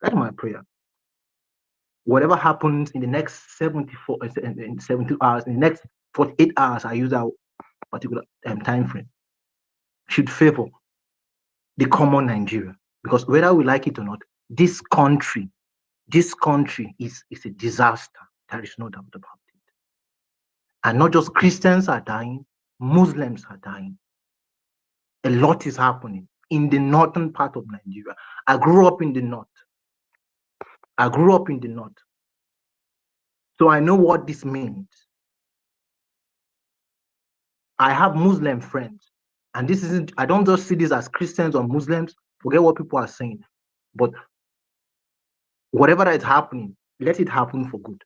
That's my prayer. Whatever happens in the next 72 hours, in the next 48 hours, I use that particular time frame, should favor the common Nigeria. Because whether we like it or not, this country is a disaster. There is no doubt about it. And not just Christians are dying, Muslims are dying. A lot is happening in the northern part of Nigeria. I grew up in the north. So I know what this means. I have Muslim friends. And this isn't, I don't just see this as Christians or Muslims. Forget what people are saying. But whatever that is happening, let it happen for good.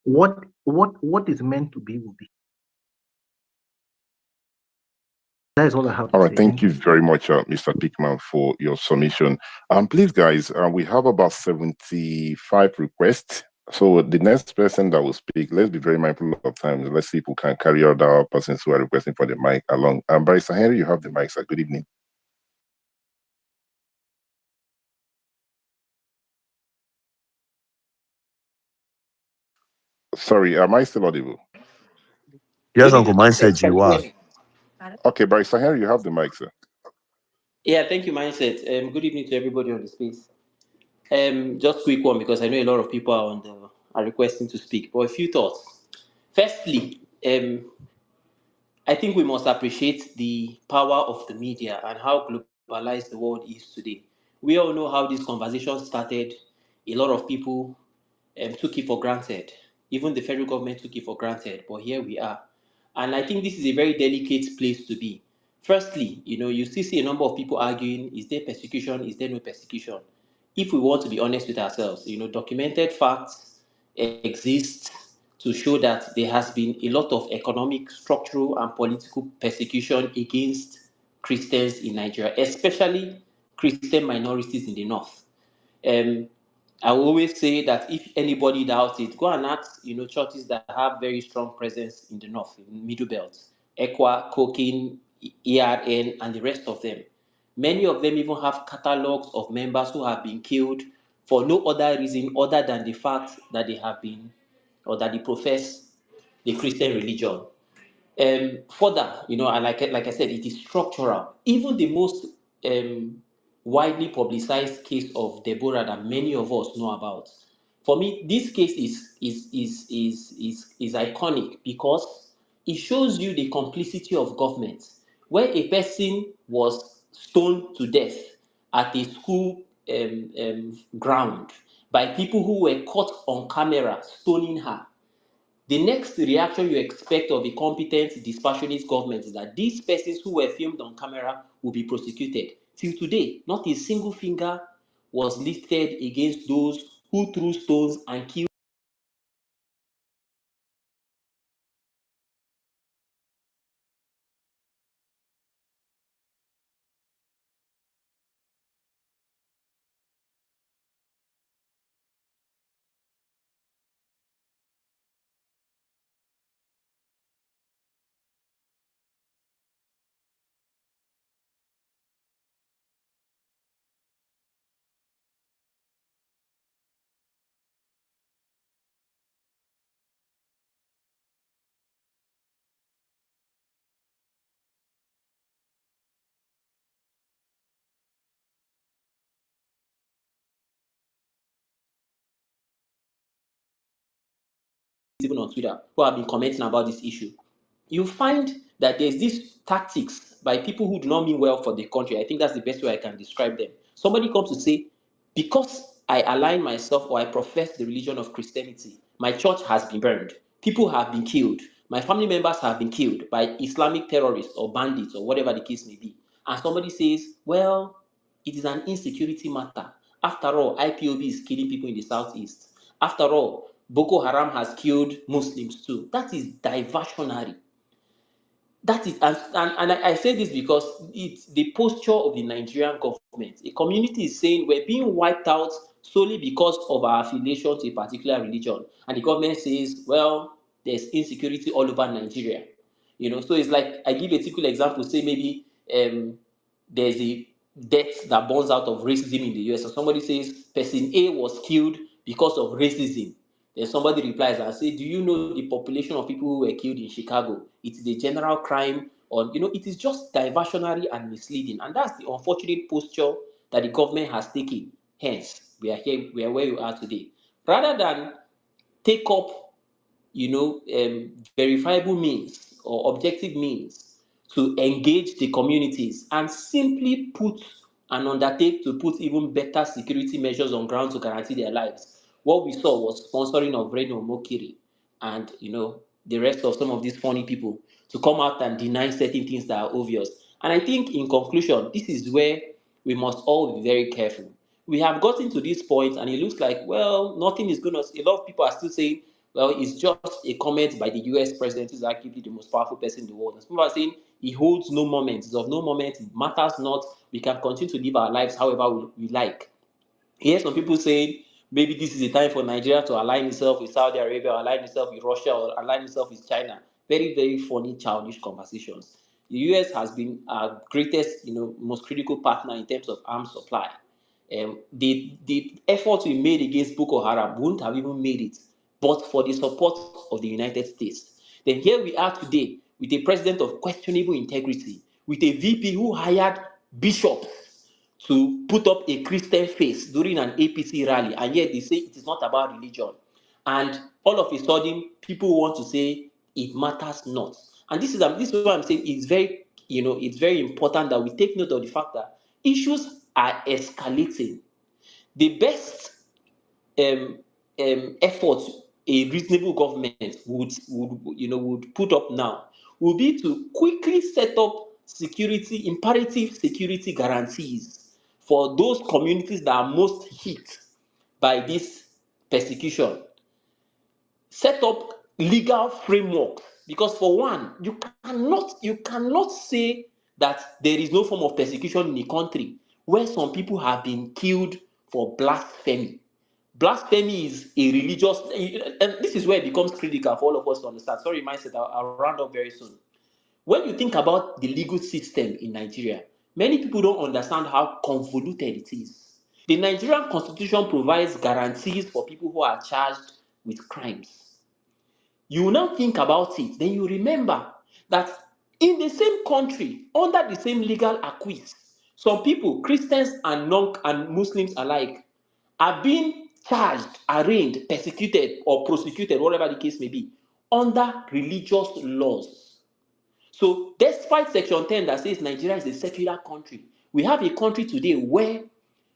What is meant to be will be. That is all I have to All say. right, thank you very much, Mr. Pickman, for your submission. Please, guys, we have about 75 requests. So the next person that will speak, let's be very mindful of time. Let's see if we can carry out our persons who are requesting for the mic along. Barrister Henry, you have the mic, sir. Good evening. Sorry, am I still audible? Yes, Uncle Mindset, you are. Okay, Barrister Henry, you have the mic, sir. Yeah, thank you, Mindset. Good evening to everybody on the space. Just quick one because I know a lot of people are requesting to speak. But a few thoughts. Firstly, I think we must appreciate the power of the media and how globalized the world is today. We all know how this conversation started. A lot of people took it for granted. Even the federal government took it for granted. But here we are. And I think this is a very delicate place to be. Firstly, you still see a number of people arguing, is there persecution, is there no persecution? If we want to be honest with ourselves, documented facts exist to show that there has been a lot of economic, structural, and political persecution against Christians in Nigeria, especially Christian minorities in the north. I will always say that if anybody doubts it, go and ask, churches that have very strong presence in the north, in Middle Belt, Ekwa, Kokin, ERN, and the rest of them. Many of them even have catalogs of members who have been killed for no other reason other than the fact that they have been, or that they profess the Christian religion. Further, and like I said, it is structural. Even the most widely publicized case of Deborah that many of us know about. For me, this case is iconic because it shows you the complicity of government, where a person was stoned to death at a school ground by people who were caught on camera stoning her. The next reaction you expect of a competent, dispassionate government is that these persons who were filmed on camera will be prosecuted. Till today, not a single finger was lifted against those who threw stones and killed. Even on Twitter, who have been commenting about this issue. You find that there's this tactics by people who do not mean well for the country. I think that's the best way I can describe them. Somebody comes to say, because I align myself or I profess the religion of Christianity, my church has been burned. People have been killed. My family members have been killed by Islamic terrorists or bandits or whatever the case may be. And somebody says, well, it is an insecurity matter. After all, IPOB is killing people in the southeast. After all, Boko Haram has killed Muslims too. That is diversionary. That is, and I say this because it's the posture of the Nigerian government. A community is saying we're being wiped out solely because of our affiliation to a particular religion. And the government says, well, there's insecurity all over Nigeria. So it's like, I give a typical example, say maybe there's a death that burns out of racism in the US. So somebody says person A was killed because of racism. Then somebody replies and say, do you know the population of people who were killed in Chicago? It's the general crime on, it is just diversionary and misleading. And that's the unfortunate posture that the government has taken. Hence, we are here, we are where we are today. Rather than take up, verifiable means or objective means to engage the communities and simply undertake to put even better security measures on ground to guarantee their lives. What we saw was sponsoring of Reno Mokiri and the rest of some of these funny people to come out and deny certain things that are obvious. And I think in conclusion, this is where we must all be very careful. We have gotten to this point and it looks like, well, nothing is going to, a lot of people are still saying, well, it's just a comment by the US president, who's arguably the most powerful person in the world. And people are saying he holds no moment, it's of no moment, it matters not, we can continue to live our lives however we like. Hear some people saying maybe this is a time for Nigeria to align itself with Saudi Arabia, or align itself with Russia, or align itself with China. Very, very funny, childish conversations. The US has been our greatest, most critical partner in terms of arms supply. The efforts we made against Boko Haram wouldn't have even made it, but for the support of the United States. Then here we are today with a president of questionable integrity, with a VP who hired bishops to put up a Christian face during an APC rally, and yet they say it is not about religion. And all of a sudden, people want to say it matters not. And this is what I'm saying. It's very important that we take note of the fact that issues are escalating. The best effort a reasonable government would put up now would be to quickly set up imperative security guarantees for those communities that are most hit by this persecution. Set up legal frameworks, because for one, you cannot say that there is no form of persecution in the country where some people have been killed for blasphemy. Blasphemy is a religious, and this is where it becomes critical for all of us to understand. Sorry, mindset, I'll round up very soon. When you think about the legal system in Nigeria, many people don't understand how convoluted it is. The Nigerian Constitution provides guarantees for people who are charged with crimes. You will now think about it, then you remember that in the same country, under the same legal acquis, some people, Christians and Muslims alike, are being charged, arraigned, persecuted, or prosecuted, whatever the case may be, under religious laws. So, despite Section 10 that says Nigeria is a secular country, we have a country today where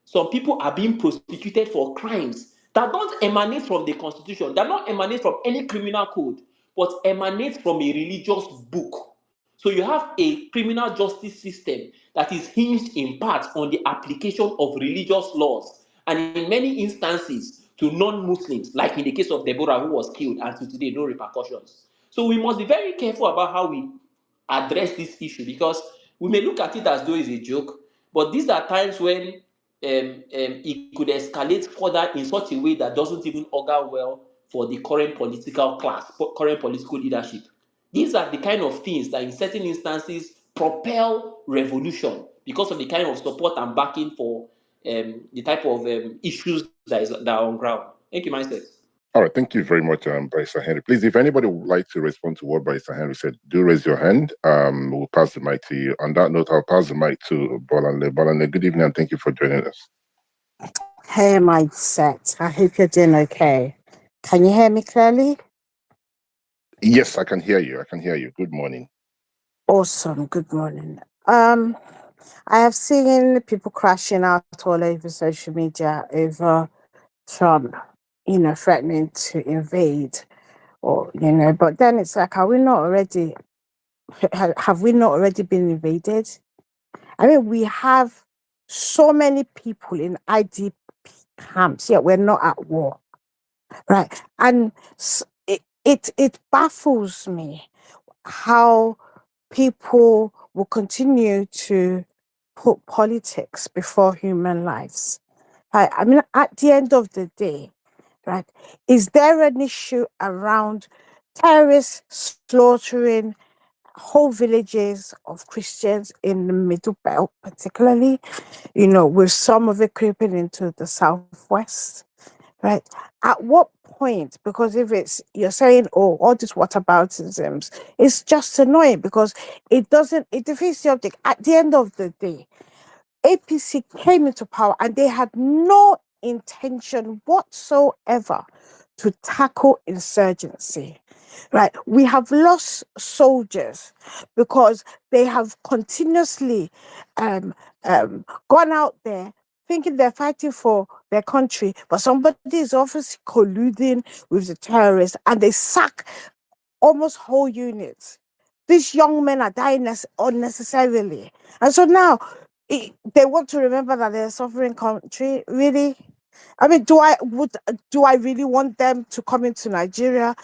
some people are being prosecuted for crimes that don't emanate from the Constitution, that don't emanate from any criminal code, but emanate from a religious book. So you have a criminal justice system that is hinged in part on the application of religious laws, and in many instances to non-Muslims, like in the case of Deborah, who was killed, and to today, no repercussions. So we must be very careful about how we address this issue, because we may look at it as though it's a joke, but these are times when it could escalate further in such a way that doesn't even augur well for the current political class, current political leadership. These are the kind of things that in certain instances propel revolution because of the kind of support and backing for the type of issues that are on ground. Thank you, mindset. All right, thank you very much, Barrister Henry. Please, if anybody would like to respond to what Barrister Henry said, do raise your hand. We'll pass the mic to you. On that note, I'll pass the mic to Bolanle. Bolanle, good evening, and thank you for joining us. Hey, mindset. I hope you're doing okay. Can you hear me clearly? Yes, I can hear you. I can hear you. Good morning. Awesome. Good morning. I have seen people crashing out all over social media over Trump, threatening to invade, or but then it's like, have we not already been invaded? I mean, we have so many people in IDP camps, yet we're not at war, right? And it baffles me how people will continue to put politics before human lives. Right? I mean, at the end of the day, right, is there an issue around terrorists slaughtering whole villages of Christians in the Middle Belt, particularly, you know, with some of it creeping into the Southwest, right? At what point, because if it's, you're saying, oh, all these whataboutisms, it's just annoying because it defeats the object. At the end of the day, APC came into power and they had no intention whatsoever to tackle insurgency. Right? We have lost soldiers because they have continuously gone out there thinking they're fighting for their country, but somebody is obviously colluding with the terrorists and they sack almost whole units. These young men are dying unnecessarily. And so now they want to remember that they're a suffering country. Really? I mean, do I really want them to come into Nigeria?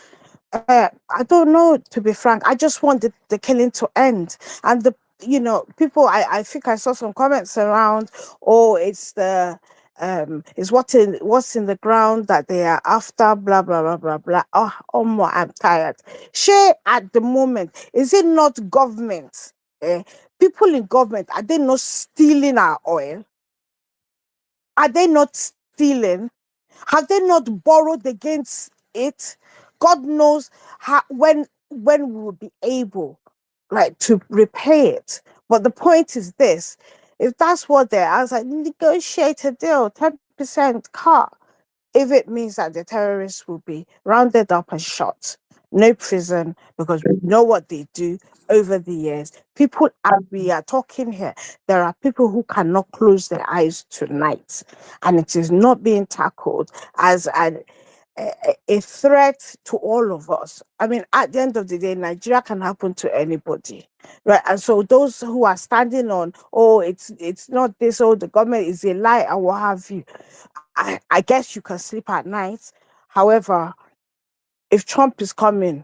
I don't know, to be frank. I just want the killing to end. And people, I think I saw some comments around, oh, it's what's in the ground that they are after, blah blah blah blah blah. Oh, I'm tired. Share at the moment, is it not government? People in government, are they not stealing our oil? Are they not stealing? Have they not borrowed against it? God knows when we will be able, right, to repay it. But the point is this: if that's what they're, I was like, negotiate a deal, 10% cut. If it means that the terrorists will be rounded up and shot, no prison, because we know what they do over the years. People, as we are talking here, there are people who cannot close their eyes tonight, and it is not being tackled as a threat to all of us. I mean, at the end of the day, Nigeria can happen to anybody, right? And so those who are standing on, oh, it's not this, oh, the government is a lie, and what have you, I guess you can sleep at night. However, if Trump is coming,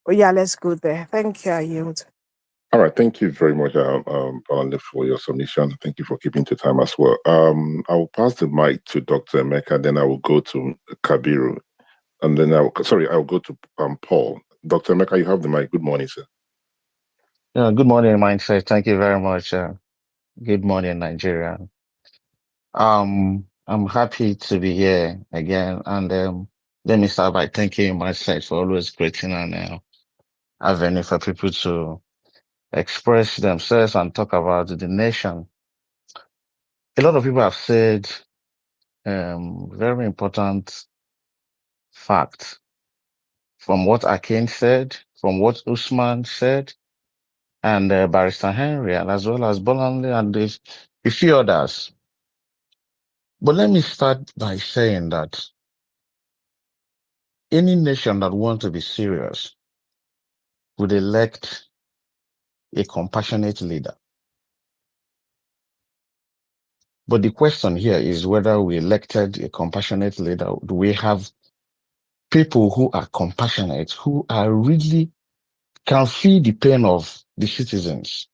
oh yeah, let's go there. Thank you, I yield. All right, thank you very much, Paula, for your submission. Thank you for keeping to time as well. I will pass the mic to Dr. Emeka, then I will go to Kabiru, and then I'll go to Paul. Dr. Emeka, you have the mic. Good morning, sir. Good morning, Mindset. Thank you very much. Good morning, Nigeria. I'm happy to be here again, and let me start by thanking Mindset for always creating an avenue for people to express themselves and talk about the nation. A lot of people have said very important facts from what Akin said, from what Usman said, and Barrister Henry, and as well as Bolanle and a few others. But let me start by saying that any nation that wants to be serious would elect a compassionate leader. But the question here is whether we elected a compassionate leader. Do we have people who are compassionate, who are really can feel the pain of the citizens?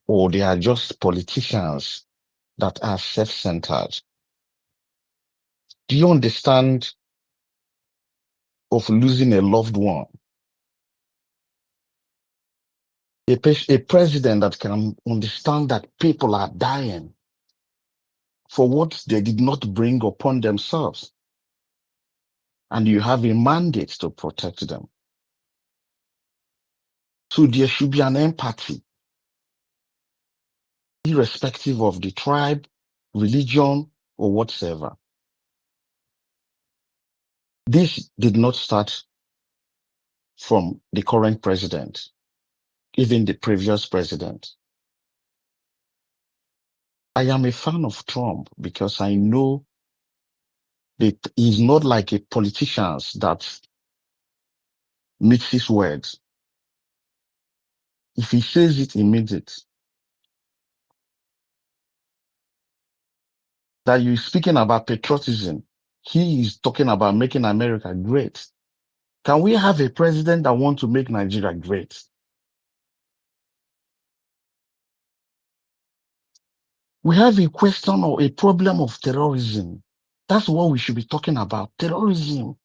Or they are just politicians that are self-centered? Do you understand of losing a loved one? A president that can understand that people are dying for what they did not bring upon themselves, and you have a mandate to protect them. So there should be an empathy, irrespective of the tribe, religion, or whatsoever. This did not start from the current president, even the previous president. I am a fan of Trump because I know that he's not like a politician that mixes words. If he says it, he means it. That you're speaking about patriotism, he is talking about making America great. Can we have a president that wants to make Nigeria great? We have a question or a problem of terrorism. That's what we should be talking about, terrorism.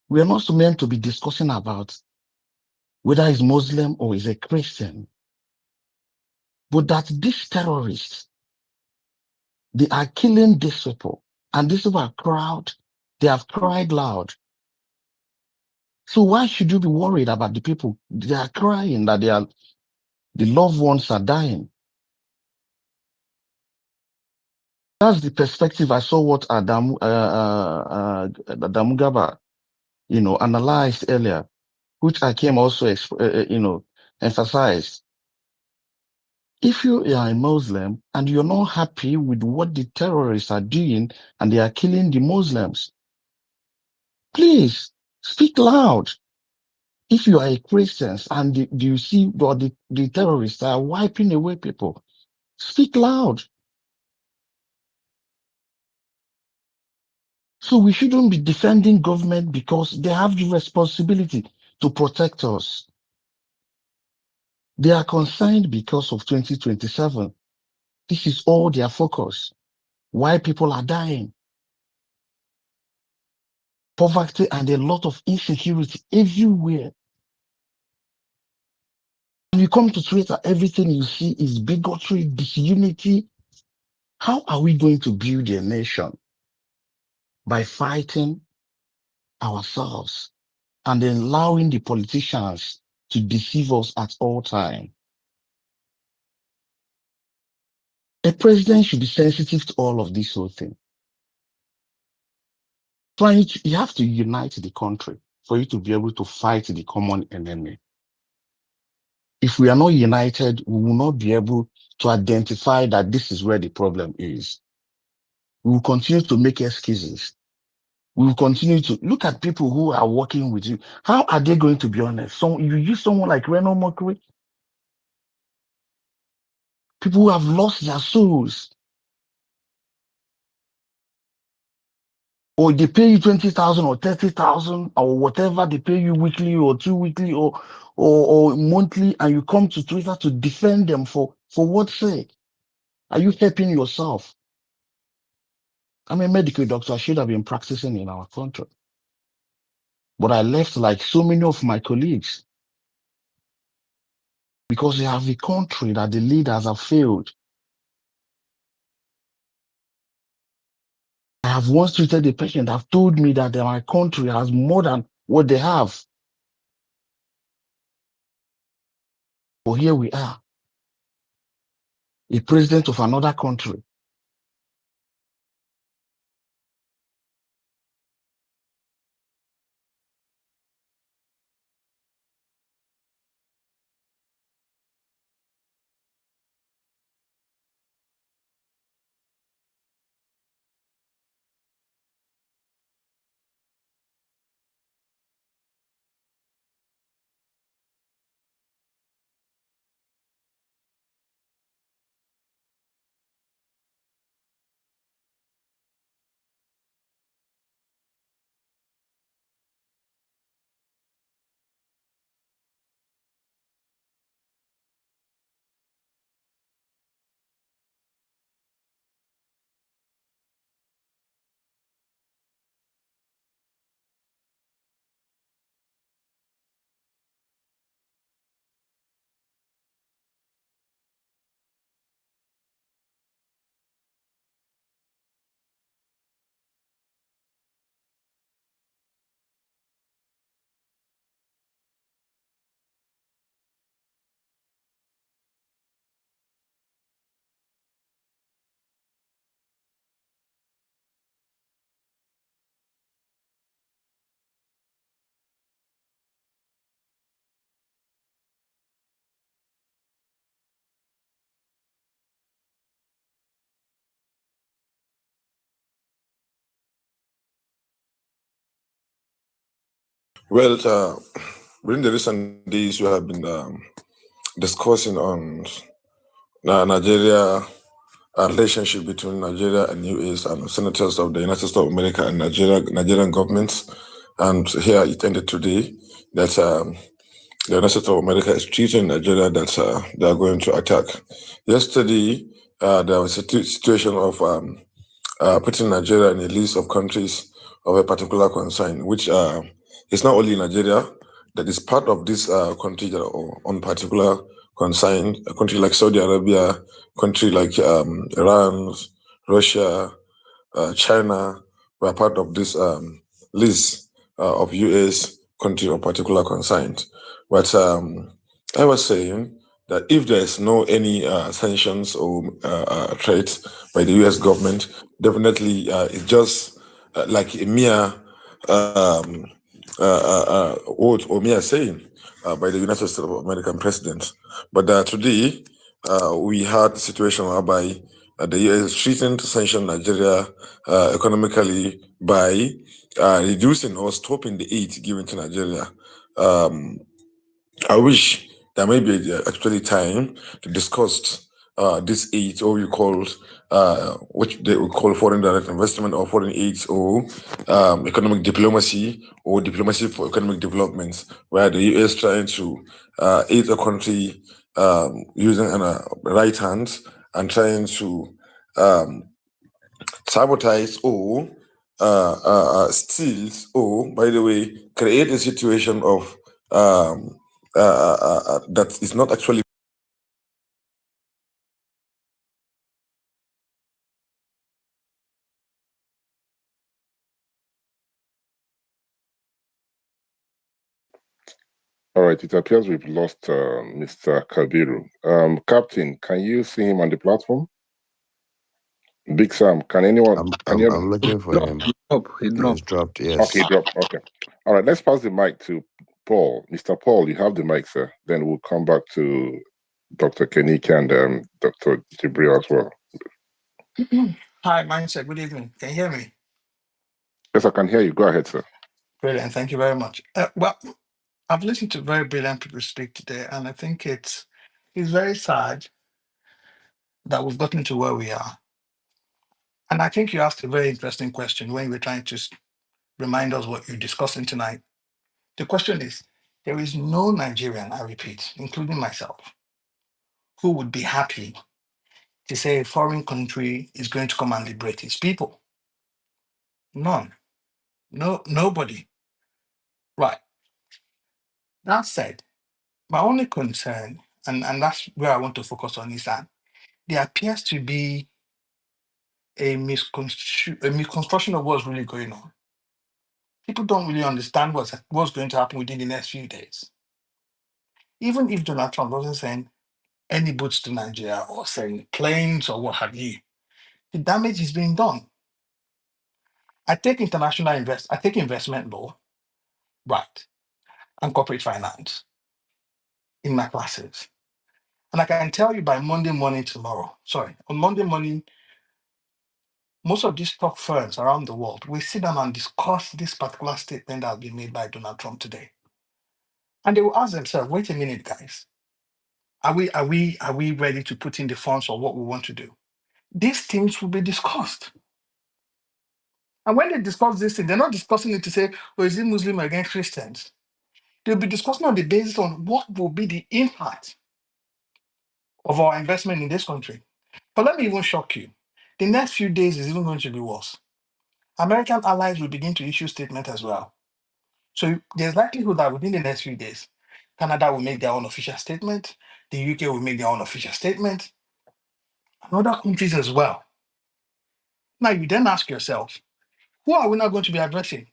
We are not meant to be discussing about whether he's Muslim or he's a Christian. But that these terrorists, they are killing these people, and these people are they have cried loud. So why should you be worried about the people? They are crying that the loved ones are dying. That's the perspective I saw what Adamu Gaba, analyzed earlier, which I came also, emphasized. If you are a Muslim and you're not happy with what the terrorists are doing and they are killing the Muslims, please speak loud. If you are a Christian and you see the terrorists are wiping away people, speak loud. So we shouldn't be defending government because they have the responsibility to protect us. They are concerned because of 2027. This is all their focus. Why people are dying. Poverty and a lot of insecurity everywhere. When you come to Twitter, everything you see is bigotry, disunity. How are we going to build a nation? By fighting ourselves and allowing the politicians to deceive us at all times. A president should be sensitive to all of this whole thing. You have to unite the country for you to be able to fight the common enemy. If we are not united, we will not be able to identify that this is where the problem is. We will continue to make excuses. We will continue to look at people who are working with you. How are they going to be honest? So you use someone like Reno Mokri, people who have lost their souls. Or they pay you 20,000 or 30,000 or whatever they pay you weekly or 2 weekly or monthly, and you come to Twitter to defend them for what sake? Are you helping yourself? I'm a medical doctor. I should have been practicing in our country. But I left like so many of my colleagues because they have a country that the leaders have failed. I have once treated a patient that told me that my country has more than what they have. But here we are, a president of another country. Well, within the recent days, we have been discussing on Nigeria, relationship between Nigeria and US and senators of the United States of America and Nigerian governments. And here it ended today that the United States of America is treating Nigeria that they are going to attack. Yesterday, there was a situation of putting Nigeria in a list of countries of a particular concern, which is not only Nigeria, that is part of this country that are on particular consigned, a country like Saudi Arabia, country like Iran, Russia, China were part of this list of US country of particular consigned. But I was saying that if there is no any sanctions or threats by the US government, definitely it's just like a mere what Omia saying by the United States of American president. But today, we had a situation whereby the US is threatening to sanction Nigeria economically by reducing or stopping the aid given to Nigeria. I wish there may be actually time to discuss this aid, or we call which they would call foreign direct investment or foreign aid, or economic diplomacy or diplomacy for economic development, where the US trying to aid a country using right hands and trying to sabotage or steals, or by the way, create a situation of that is not actually. All right, it appears we've lost Mr. Kabiru. Captain, can you see him on the platform? Big Sam, can anyone? I'm looking for him. He dropped. Dropped. Yes. Okay, he dropped. Okay. All right, let's pass the mic to Paul. Mr. Paul, you have the mic, sir. Then we'll come back to Dr. Kenika and Dr. Jibril as well. Hi, Mindset. Good evening. Can you hear me? Yes, I can hear you. Go ahead, sir. Brilliant. Thank you very much. Well, I've listened to very brilliant people speak today, and I think it's very sad that we've gotten to where we are. And I think you asked a very interesting question when you were trying to remind us what you're discussing tonight. The question is, there is no Nigerian, I repeat, including myself, who would be happy to say a foreign country is going to come and liberate its people. None. No, nobody. Right. That said, my only concern, and that's where I want to focus on, is that there appears to be a misconstruction of what's really going on. People don't really understand what's going to happen within the next few days. Even if Donald Trump doesn't send any boats to Nigeria or send planes or what have you, the damage is being done. I take investment law, right, and corporate finance in my classes. And I can tell you by on Monday morning, most of these top firms around the world will sit down and discuss this particular statement that has been made by Donald Trump today. And they will ask themselves, wait a minute, guys. Are we ready to put in the funds for what we want to do? These things will be discussed. And when they discuss this thing, they're not discussing it to say, oh, is it Muslim against Christians? They'll be discussing on the basis on what will be the impact of our investment in this country. But let me even shock you. The next few days is even going to be worse. American allies will begin to issue statements as well. So there's likelihood that within the next few days, Canada will make their own official statement, the UK will make their own official statement, and other countries as well. Now you then ask yourself, who are we not going to be addressing?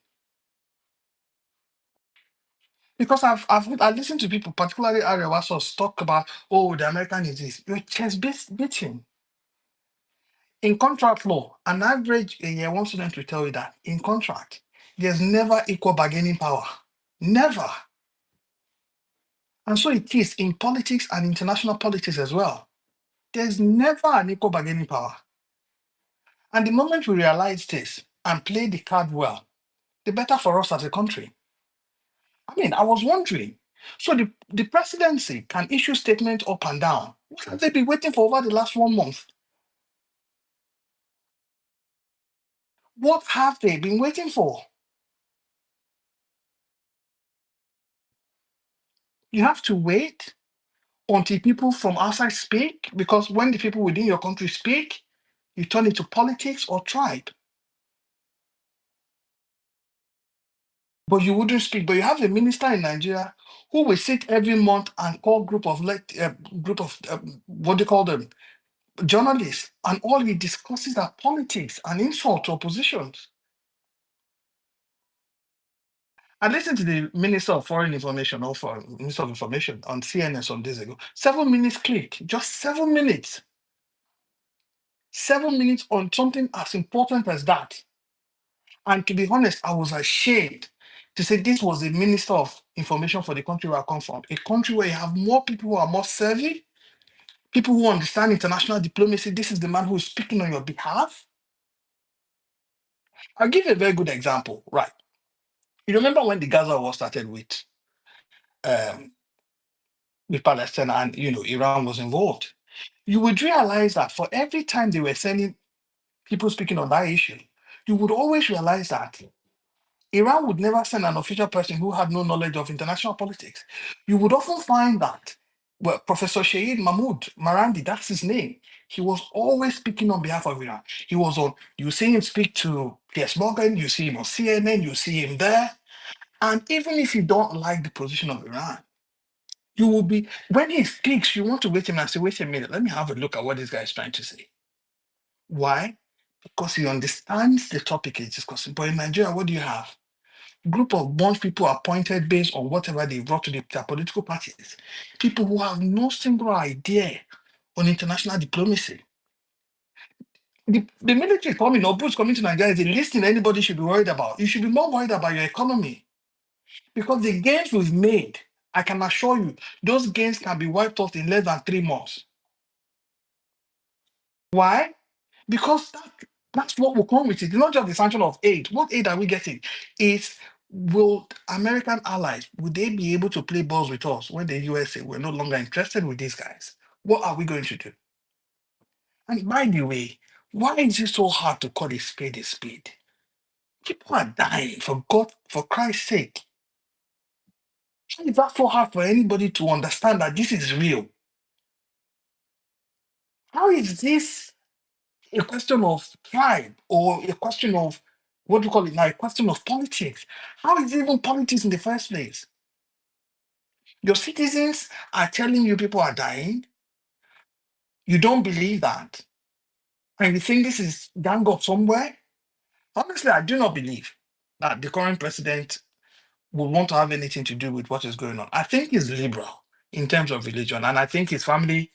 Because I've listened to people, particularly Arewasos, talk about, oh, the American is this. You're chest beating. In contract law, an average year one student will tell you that in contract, there's never equal bargaining power. Never. And so it is in politics and international politics as well. There's never an equal bargaining power. And the moment we realize this and play the card well, the better for us as a country. I mean, I was wondering, so the presidency can issue statements up and down. What have they been waiting for over the last 1 month? What have they been waiting for? You have to wait until people from outside speak, because when the people within your country speak, you turn into politics or tribe. but you wouldn't speak. But you have a minister in Nigeria who will sit every month and call group of what do you call them, journalists, and all he discusses are politics and insult to oppositions. I listened to the Minister of Foreign Information or for Minister of Information on CNN some days ago. 7 minutes click, just 7 minutes. 7 minutes on something as important as that. And to be honest, I was ashamed to say this was the Minister of Information for the country where I come from, a country where you have more people who are more savvy, people who understand international diplomacy. This is the man who is speaking on your behalf. I'll give you a very good example, right? You remember when the Gaza war started um, with Palestine and Iran was involved? You would realize that for every time they were sending people speaking on that issue, you would always realize that Iran would never send an official person who had no knowledge of international politics. You would often find that, well, Professor Shahid Mahmoud Marandi, that's his name. He was always speaking on behalf of Iran. He was on, you see him speak to Piers Morgan, you see him on CNN, you see him there. And even if you don't like the position of Iran, you will be, when he speaks, you want to wait him and say, wait a minute, let me have a look at what this guy is trying to say. Why? Because he understands the topic he's discussing. But in Nigeria, what do you have? Group of bunch people appointed based on whatever they brought to their political parties. People who have no single idea on international diplomacy. The military coming or boots coming to Nigeria is the least thing anybody should be worried about. You should be more worried about your economy. Because the gains we've made, I can assure you, those gains can be wiped out in less than 3 months. Why? Because that's what will come with it. It's not just the sanction of aid. What aid are we getting? It's will American allies, would they be able to play balls with us when the US say we're no longer interested with these guys? What are we going to do? And by the way, why is it so hard to call a spade a spade? People are dying for Christ's sake. Why is that so hard for anybody to understand that this is real? How is this a question of tribe or a question of what do you call it now? A question of politics. How is it even politics in the first place? Your citizens are telling you people are dying. You don't believe that. And you think this is gang up somewhere? Honestly, I do not believe that the current president would want to have anything to do with what is going on. I think he's liberal in terms of religion, and I think his family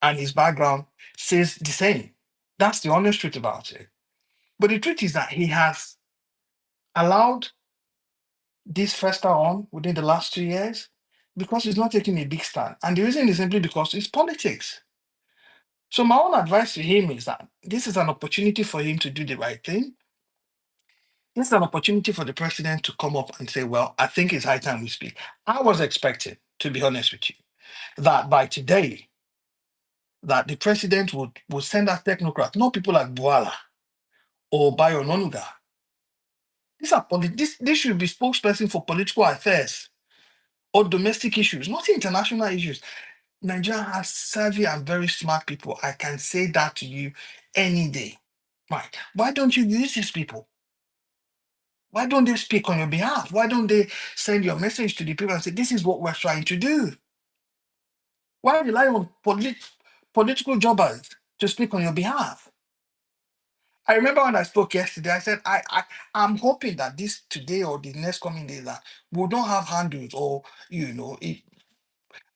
and his background says the same. That's the honest truth about it. But the truth is that he has allowed this fester on within the last 2 years because he's not taking a big stand. And the reason is simply because it's politics. So my own advice to him is that this is an opportunity for him to do the right thing. This is an opportunity for the president to come up and say, well, I think it's high time we speak. I was expecting, to be honest with you, that by today, that the president would send us technocrats, not people like Buala or Bayo Nonuga. This should be spokesperson for political affairs or domestic issues, not international issues. Nigeria has savvy and very smart people. I can say that to you any day. Right. Why don't you use these people? Why don't they speak on your behalf? Why don't they send your message to the people and say, this is what we're trying to do? Why rely on political jobbers to speak on your behalf? I remember when I spoke yesterday, I said, I'm hoping that this today or the next coming days that we don't have handles or,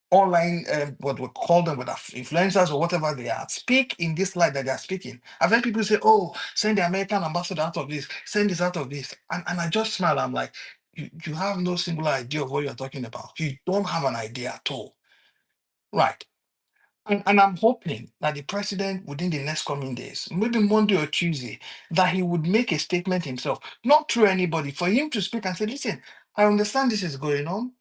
online, what we call them, with influencers or whatever they are, speak in this light that they are speaking. I've heard people say, oh, send the American ambassador out of this, send this out of this. And I just smile. I'm like, you have no singular idea of what you're talking about. You don't have an idea at all. Right. And I'm hoping that the president, within the next coming days, maybe Monday or Tuesday, that he would make a statement himself, not through anybody, for him to speak and say, listen, I understand this is going on.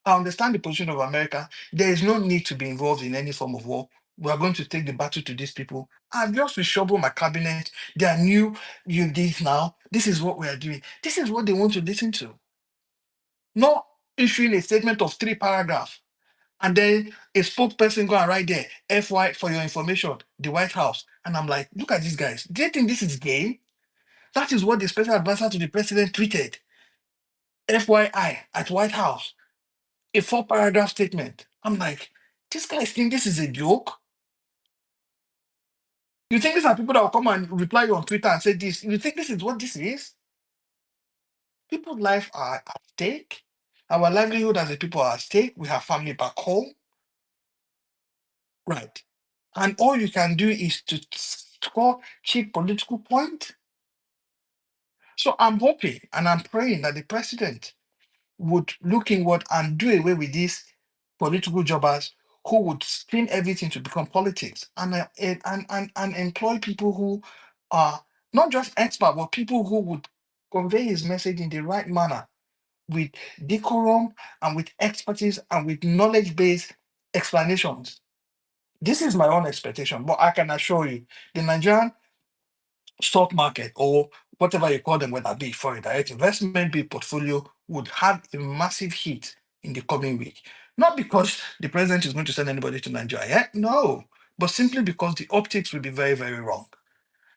I understand the position of America. There is no need to be involved in any form of war. We are going to take the battle to these people. I've just reshuffled my cabinet. They are new. You this now. This is what we are doing. This is what they want to listen to. Not issuing a statement of 3 paragraphs. And then a spokesperson go and write there, FY for your information, the White House. And I'm like, look at these guys. Do you think this is game? That is what the special advisor to the president tweeted. FYI, at White House, a 4-paragraph statement. I'm like, these guys think this is a joke? You think these are people that will come and reply you on Twitter and say this? You think this is what this is? People's life are at stake. Our livelihood as a people are at stake. We have family back home. Right. And all you can do is to score cheap political point. So I'm hoping and I'm praying that the president would look inward and do away with these political jobbers who would spin everything to become politics and employ people who are not just expert, but people who would convey his message in the right manner with decorum and with expertise and with knowledge-based explanations. This is my own expectation, but I can assure you, the Nigerian stock market or whatever you call them, whether it be foreign direct investment, be portfolio, would have a massive hit in the coming week. Not because the president is going to send anybody to Nigeria, no, but simply because the optics will be very, very wrong.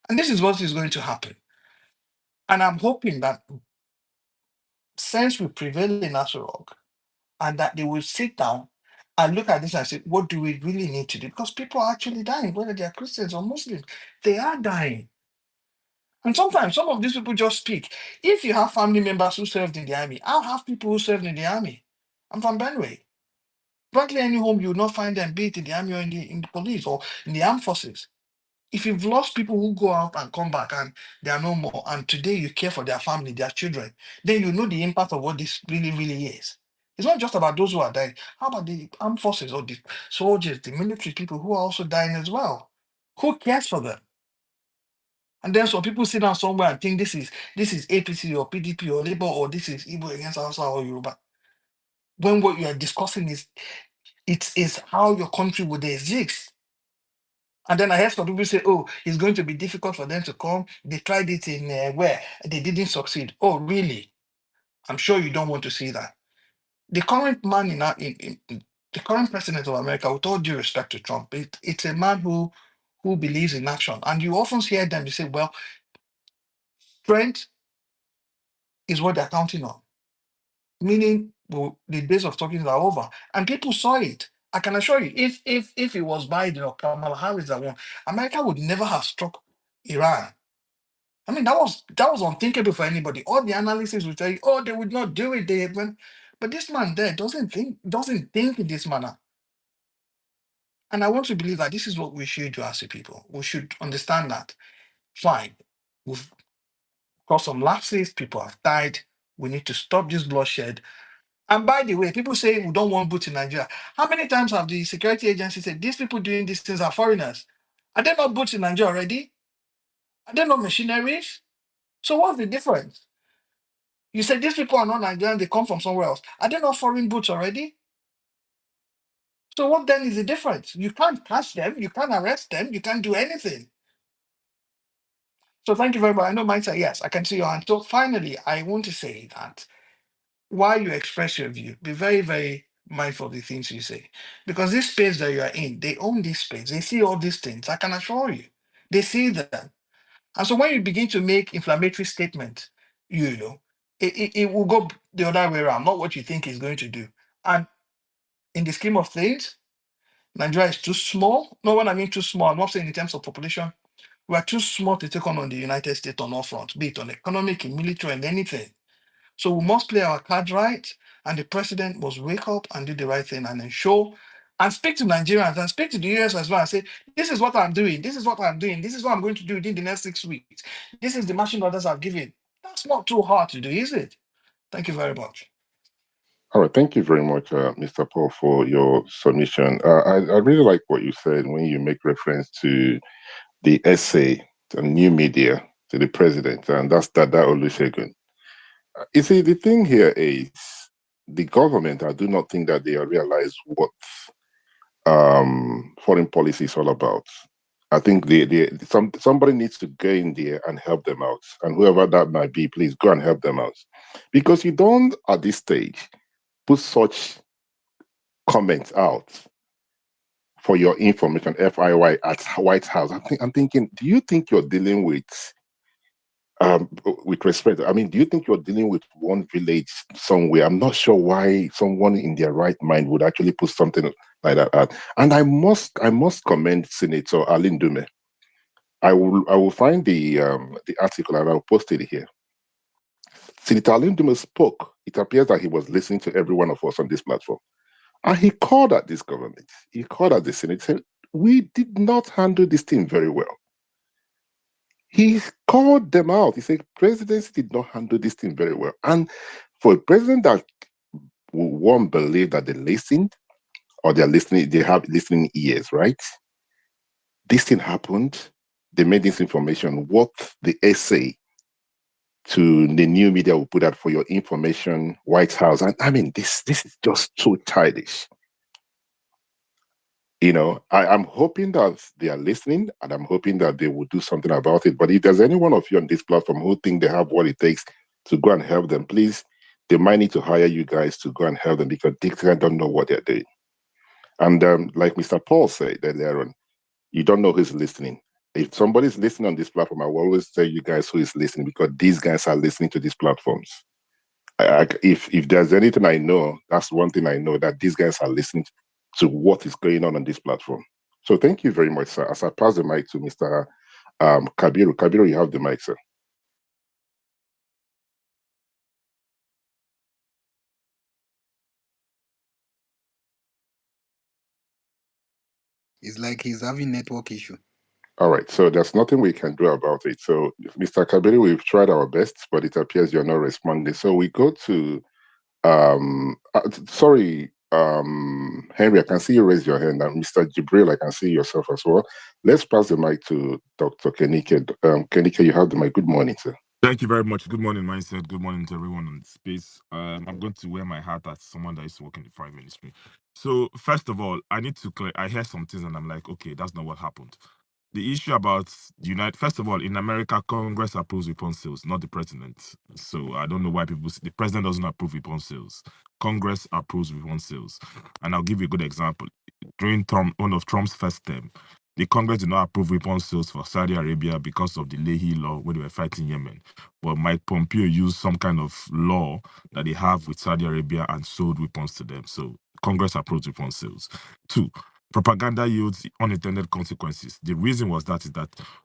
And this is what is going to happen. And I'm hoping that sense will prevail in Aso Rock and that they will sit down and look at this and say, what do we really need to do? Because people are actually dying, whether they are Christians or Muslims, they are dying. And sometimes some of these people just speak. If you have family members who served in the army, I'll have people who served in the army. I'm from Benue. Practically any home you will not find them, be it in the army or in the police or in the armed forces. If you've lost people who go out and come back and they are no more, and today you care for their family, their children, then you know the impact of what this really, really is. It's not just about those who are dying. How about the armed forces or the soldiers, the military people who are also dying as well? Who cares for them? And then some people sit down somewhere and think this is APC or PDP or Labour or this is Igbo against Hausa or Yoruba. When what you are discussing is how your country would exist. And then I heard some people say, oh, it's going to be difficult for them to come. They tried it in where they didn't succeed. Oh, really? I'm sure you don't want to see that. The current man the current president of America, with all due respect to Trump, it's a man who believes in action. And you often hear them, they say, well, strength is what they're counting on. Meaning, well, the days of talking are over. And people saw it. I can assure you, if it was Biden or Kamala Harris that won, America would never have struck Iran. I mean, that was unthinkable for anybody. All the analysis would tell you, oh, they would not do it. But this man there doesn't think in this manner. And I want to believe that this is what we should do as a people. We should understand that. Fine, we've got some lapses, people have died. We need to stop this bloodshed. And by the way, people say we don't want boots in Nigeria. How many times have the security agency said these people doing these things are foreigners? Are they not boots in Nigeria already? Are they not machineries? So what's the difference? You said these people are not Nigerian, they come from somewhere else. Are they not foreign boots already? So what then is the difference? You can't catch them, you can't arrest them, you can't do anything. So thank you very much. I know Mike said yes, I can see your hand. So finally, I want to say that while you express your view, be very, very mindful of the things you say. Because this space that you are in, they own this space. They see all these things. I can assure you. They see them. And so when you begin to make inflammatory statements, you know, it will go the other way around, not what you think it's going to do. And in the scheme of things, Nigeria is too small. No, when I mean too small, I'm not saying in terms of population. We are too small to take on the United States on all fronts, be it on economic, in military, and anything. So we must play our cards right, and the president must wake up and do the right thing and ensure and speak to Nigerians and speak to the US as well and say, this is what I'm doing, this is what I'm doing, this is what I'm going to do within the next 6 weeks. This is the marching orders I've given. That's not too hard to do, is it? Thank you very much. All right, thank you very much, Mr. Paul, for your submission. I really like what you said when you make reference to the essay, the new media, to the president, and that's Dada Olusegun. You see, the thing here is the government, I do not think that they realize what foreign policy is all about. I think somebody needs to go in there and help them out. And whoever that might be, please go and help them out. Because you don't, at this stage, put such comments out for your information, FIY, at White House. I'm thinking, do you think you're dealing with with respect, I mean, do you think you're dealing with one village somewhere? I'm not sure why someone in their right mind would actually put something like that out. And I must commend Senator Alin Dume. I will find the article and I'll post it here. Senator Alin Dume spoke. It appears that he was listening to every one of us on this platform. And he called at this government. He called at the Senate, said, we did not handle this thing very well. He called them out. He said, presidency did not handle this thing very well. And for a president that won't believe that they listened, or they're listening, they have listening ears, right? This thing happened. They made this information worth the essay to the new media will put out for your information, White House. And I mean, this is just so childish. You know, I'm hoping that they are listening and I'm hoping that they will do something about it. But if there's any one of you on this platform who think they have what it takes to go and help them, please, they might need to hire you guys to go and help them because these guys don't know what they're doing. And like Mr. Paul said earlier on, you don't know who's listening. If somebody's listening on this platform, I will always tell you guys who is listening because these guys are listening to these platforms. If there's anything I know, that's one thing I know, that these guys are listening to what is going on this platform. So thank you very much, sir. As I pass the mic to Mr. Kabiru. Kabiru, you have the mic, sir. It's like he's having network issue. All right, so there's nothing we can do about it. So, Mr. Kabiru, we've tried our best, but it appears you're not responding. So we go to, sorry, Henry, I can see you raise your hand. And Mr. Jibril, I can see yourself as well. Let's pass the mic to Dr. Kenike. Kenike, you have the mic. Good morning, sir. Thank you very much. Good morning, Mindset. Good morning to everyone on the space. I'm going to wear my hat as someone that used to work in the foreign ministry. So, first of all, I need to clear. I hear some things and I'm like, okay, that's not what happened. The issue about first of all, in America, Congress approves weapon sales, not the president. So I don't know why people say the president doesn't approve weapon sales. Congress approves weapon sales. And I'll give you a good example. During one of Trump's first term, the Congress did not approve weapon sales for Saudi Arabia because of the Leahy law when they were fighting Yemen. But Mike Pompeo used some kind of law that they have with Saudi Arabia and sold weapons to them. So Congress approved weapon sales. 2, propaganda yields unintended consequences. The reason was that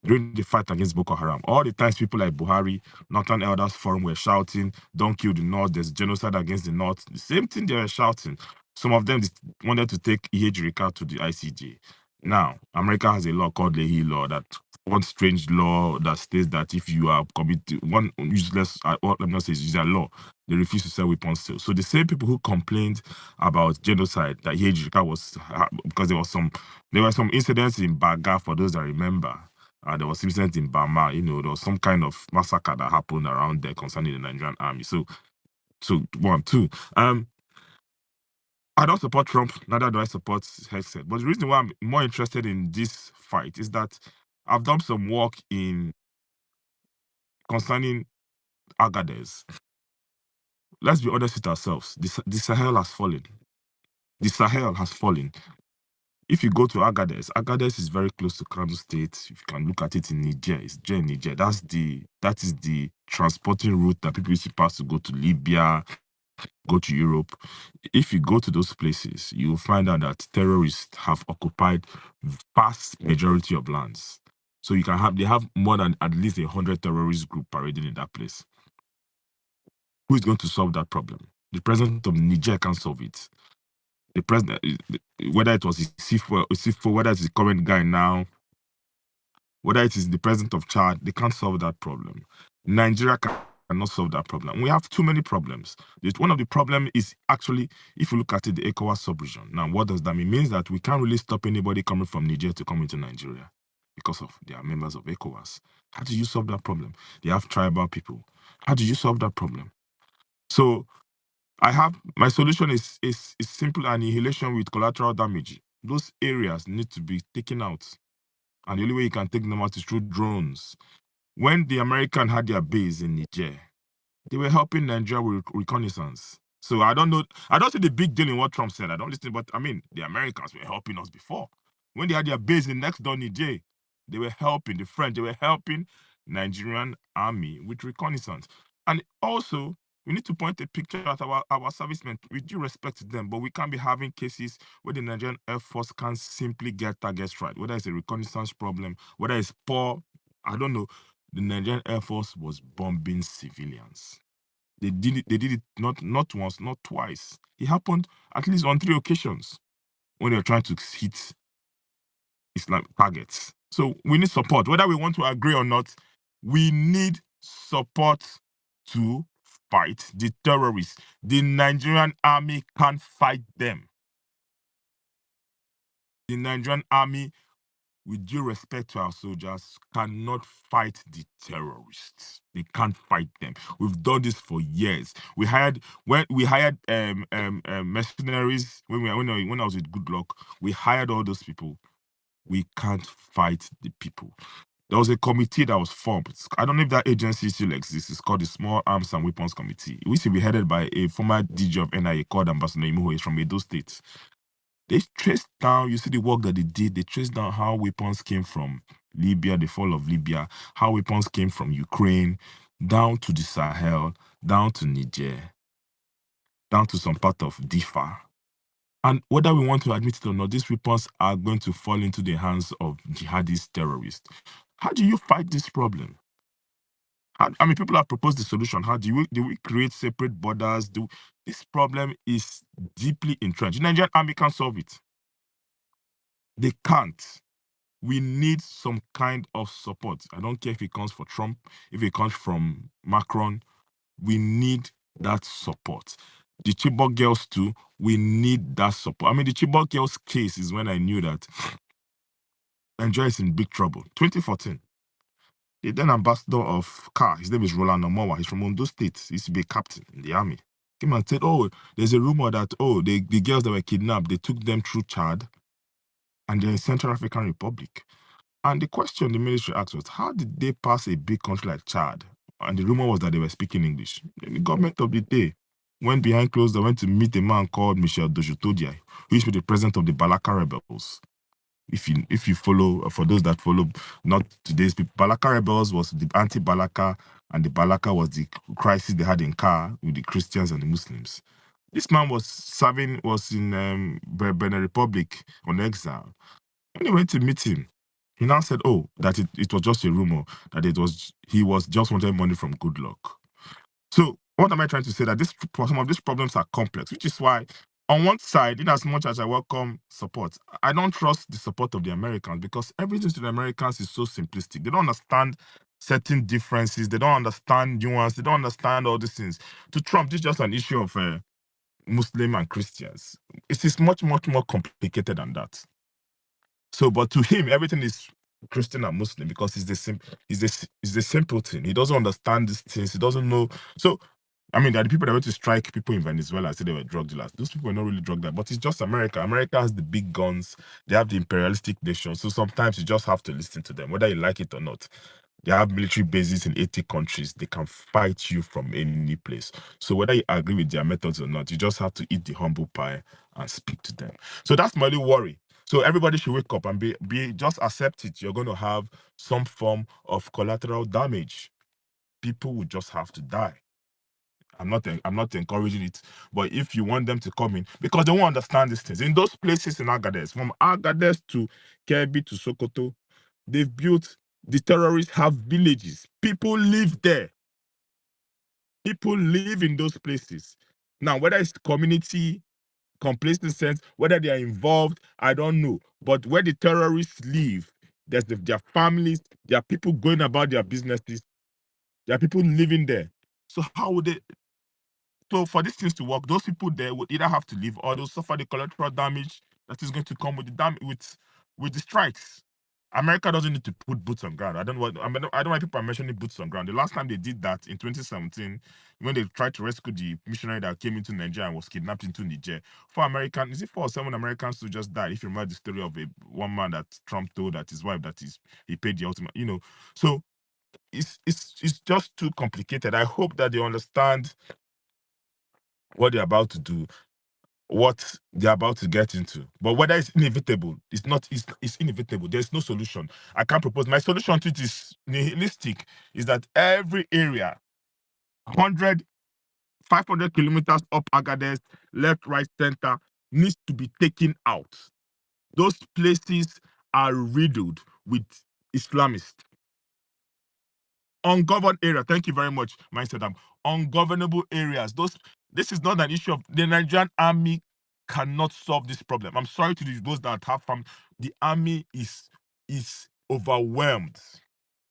during the fight against Boko Haram, all the times people like Buhari, Northern Elders Forum were shouting, don't kill the North, there's genocide against the North. The same thing they were shouting. Some of them wanted to take Ihejirika to the ICJ. Now, America has a law called Leahy law, that one strange law that states that if you are committed one useless, let me not say it's a law, they refuse to sell weapons still. So the same people who complained about genocide that Ihejirika was, because there were some incidents in Baga, for those that remember. There was incident in Bama, there was some kind of massacre that happened around there concerning the Nigerian army. So 1, 2. I don't support Trump, neither do I support Hegseth. But the reason why I'm more interested in this fight is that I've done some work concerning Agadez. Let's be honest with ourselves. The Sahel has fallen. The Sahel has fallen. If you go to Agadez is very close to Kano State. If you can look at it in Niger, it's Niger. That is the transporting route that people used to pass to go to Libya, go to Europe. If you go to those places, you will find out that terrorists have occupied vast majority of lands. So they have more than at least 100 terrorist groups parading in that place. Who is going to solve that problem? The president of Niger can't solve it. The president, whether it was Sifo, whether it's the current guy now, whether it is the president of Chad, they can't solve that problem. Nigeria cannot solve that problem. We have too many problems. One of the problems is actually, if you look at it, the ECOWAS sub-region. Now, what does that mean? It means that we can't really stop anybody coming from Niger to come into Nigeria because they are members of ECOWAS. How do you solve that problem? They have tribal people. How do you solve that problem? So my solution is simple annihilation with collateral damage. Those areas need to be taken out. And the only way you can take them out is through drones. When the American had their base in Niger, they were helping Nigeria with reconnaissance. So I don't see the big deal in what Trump said. I don't listen, but I mean, the Americans were helping us before. When they had their base in next door Niger, they were helping the French. They were helping Nigerian army with reconnaissance. And also, we need to point a picture at our servicemen with due respect to them, but we can't be having cases where the Nigerian Air Force can't simply get targets right, whether it's a reconnaissance problem, whether it's poor, I don't know. The Nigerian Air Force was bombing civilians. They did it not once, not twice. It happened at least on 3 occasions when they were trying to hit Islam targets. So we need support. Whether we want to agree or not, we need support to fight the terrorists. The Nigerian army can't fight them. The Nigerian army, with due respect to our soldiers, cannot fight the terrorists. They can't fight them. We've done this for years. We hired mercenaries when I was with Good Luck. We hired all those people. We can't fight the people. There was a committee that was formed. I don't know if that agency still exists. It's called the Small Arms and Weapons Committee. It used to be headed by a former DG of NIA called Ambassador Imuho. He's from Edo State. They traced down, you see the work that they did, they traced down how weapons came from Libya, the fall of Libya, how weapons came from Ukraine, down to the Sahel, down to Niger, down to some part of Difa. And whether we want to admit it or not, these weapons are going to fall into the hands of jihadist terrorists. How do you fight this problem? People have proposed the solution. How do we create separate borders? This problem is deeply entrenched. The Nigerian army can't solve it. They can't. We need some kind of support. I don't care if it comes from Trump, if it comes from Macron. We need that support. The Chibok girls too, we need that support. The Chibok girls case is when I knew that Nigeria is in big trouble. 2014. The then ambassador of CAR, his name is Roland Omowa. He's from Ondo State. He used to be a captain in the army. Came and said, there's a rumor that, the girls that were kidnapped, they took them through Chad and they're in Central African Republic. And the question the military asked was, how did they pass a big country like Chad? And the rumor was that they were speaking English. The government of the day went behind closed doors, went to meet a man called Michel Dojotodiai, who used to be the president of the Balaka rebels. If you follow, for those that follow, not today's people, Balaka rebels was the anti-Balaka, and the Balaka was the crisis they had in Car with the Christians and the Muslims. This man was in Benin Republic on exile. When they went to meet him, he now said, that it was just a rumor, that he was just wanted money from Good Luck. So what am I trying to say? That some of these problems are complex, which is why, on one side, in as much as I welcome support, I don't trust the support of the Americans, because everything to the Americans is so simplistic. They don't understand certain differences. They don't understand nuance. They don't understand all these things. To Trump, this is just an issue of Muslim and Christians. It is much, much more complicated than that. So, but to him, everything is Christian and Muslim, because he's the simpleton. He doesn't understand these things. He doesn't know. So, there are the people that went to strike people in Venezuela, said they were drug dealers. Those people were not really drug dealers, but it's just America. America has the big guns. They have the imperialistic nation. So sometimes you just have to listen to them, whether you like it or not. They have military bases in 80 countries. They can fight you from any place. So whether you agree with their methods or not, you just have to eat the humble pie and speak to them. So that's my only worry. So everybody should wake up and be just accept it. You're going to have some form of collateral damage. People will just have to die. I'm not encouraging it, but if you want them to come in, because they won't understand these things. In those places in Agadez, from Agadez to Kebbi to Sokoto, they've built, the terrorists have villages. People live there. People live in those places. Now, whether it's community, complacent sense, whether they are involved, I don't know. But where the terrorists live, there's their families, there are people going about their businesses, there are people living there. So how would they? So for these things to work, those people there would either have to leave or they'll suffer the collateral damage that is going to come with the strikes. America doesn't need to put boots on ground. I don't know why people are mentioning boots on ground. The last time they did that in 2017, when they tried to rescue the missionary that came into Nigeria and was kidnapped into Niger, 4 or 7 Americans who just died. If you remember the story of one man that Trump told that his wife he paid the ultimate, So it's just too complicated. I hope that they understand what they're about to do. what they're about to get into. But whether it's inevitable, it's not. It's inevitable. There's no solution. I can't propose. My solution to it is nihilistic. Is that every area, 100, 500 kilometers up Agadez, left, right, center, needs to be taken out. Those places are riddled with Islamists. Ungoverned area. Thank you very much, Mindset. Ungovernable areas. This is not an issue of the Nigerian army cannot solve this problem. I'm sorry to those that have farm. The army is overwhelmed.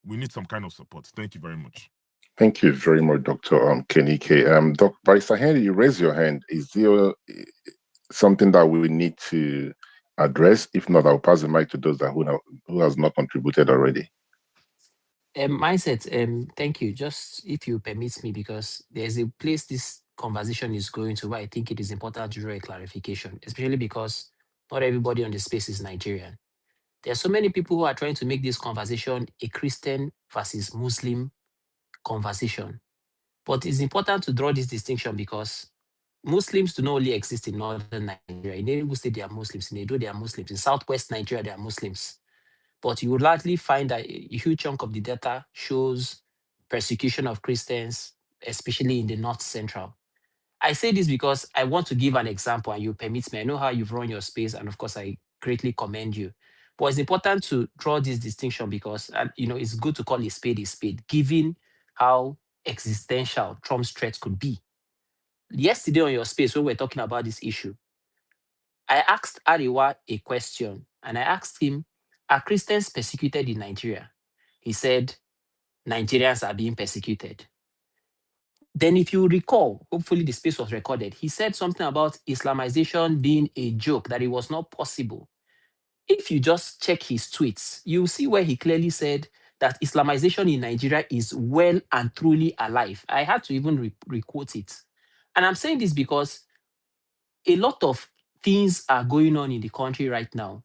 We need some kind of support. Thank you very much. Thank you very much, Dr. Kenike. Dr. Barrister Henry, you raise your hand. Is there something that we need to address? If not, I'll pass the mic to those who has not contributed already. Mindset, thank you. Just if you permit me, because there's a place this conversation is going to where I think it is important to draw a clarification, especially because not everybody on the space is Nigerian. There are so many people who are trying to make this conversation a Christian versus Muslim conversation. But it's important to draw this distinction because Muslims do not only exist in northern Nigeria. In Enugu State, they are Muslims. In Edo, they are Muslims. In southwest Nigeria, they are Muslims. But you would likely find that a huge chunk of the data shows persecution of Christians, especially in the north central. I say this because I want to give an example, and you permit me. I know how you've run your space, and of course, I greatly commend you. But it's important to draw this distinction because, it's good to call a spade, given how existential Trump's threat could be. Yesterday on your space, when we were talking about this issue, I asked Ariwa a question, and I asked him, are Christians persecuted in Nigeria? He said, Nigerians are being persecuted. Then if you recall, hopefully the space was recorded, he said something about Islamization being a joke, that it was not possible. If you just check his tweets, you'll see where he clearly said that Islamization in Nigeria is well and truly alive. I had to even re-quote it. And I'm saying this because a lot of things are going on in the country right now.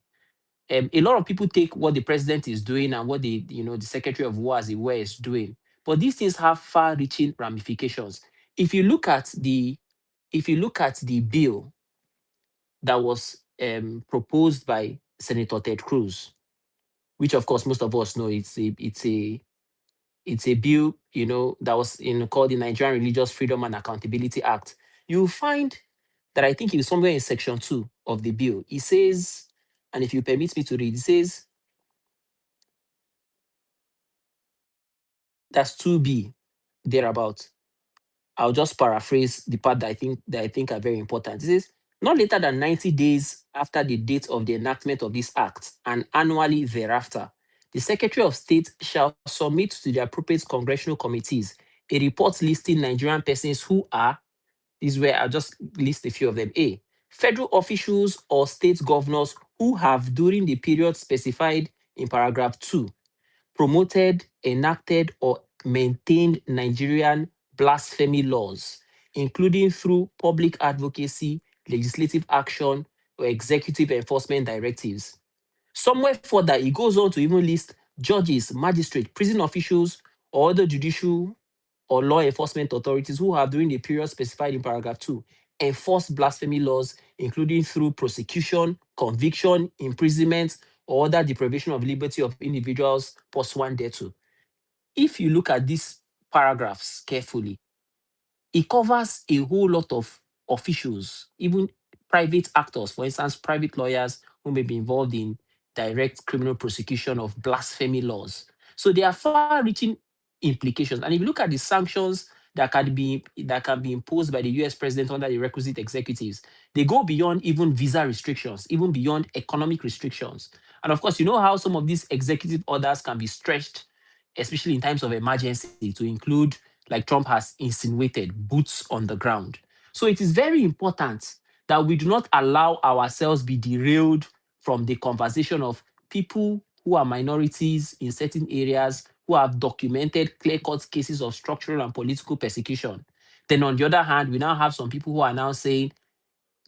A lot of people take what the president is doing and what the Secretary of War, as it were, is doing. But these things have far-reaching ramifications. If you look at the bill that was proposed by Senator Ted Cruz, which of course most of us know it's a bill, that was called the Nigerian Religious Freedom and Accountability Act. You'll find that I think it's somewhere in section 2 of the bill. It says, and if you permit me to read, it says, that's 2B, thereabout. I'll just paraphrase the part that I think are very important. It says, not later than 90 days after the date of the enactment of this act and annually thereafter, the Secretary of State shall submit to the appropriate congressional committees a report listing Nigerian persons who are, this is where I'll just list a few of them. A, federal officials or state governors who have, during the period specified in paragraph 2, promoted, enacted, or maintained Nigerian blasphemy laws, including through public advocacy, legislative action, or executive enforcement directives. Somewhere further, it goes on to even list judges, magistrates, prison officials, or other judicial or law enforcement authorities who have, during the period specified in paragraph 2, enforced blasphemy laws, including through prosecution, conviction, imprisonment, or other deprivation of liberty of individuals pursuant thereto. If you look at these paragraphs carefully, it covers a whole lot of officials, even private actors, for instance, private lawyers who may be involved in direct criminal prosecution of blasphemy laws. So there are far-reaching implications. And if you look at the sanctions that can be imposed by the US president under the requisite executives, they go beyond even visa restrictions, even beyond economic restrictions. And of course, you know how some of these executive orders can be stretched, especially in times of emergency, to include, like Trump has insinuated, boots on the ground. So it is very important that we do not allow ourselves be derailed from the conversation of people who are minorities in certain areas who have documented clear-cut cases of structural and political persecution. Then on the other hand, we now have some people who are now saying,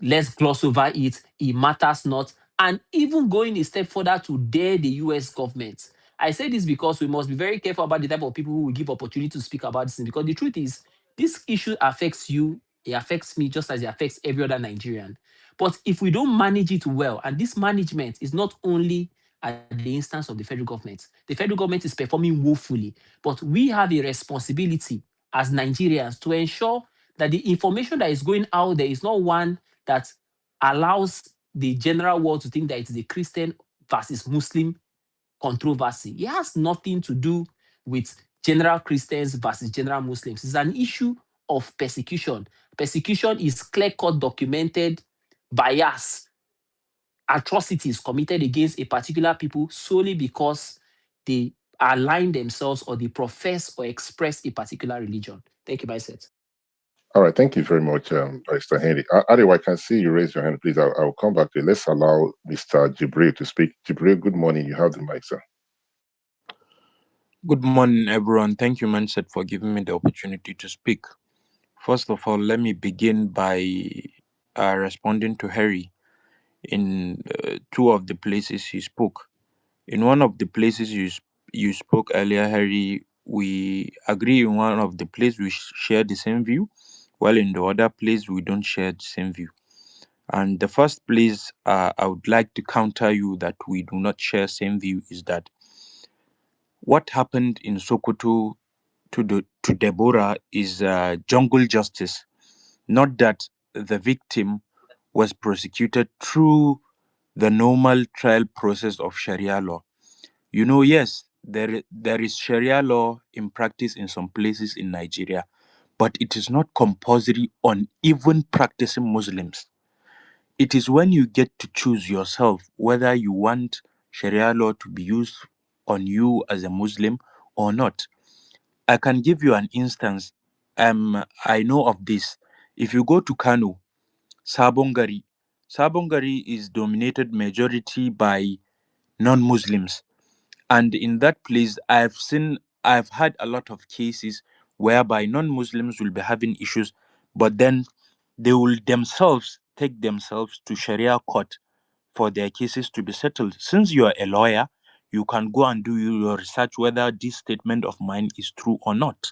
let's gloss over it, it matters not, and even going a step further to dare the US government. I say this because we must be very careful about the type of people who will give opportunity to speak about this thing, because the truth is, this issue affects you It affects me just as it affects every other Nigerian. But if we don't manage it well, and this management is not only at the instance of the federal government is performing woefully, but we have a responsibility as Nigerians to ensure that the information that is going out there is not one that allows the general world to think that it is a Christian versus Muslim controversy. It has nothing to do with general Christians versus general Muslims. It's an issue of persecution. Persecution is clear-cut documented bias, atrocities committed against a particular people solely because they align themselves or they profess or express a particular religion. Thank you, Vincent. All right, thank you very much, Mr. Henry. Adewa, I can see you raise your hand. Please, I'll come back to you. Let's allow Mr. Jibril to speak. Jibril, good morning. You have the mic, sir. Good morning, everyone. Thank you, Manset, for giving me the opportunity to speak. First of all, let me begin by responding to Harry in two of the places he spoke. In one of the places you spoke earlier, Harry, we agree in one of the places we share the same view, while in the other place we don't share the same view. And the first place I would like to counter you that we do not share same view is that what happened in Sokoto to Deborah is jungle justice, not that the victim was prosecuted through the normal trial process of Sharia law. You know, yes, there is Sharia law in practice in some places in Nigeria, but it is not compulsory on even practicing Muslims. It is when you get to choose yourself whether you want Sharia law to be used on you as a Muslim or not. I can give you an instance. I know of this. If you go to Kano, Sabongari is dominated majority by non-Muslims. And in that place, I've had a lot of cases whereby non-Muslims will be having issues, but then they will themselves take themselves to Sharia court for their cases to be settled. Since you are a lawyer, you can go and do your research whether this statement of mine is true or not.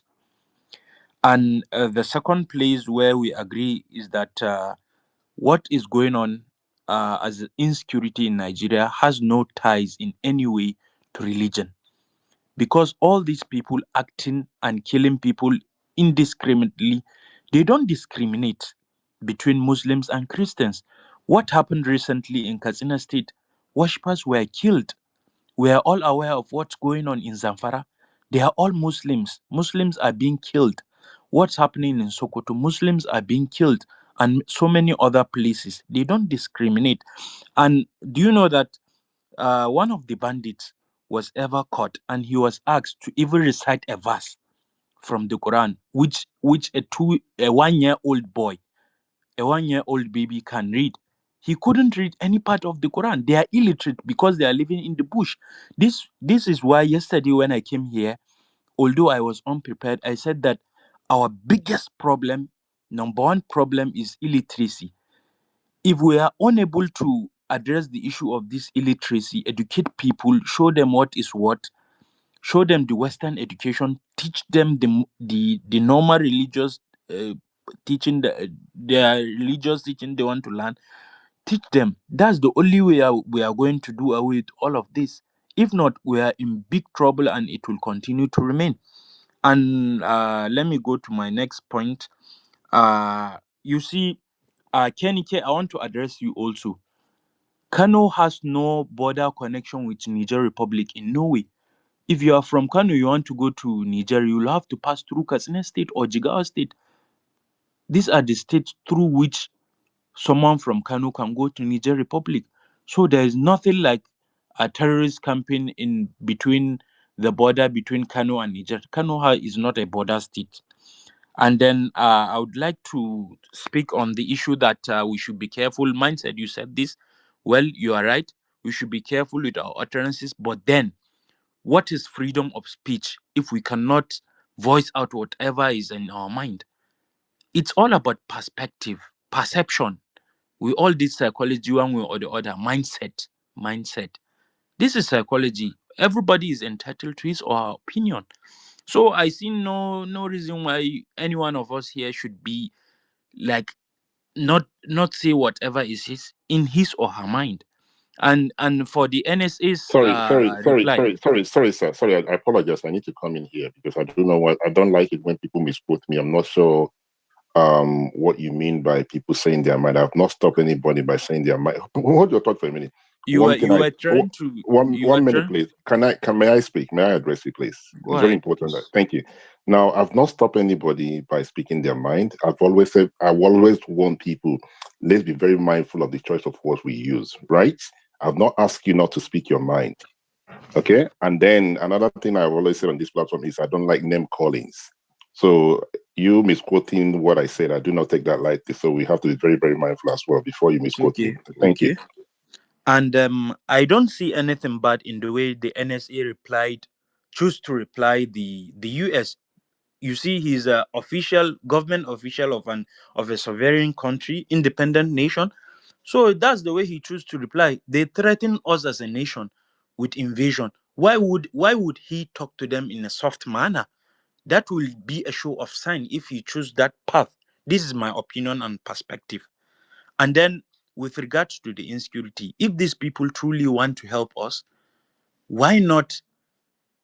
And the second place where we agree is that what is going on as insecurity in Nigeria has no ties in any way to religion. Because all these people acting and killing people indiscriminately, they don't discriminate between Muslims and Christians. What happened recently in Katsina State? Worshippers were killed. We are all aware of what's going on in Zamfara. They are all Muslims. Muslims are being killed. What's happening in Sokoto? Muslims are being killed. And so many other places. They don't discriminate. And do you know that one of the bandits was ever caught and he was asked to even recite a verse from the Quran, which a 1-year-old boy, a 1-year-old baby can read. He couldn't read any part of the Quran. They are illiterate because they are living in the bush. This is why yesterday when I came here, although I was unprepared, I said that our biggest problem, number one problem, is illiteracy. If we are unable to address the issue of this illiteracy, educate people, show them what is what, show them the Western education, teach them the normal religious teaching, their religious teaching they want to learn, teach them. That's the only way we are going to do away with all of this. If not, we are in big trouble and it will continue to remain. And let me go to my next point. You see, Kenike, I want to address you also. Kano has no border connection with Niger Republic in no way. If you are from Kano, you want to go to Niger, you will have to pass through Katsina State or Jigawa State. These are the states through which someone from Kano can go to Niger Republic. So there is nothing like a terrorist campaign in between the border between Kano and Niger. Kano is not a border state. And then I would like to speak on the issue that we should be careful. Mindset, you said this. Well, you are right. We should be careful with our utterances. But then, what is freedom of speech if we cannot voice out whatever is in our mind? It's all about perspective, perception. We all did psychology one way or the other. Mindset. This is psychology. Everybody is entitled to his or her opinion. So I see no reason why any one of us here should be like not say whatever is in his or her mind. And for the NSA's Sorry, reply. sir. Sorry, I apologize. I need to come in here because I don't know what I don't like it when people misquote me. I'm not sure what you mean by people saying their mind. I've not stopped anybody by saying their mind. Hold your thought for a minute. You were trying to one minute, please. May I speak? May I address you, please? Go it's very ahead, important. please. Thank you. Now, I've not stopped anybody by speaking their mind. I've always said I always warn people, let's be very mindful of the choice of words we use, right? I've not asked you not to speak your mind. Okay. And then another thing I've always said on this platform is I don't like name callings. So you misquoting what I said, I do not take that lightly. So we have to be very, very mindful as well before you misquote me. Thank you. And I don't see anything bad in the way the NSA choose to reply the US. You see, he's a government official of a sovereign country, independent nation. So that's the way he chose to reply. They threaten us as a nation with invasion. Why would he talk to them in a soft manner? That will be a show of sign if he choose that path. This is my opinion and perspective. And then with regards to the insecurity, if these people truly want to help us, why not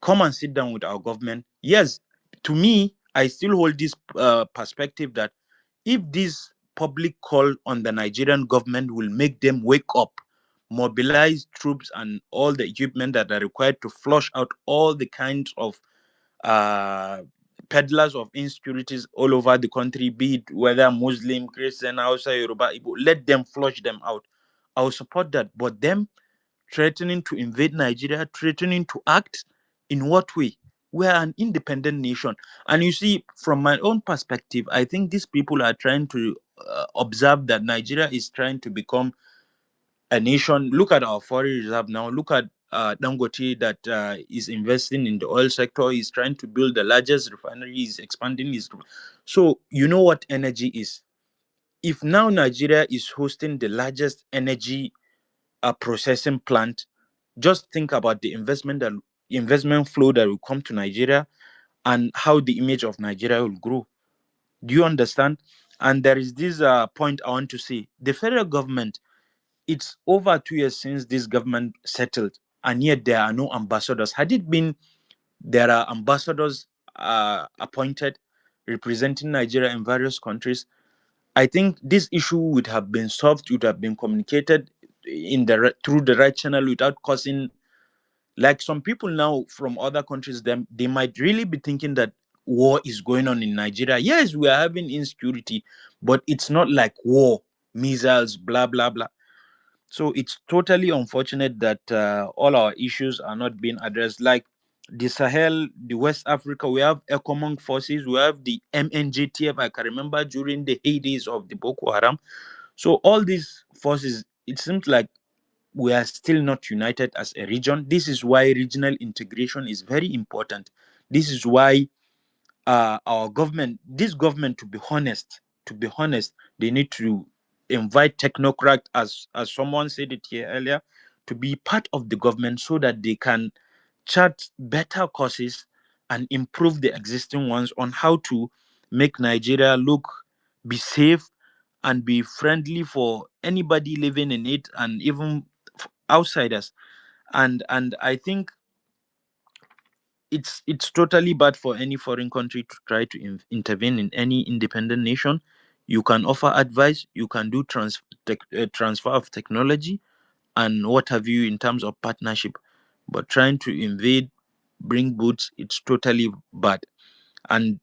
come and sit down with our government? Yes, to me, I still hold this perspective that if this public call on the Nigerian government will make them wake up, mobilize troops and all the equipment that are required to flush out all the kinds of peddlers of insecurities all over the country, be it whether Muslim, Christian, Hausa, Yoruba, Igbo, let them flush them out. I will support that. But them threatening to invade Nigeria, threatening to act, in what way? We are an independent nation. And you see, from my own perspective, I think these people are trying to observe that Nigeria is trying to become a nation. Look at our foreign reserve now. Look at Dangote that is investing in the oil sector. He's trying to build the largest refinery. He's expanding his. So you know what energy is. If now Nigeria is hosting the largest energy processing plant, just think about the investment flow that will come to Nigeria and how the image of Nigeria will grow. Do you understand? And there is this point I want to say. The federal government, it's over 2 years since this government settled, and yet there are no ambassadors. Had it been there are ambassadors appointed representing Nigeria in various countries, I think this issue would have been solved, would have been communicated through the right channel without causing, like some people now from other countries, they might really be thinking that war is going on in Nigeria. Yes, we are having insecurity, but it's not like war, missiles, blah blah blah. So it's totally unfortunate that all our issues are not being addressed. Like the Sahel, the West Africa, we have ECOMOG forces, we have the MNJTF. I can remember during the heydays of the Boko Haram. So all these forces, it seems like we are still not united as a region. This is why regional integration is very important. This is why our government, this government, to be honest, they need to invite technocrats, as someone said it here earlier, to be part of the government so that they can chart better courses and improve the existing ones on how to make Nigeria be safe and be friendly for anybody living in it and even outsiders. And I think it's totally bad for any foreign country to try to intervene in any independent nation. You can offer advice, you can do transfer of technology and what have you in terms of partnership, but trying to invade, bring boots, it's totally bad. And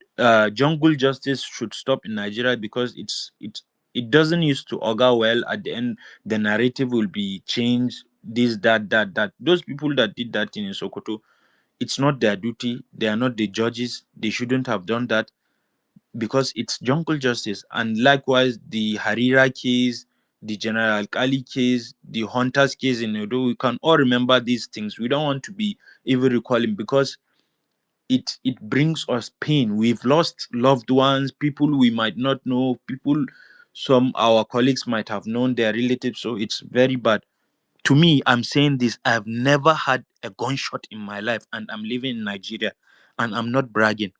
jungle justice should stop in Nigeria because it doesn't used to augur well. At the end, the narrative will be changed. This, that. Those people that did that in Sokoto, it's not their duty. They are not the judges. They shouldn't have done that because it's jungle justice. And likewise, the Harira case, the General Kali case, the Hunters case in Edo, we can all remember these things. We don't want to be even recalling because it brings us pain. We've lost loved ones, people we might not know, people some our colleagues might have known, their relatives. So it's very bad. To me, I'm saying this, I've never had a gunshot in my life and I'm living in Nigeria and I'm not bragging.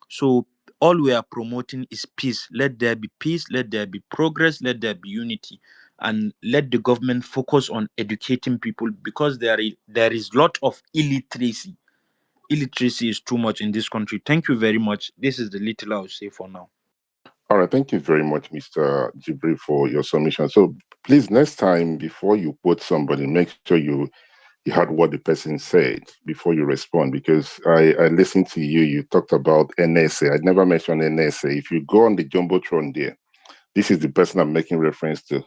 So all we are promoting is peace. Let there be peace, let there be progress, let there be unity, and let the government focus on educating people, because there is lot of illiteracy. Illiteracy is too much in this country. Thank you very much. This is the little I'll say for now. All right, thank you very much, Mr. Jibril, for your submission. So please, next time before you quote somebody, make sure you heard what the person said before you respond, because I listened to you. You talked about NSA. I never mentioned NSA. If you go on the Jumbotron there, this is the person I'm making reference to.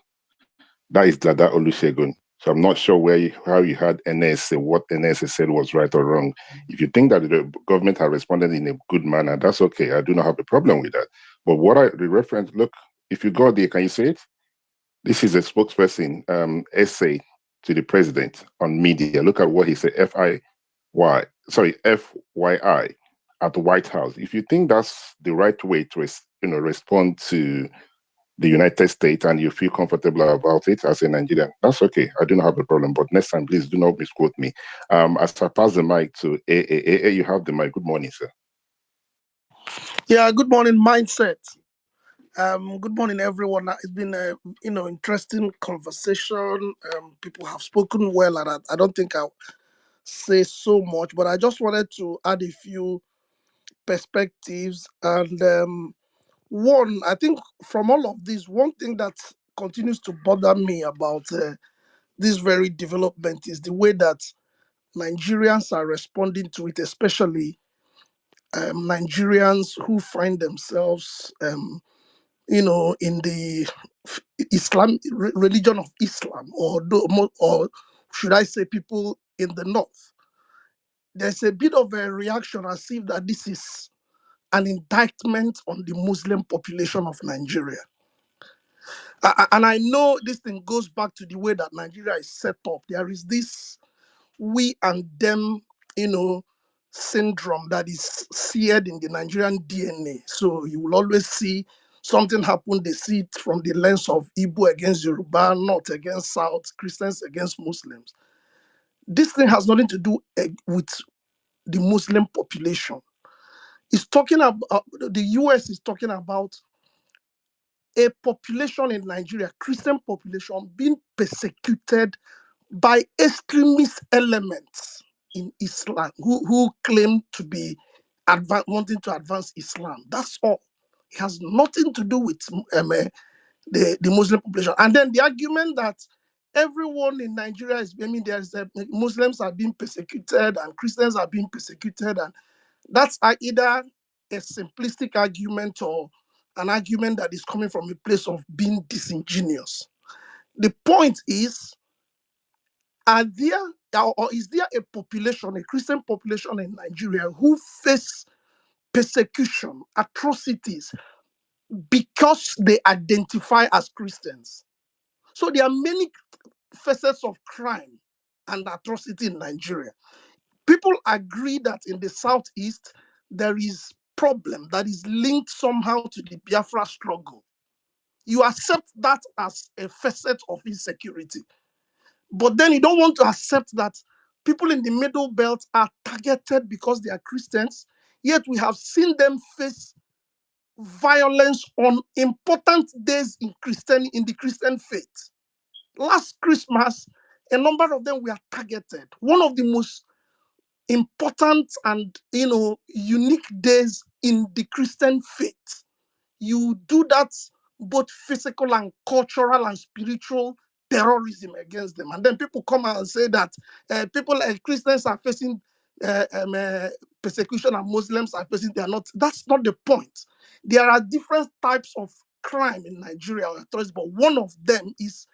That is Dada Olusegun. So I'm not sure how you had NSA, what NSA said was right or wrong. If you think that the government has responded in a good manner, that's okay. I do not have a problem with that. But the reference, look, if you go there, can you see it? This is a spokesperson essay to the president on media. Look at what he said, FYI at the White House. If you think that's the right way to respond to the United States and you feel comfortable about it as a Nigerian, that's okay. I do not have a problem. But next time, please do not misquote me. As I pass the mic to AA, you have the mic. Good morning, sir. Yeah, good morning, Mindset. Good morning, everyone. It's been a interesting conversation. People have spoken well, and I don't think I'll say so much, but I just wanted to add a few perspectives. And one, I think from all of this, one thing that continues to bother me about this very development is the way that Nigerians are responding to it, especially Nigerians who find themselves, in the religion of Islam, or should I say, people in the north. There's a bit of a reaction as if that this is an indictment on the Muslim population of Nigeria. And I know this thing goes back to the way that Nigeria is set up. There is this we and them, syndrome that is seared in the Nigerian DNA. So you will always see something happen, they see it from the lens of Igbo against Yoruba, North against South, Christians against Muslims. This thing has nothing to do with the Muslim population. It's talking about, the US is talking about a population in Nigeria, Christian population, being persecuted by extremist elements in Islam who claim to be wanting to advance Islam. That's all. It has nothing to do with the Muslim population. And then the argument that everyone in Nigeria is, Muslims are being persecuted and Christians are being persecuted, and that's either a simplistic argument or an argument that is coming from a place of being disingenuous. The point is, is there a population, a Christian population in Nigeria who face persecution, atrocities because they identify as Christians? So there are many facets of crime and atrocity in Nigeria. People agree that in the Southeast, there is problem that is linked somehow to the Biafra struggle. You accept that as a facet of insecurity. But then you don't want to accept that people in the Middle Belt are targeted because they are Christians, yet we have seen them face violence on important days in the Christian faith. Last Christmas, a number of them were targeted. One of the most important and unique days in the Christian faith. You do that both physical and cultural and spiritual terrorism against them. And then people come out and say that Christians are facing persecution and Muslims are facing, they are not. That's not the point. There are different types of crime in Nigeria, but one of them is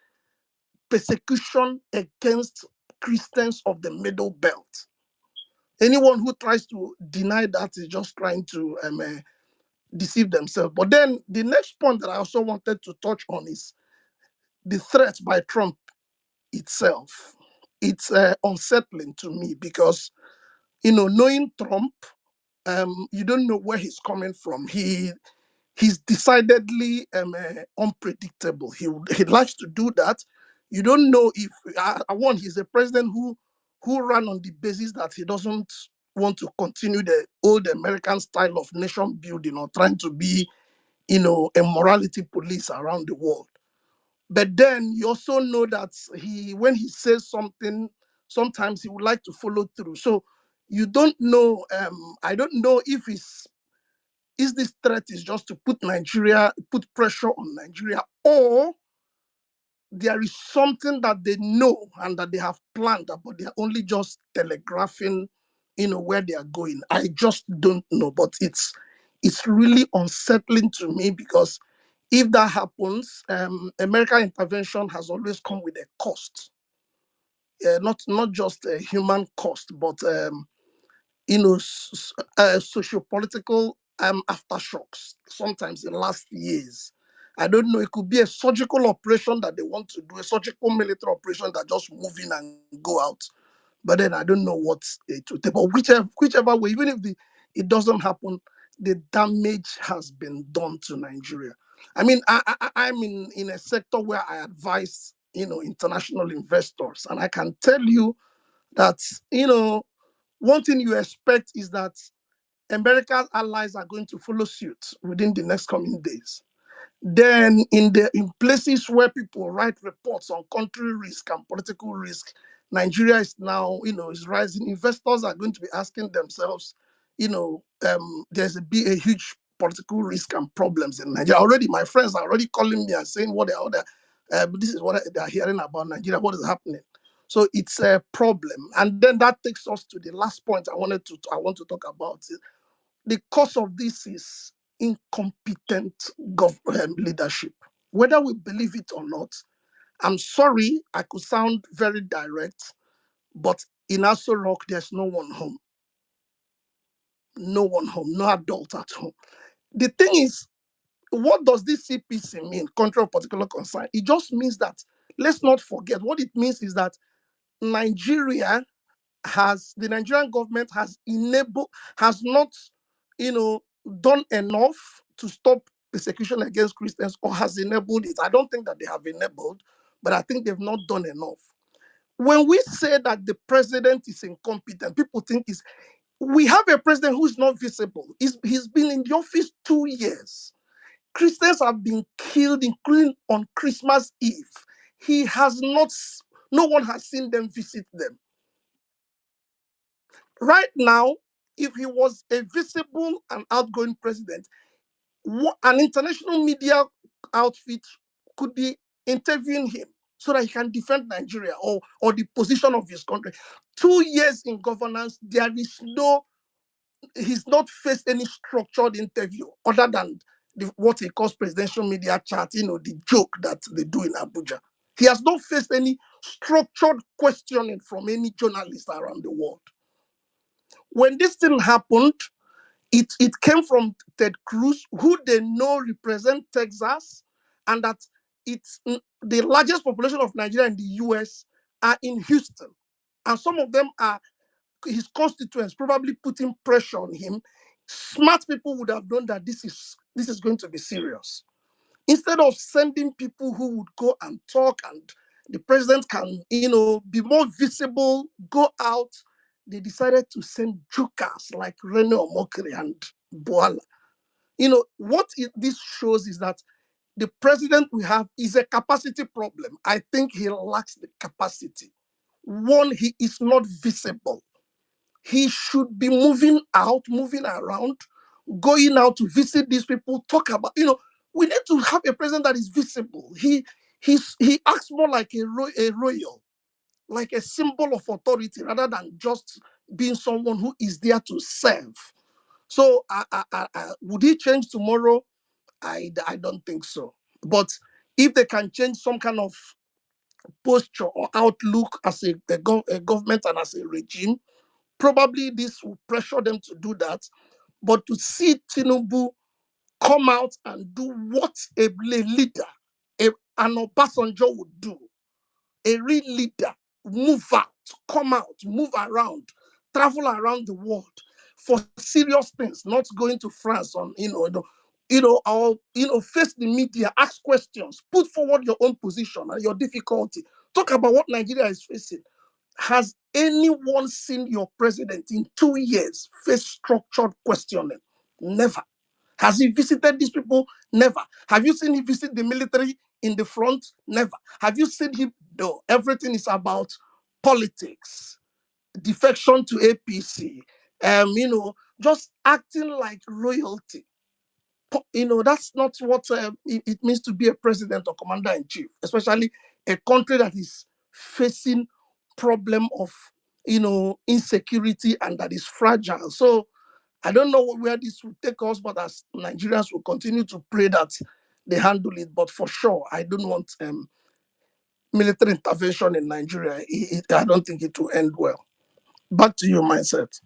persecution against Christians of the Middle Belt. Anyone who tries to deny that is just trying to deceive themselves. But then the next point that I also wanted to touch on is the threat by Trump itself. It's unsettling to me because, knowing Trump, you don't know where he's coming from. He's decidedly unpredictable. He likes to do that. You don't know if he's a president who ran on the basis that he doesn't want to continue the old American style of nation building or trying to be, you know, a morality police around the world. But then you also know that when he says something, sometimes he would like to follow through. So you don't know. I don't know if is this threat is just to put pressure on Nigeria, or there is something that they know and that they have planned, but they're only just telegraphing, you know, where they are going. I just don't know, but it's really unsettling to me, because if that happens, American intervention has always come with a cost, not just a human cost, but you know, socio-political aftershocks. Sometimes in last years, I don't know. It could be a surgical operation that they want to do, a surgical military operation that just move in and go out. But then I don't know what it will take. But whichever way, even if it doesn't happen, the damage has been done to Nigeria. I mean, I'm in a sector where I advise, you know, international investors, and I can tell you that, you know, one thing you expect is that America's allies are going to follow suit within the next coming days. Then in places where people write reports on country risk and political risk, Nigeria is now, you know, is rising. Investors are going to be asking themselves, you know, there's a huge political risk and problems in Nigeria. Already, my friends are already calling me and saying this is what they're hearing about Nigeria, what is happening. So it's a problem. And then that takes us to the last point I want to talk about. The cause of this is incompetent leadership. Whether we believe it or not, I'm sorry, I could sound very direct, but in Aso Rock, there's no one home. No one home, no adult at home. The thing is, what does this CPC mean, country of particular concern? It just means that, let's not forget, what it means is that the Nigerian government has not, you know, done enough to stop persecution against Christians, or has enabled it. I don't think that they have enabled, but I think they've not done enough. When we say that the president is incompetent, people think we have a president who is not visible. He's been in the office 2 years. Christians have been killed, including on Christmas Eve. No one has seen them visit them. Right now, if he was a visible and outgoing president, an international media outfit could be interviewing him so that he can defend Nigeria or the position of his country. 2 years in governance, he's not faced any structured interview other than what he calls presidential media chat, you know, the joke that they do in Abuja. He has not faced any structured questioning from any journalist around the world. When this thing happened, it came from Ted Cruz, who they know represent Texas, and that it's the largest population of Nigeria in the US are in Houston. And some of them are his constituents, probably putting pressure on him. Smart people would have known that this is going to be serious. Instead of sending people who would go and talk and the president can, you know, be more visible, go out, they decided to send jokers like Rene Omokri and Boala. You know, this shows is that the president we have is a capacity problem. I think he lacks the capacity. One, he is not visible. He should be moving out, moving around, going out to visit these people, talk about, you know, we need to have a president that is visible. He acts more like a royal, like a symbol of authority, rather than just being someone who is there to serve. So would he change tomorrow? I don't think so. But if they can change some kind of posture or outlook as a government and as a regime, probably this will pressure them to do that. But to see Tinubu come out and do what a leader, an Obasanjo would do, a real leader, move out, come out, move around, travel around the world for serious things, not going to France on, face the media, ask questions, put forward your own position and your difficulty, talk about what Nigeria is facing. Has anyone seen your president in 2 years face structured questioning? Never. Has he visited these people? Never. Have you seen him visit the military in the front? Never. Have you seen him? No. Everything is about politics, defection to APC, just acting like royalty. That's not what it means to be a president or commander in chief, especially a country that is facing problem of, insecurity and that is fragile. So I don't know where this will take us, but as Nigerians will continue to pray that they handle it. But for sure, I don't want military intervention in Nigeria. I don't think it will end well. Back to you, Mindset.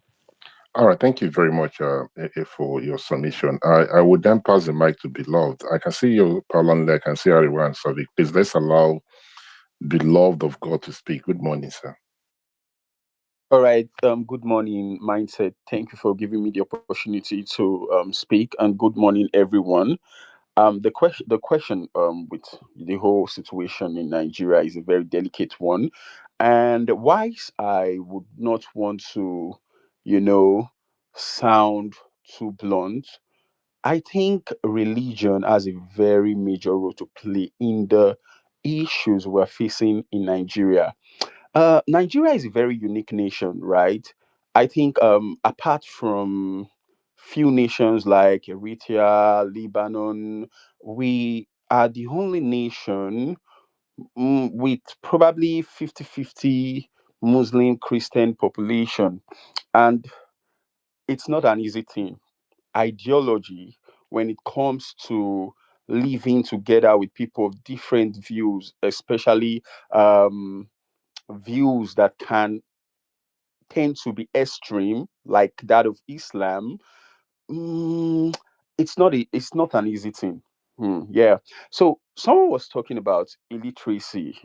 All right, thank you very much for your submission. I would then pass the mic to Beloved. I can see you, Paulanle, I can see Ariwa and Savik. Please let's allow Beloved of God to speak. Good morning, sir. All right. Good morning, Mindset. Thank you for giving me the opportunity to speak, and good morning, everyone. The question with the whole situation in Nigeria is a very delicate one, and whilst I would not want to, you know, sound too blunt, I think religion has a very major role to play in the issues we're facing in Nigeria. Nigeria is a very unique nation, right? I think apart from few nations like Eritrea, Lebanon, we are the only nation with probably 50-50 Muslim Christian population. And it's not an easy thing. Ideology, when it comes to living together with people of different views, especially views that can tend to be extreme, like that of Islam, mm, it's not an easy thing. Yeah. So someone was talking about illiteracy.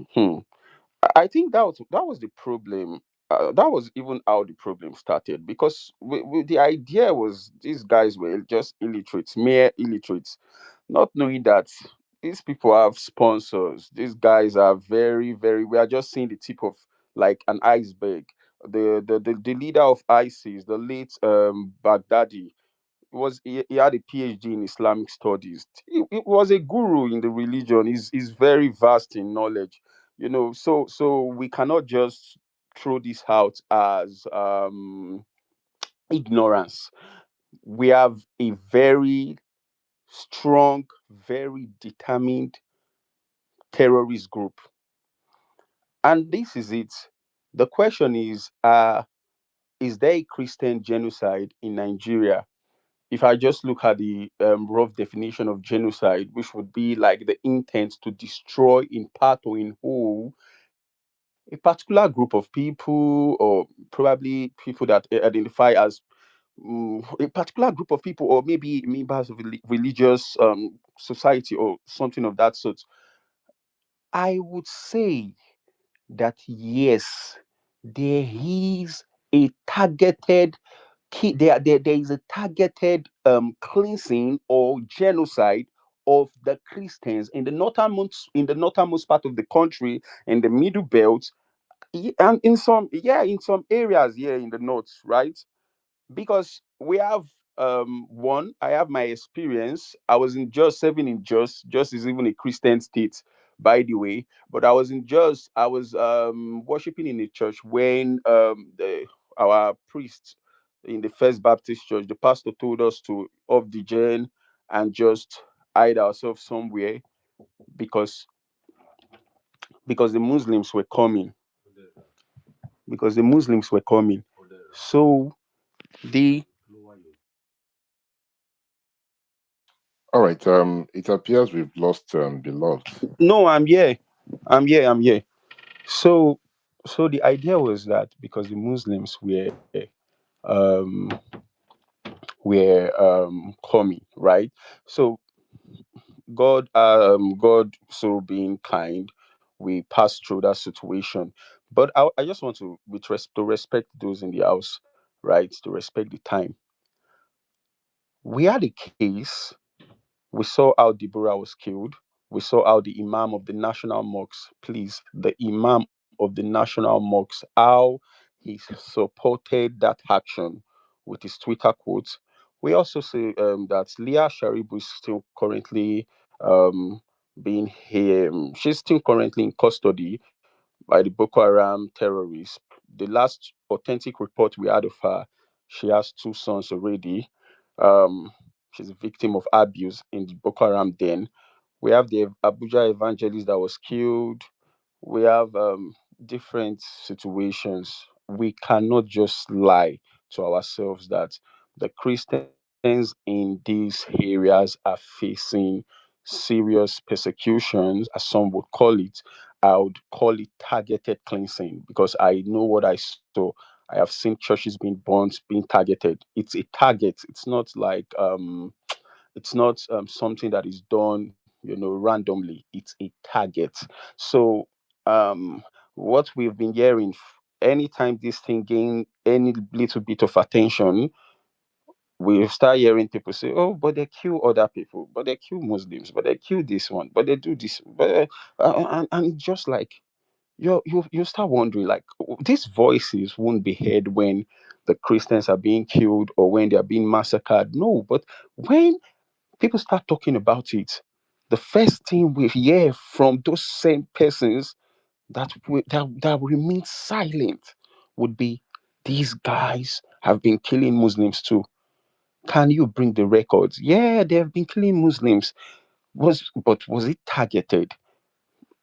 I think that was the problem. That was even how the problem started, because the idea was these guys were just illiterates, mere illiterates, not knowing that these people have sponsors. These guys are very, very. We are just seeing the tip of like an iceberg. The leader of ISIS, the late Baghdadi, he had a PhD in Islamic studies. He was a guru in the religion. He's very vast in knowledge, So we cannot just throw this out as ignorance. We have a very strong, very determined terrorist group, and this is it. The question is there a Christian genocide in Nigeria? If I just look at the rough definition of genocide, which would be like the intent to destroy in part or in whole a particular group of people, or probably people that identify as a particular group of people, or maybe members of a religious society or something of that sort, I would say that yes, there is a targeted there is a targeted cleansing or genocide of the Christians in the northernmost part of the country, in the middle belt, and in some areas here in the north, right? Because we have one, I have my experience. I was in Jos, serving in Jos. Jos is even a Christian state, by the way. But I was in Jos. I was worshiping in a church when the our priest in the First Baptist Church, the pastor told us to off the gen and just hide ourselves somewhere, because the Muslims were coming. Because the Muslims were coming. So the All right. It appears we've lost Beloved. No, I'm here. I'm here. So, the idea was that because the Muslims um, were coming, right? So God, so being kind, we passed through that situation. But I just want to, to respect those in the house, right? To respect the time. We had a case. We saw how Deborah was killed. We saw how the Imam of the National Mosque, please, the Imam of the national mosques, how he supported that action with his Twitter quotes. We also see that Leah Sharibu is still currently being here. She's still currently in custody by the Boko Haram terrorists. The last authentic report we had of her, she has two sons already. Um, she's a victim of abuse in the Boko Haram den. We have the Abuja evangelist that was killed. We have different situations. We cannot just lie to ourselves that the Christians in these areas are facing serious persecutions, as some would call it. I would call it targeted cleansing because I know what I saw. I have seen churches being burnt, being targeted. It's a target. It's not something that is done, randomly. It's a target. So what we've been hearing, anytime this thing gain any little bit of attention, we start hearing people say, "Oh, but they kill other people, but they kill Muslims, but they kill this one, but they do this," but and it's just like you start wondering, like, these voices won't be heard when the Christians are being killed or when they are being massacred. No, but when people start talking about it, the first thing we hear from those same persons that remain silent would be, these guys have been killing Muslims too. Can you bring the records? Yeah, they have been killing Muslims. But was it targeted?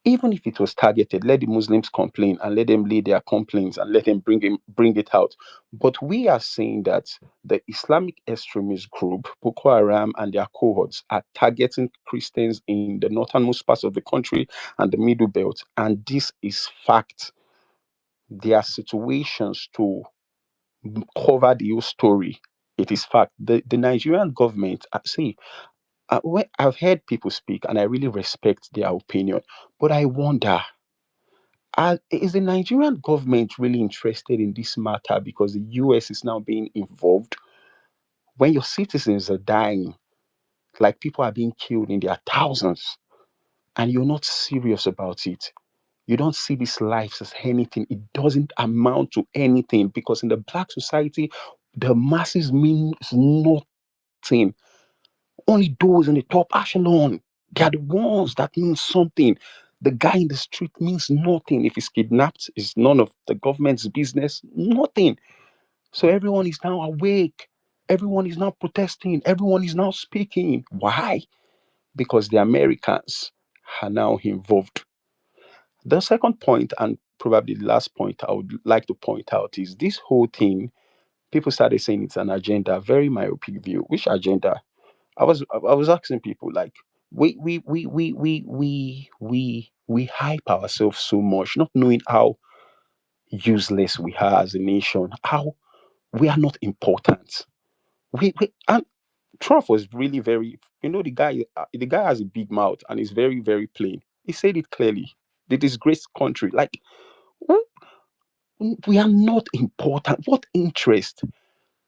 Even if it was targeted, let the Muslims complain and let them lay their complaints and let them bring it out. But we are saying that the Islamic extremist group, Boko Haram, and their cohorts are targeting Christians in the northernmost parts of the country and the middle belt. And this is fact. There are situations to cover the whole story. It is fact. The Nigerian government, I've heard people speak and I really respect their opinion, but I wonder, is the Nigerian government really interested in this matter because the US is now being involved? When your citizens are dying, like people are being killed in their thousands, and you're not serious about it. You don't see these lives as anything. It doesn't amount to anything because in the black society, the masses means nothing. Only those in the top echelon, they are the ones that mean something. The guy in the street means nothing. If he's kidnapped, it's none of the government's business. Nothing. So everyone is now awake. Everyone is now protesting. Everyone is now speaking. Why? Because the Americans are now involved. The second point, and probably the last point I would like to point out, is this whole thing. People started saying it's an agenda. Very myopic view. Which agenda? I was asking people, like, we hype ourselves so much, not knowing how useless we are as a nation, how we are not important. We and Trump was really very, the guy has a big mouth and is very, very plain. He said it clearly. The disgraced country, like, we are not important. What interest?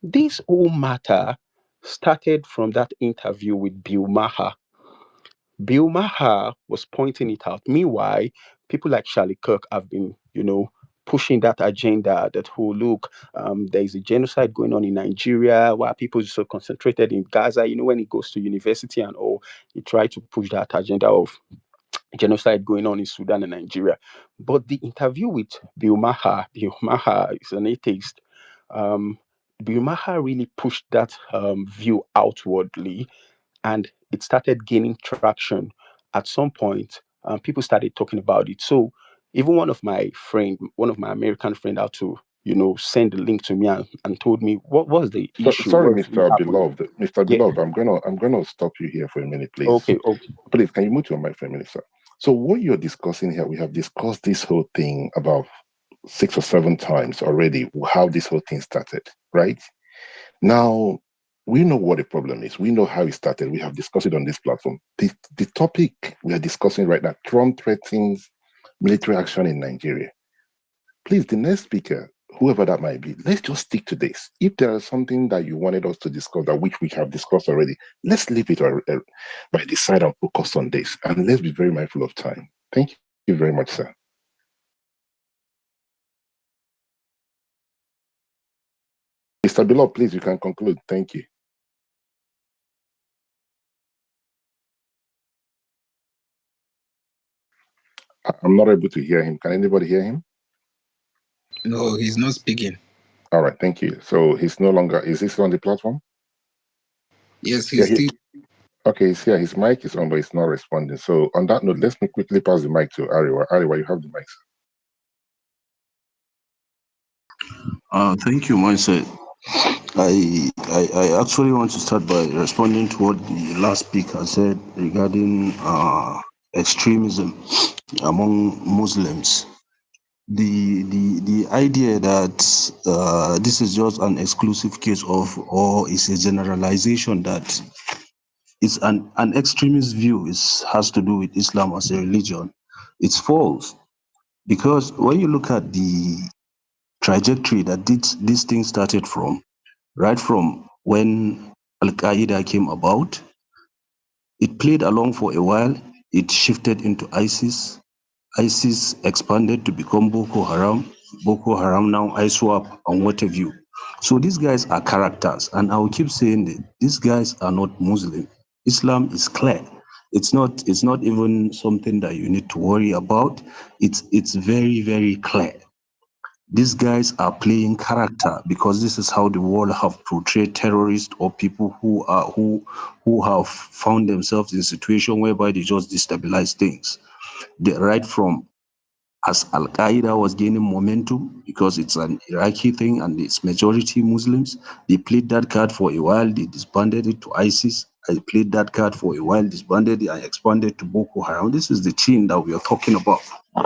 This whole matter started from that interview with Bill Maher. Bill Maher was pointing it out. Meanwhile, people like Charlie Kirk have been, pushing that agenda that, oh, look, there is a genocide going on in Nigeria, while people are so concentrated in Gaza. When he goes to university and all, he tried to push that agenda of genocide going on in Sudan and Nigeria. But the interview with Bill Maher is an atheist. Um, Bill Maher really pushed that view outwardly, and it started gaining traction. At some point, people started talking about it. So even one of my American friend, had to send the link to me and told me what was the issue, Sorry, what's really Mr. happening. Beloved. Mr. Yeah. Beloved, I'm gonna stop you here for a minute, please. Okay. Please, can you move your mic for a minute, sir? So what you're discussing here, we have discussed this whole thing about 6 or 7 times already, how this whole thing started, right? Now, we know what the problem is. We know how it started. We have discussed it on this platform. The topic we are discussing right now, Trump threatens military action in Nigeria. Please, the next speaker, whoever that might be, let's just stick to this. If there is something that you wanted us to discuss, that which we have discussed already, let's leave it by the side and focus on this. And let's be very mindful of time. Thank you very much, sir. Mr. Beloved, please, you can conclude. Thank you. I'm not able to hear him. Can anybody hear him? No, he's not speaking. All right, thank you. So he's no longer, is he still on the platform? Yes, he's still. Okay, he's here. His mic is on, but he's not responding. So on that note, let's quickly pass the mic to Ariwa. Ariwa, you have the mic, sir. Thank you, Mindset. I actually want to start by responding to what the last speaker said regarding extremism among Muslims. The idea that this is just an exclusive case of, or is a generalization that it's an extremist view has to do with Islam as a religion, it's false. Because when you look at the trajectory that this thing started from, right from when Al-Qaeda came about, it played along for a while, it shifted into ISIS. ISIS expanded to become Boko Haram. Boko Haram now ISWAP and what have you. So these guys are characters, and I will keep saying that these guys are not Muslim. Islam is clear. It's not even something that you need to worry about. It's very, very clear. These guys are playing character because this is how the world have portrayed terrorists or people who have found themselves in a situation whereby they just destabilize things. Right from as Al-Qaeda was gaining momentum, because it's an Iraqi thing and it's majority Muslims, they played that card for a while, they disbanded it to ISIS. I played that card for a while, disbanded it, I expanded to Boko Haram. This is the chain that we are talking about.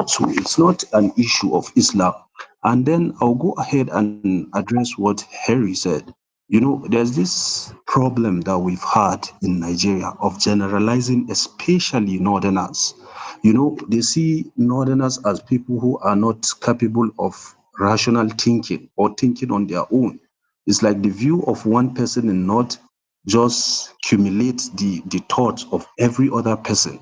So it's not an issue of Islam. And then I'll go ahead and address what Harry said. You know, there's this problem that we've had in Nigeria of generalizing, especially Northerners. You know, they see Northerners as people who are not capable of rational thinking or thinking on their own. It's like the view of one person in North just accumulates the thoughts of every other person,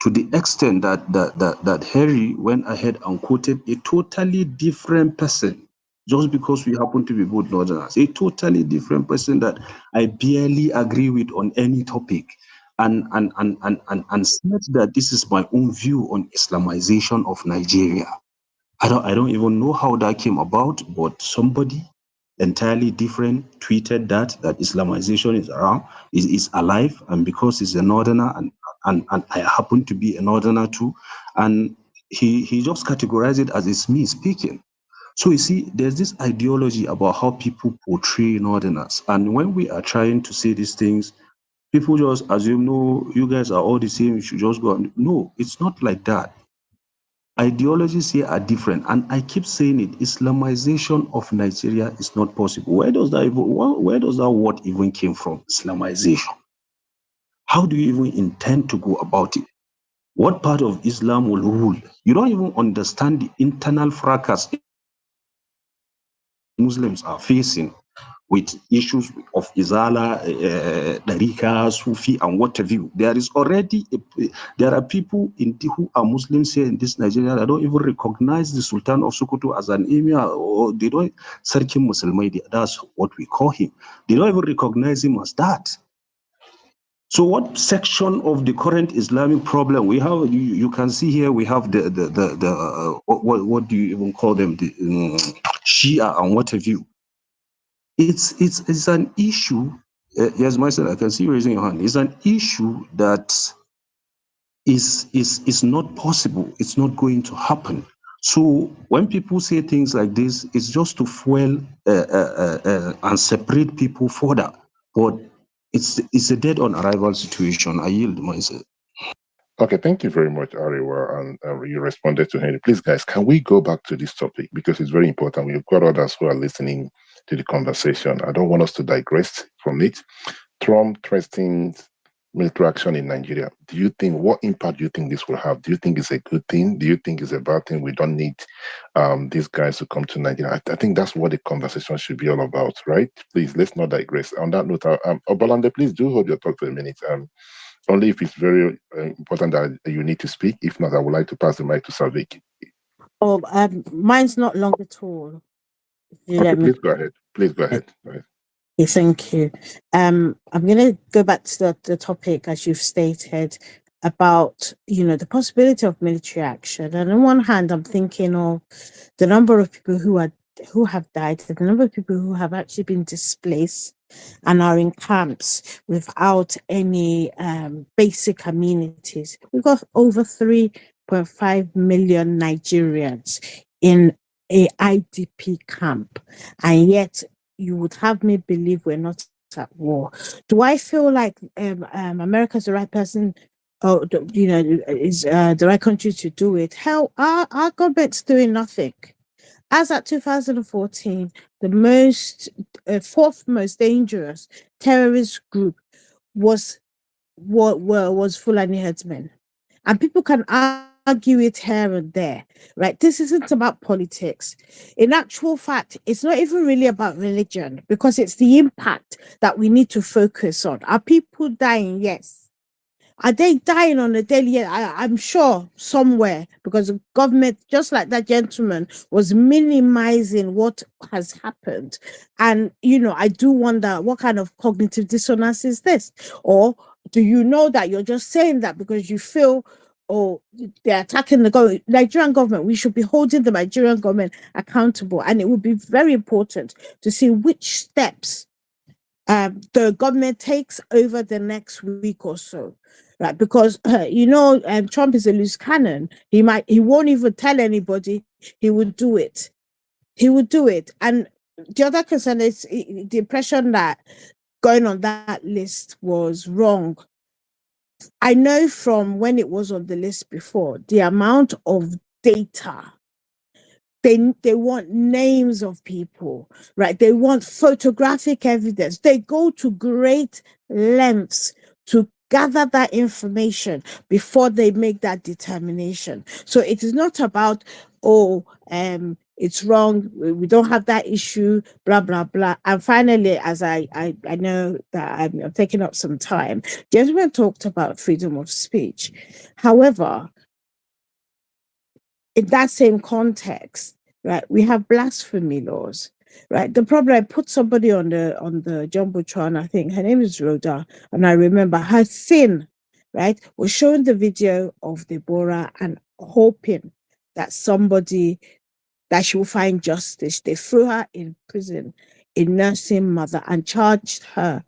to the extent that Harry went ahead and quoted a totally different person just because we happen to be both Northerners, a totally different person that I barely agree with on any topic, and said that this is my own view on Islamization of Nigeria. I don't even know how that came about, but somebody entirely different tweeted that Islamization is around, is alive, and because he's a Northerner and I happen to be a Northerner too, and he just categorized it as it's me speaking. So you see, there's this ideology about how people portray Northerners, and when we are trying to say these things, people just assume, no, you guys are all the same, you should just go on. No, it's not like that. Ideologies here are different, and I keep saying it, Islamization of Nigeria is not possible. Where does that word even came from, Islamization? How do you even intend to go about it? What part of Islam will rule? You don't even understand the internal fracas Muslims are facing with issues of Izala, Darika, Sufi, and what have you. There are people who are Muslims here in this Nigeria that don't even recognize the Sultan of Sokoto as an emir, or they don't, Sarkin Musulmai, that's what we call him. They don't even recognize him as that. So what section of the current Islamic problem we have? You can see here we have what do you even call them, the Shia and what have you. It's an issue. Yes, myself, I can see you raising your hand. It's an issue that is not possible. It's not going to happen. So when people say things like this, it's just to fuel and separate people further. But it's a dead on arrival situation. I yield myself. Okay, thank you very much, Ariwa, and you responded to Henry. Please, guys, can we go back to this topic because it's very important. We've got others who are listening to the conversation. I don't want us to digress from it. Trump threatens military action in Nigeria. What impact do you think this will have? Do you think it's a good thing? Do you think it's a bad thing? We don't need these guys to come to Nigeria. I think that's what the conversation should be all about, right? Please, let's not digress. On that note, Obalande, please do hold your thought for a minute. Only if it's very important that you need to speak. If not, I would like to pass the mic to Savik. Oh, mine's not long at all. Okay, please go ahead. Please go ahead. Okay, thank you. I'm going to go back to the topic, as you've stated, about the possibility of military action. And on one hand, I'm thinking of the number of people who have died, the number of people who have actually been displaced and are in camps without any basic amenities. We've got over 3.5 million Nigerians in a IDP camp, and yet you would have me believe we're not at war. Do I feel like America's the right person, or is the right country to do it? Hell, our government's doing nothing. As at 2014, the fourth most dangerous terrorist group was Fulani herdsmen, and people can argue it here and there, right? This isn't about politics. In actual fact, it's not even really about religion, because it's the impact that we need to focus on. Are people dying? Yes. Are they dying on a daily? I'm sure somewhere, because the government, just like that gentleman, was minimizing what has happened. And, I do wonder, what kind of cognitive dissonance is this? Or do you know that you're just saying that because you feel, they're attacking the Nigerian government? We should be holding the Nigerian government accountable. And it would be very important to see which steps the government takes over the next week or so, right? Because Trump is a loose cannon. He won't even tell anybody. He would do it. And the other concern is the impression that going on that list was wrong. I know from when it was on the list before, the amount of data. They want names of people, right? They want photographic evidence. They go to great lengths to gather that information before they make that determination. So it is not about, it's wrong, we don't have that issue, blah, blah, blah. And finally, as I know that I'm taking up some time, gentlemen talked about freedom of speech. However, in that same context, right, we have blasphemy laws, right? The problem, I put somebody on the jumbotron, I think her name is Rhoda, and I remember her sin, right, was showing the video of Deborah and hoping that she will find justice. They threw her in prison, a nursing mother, and charged her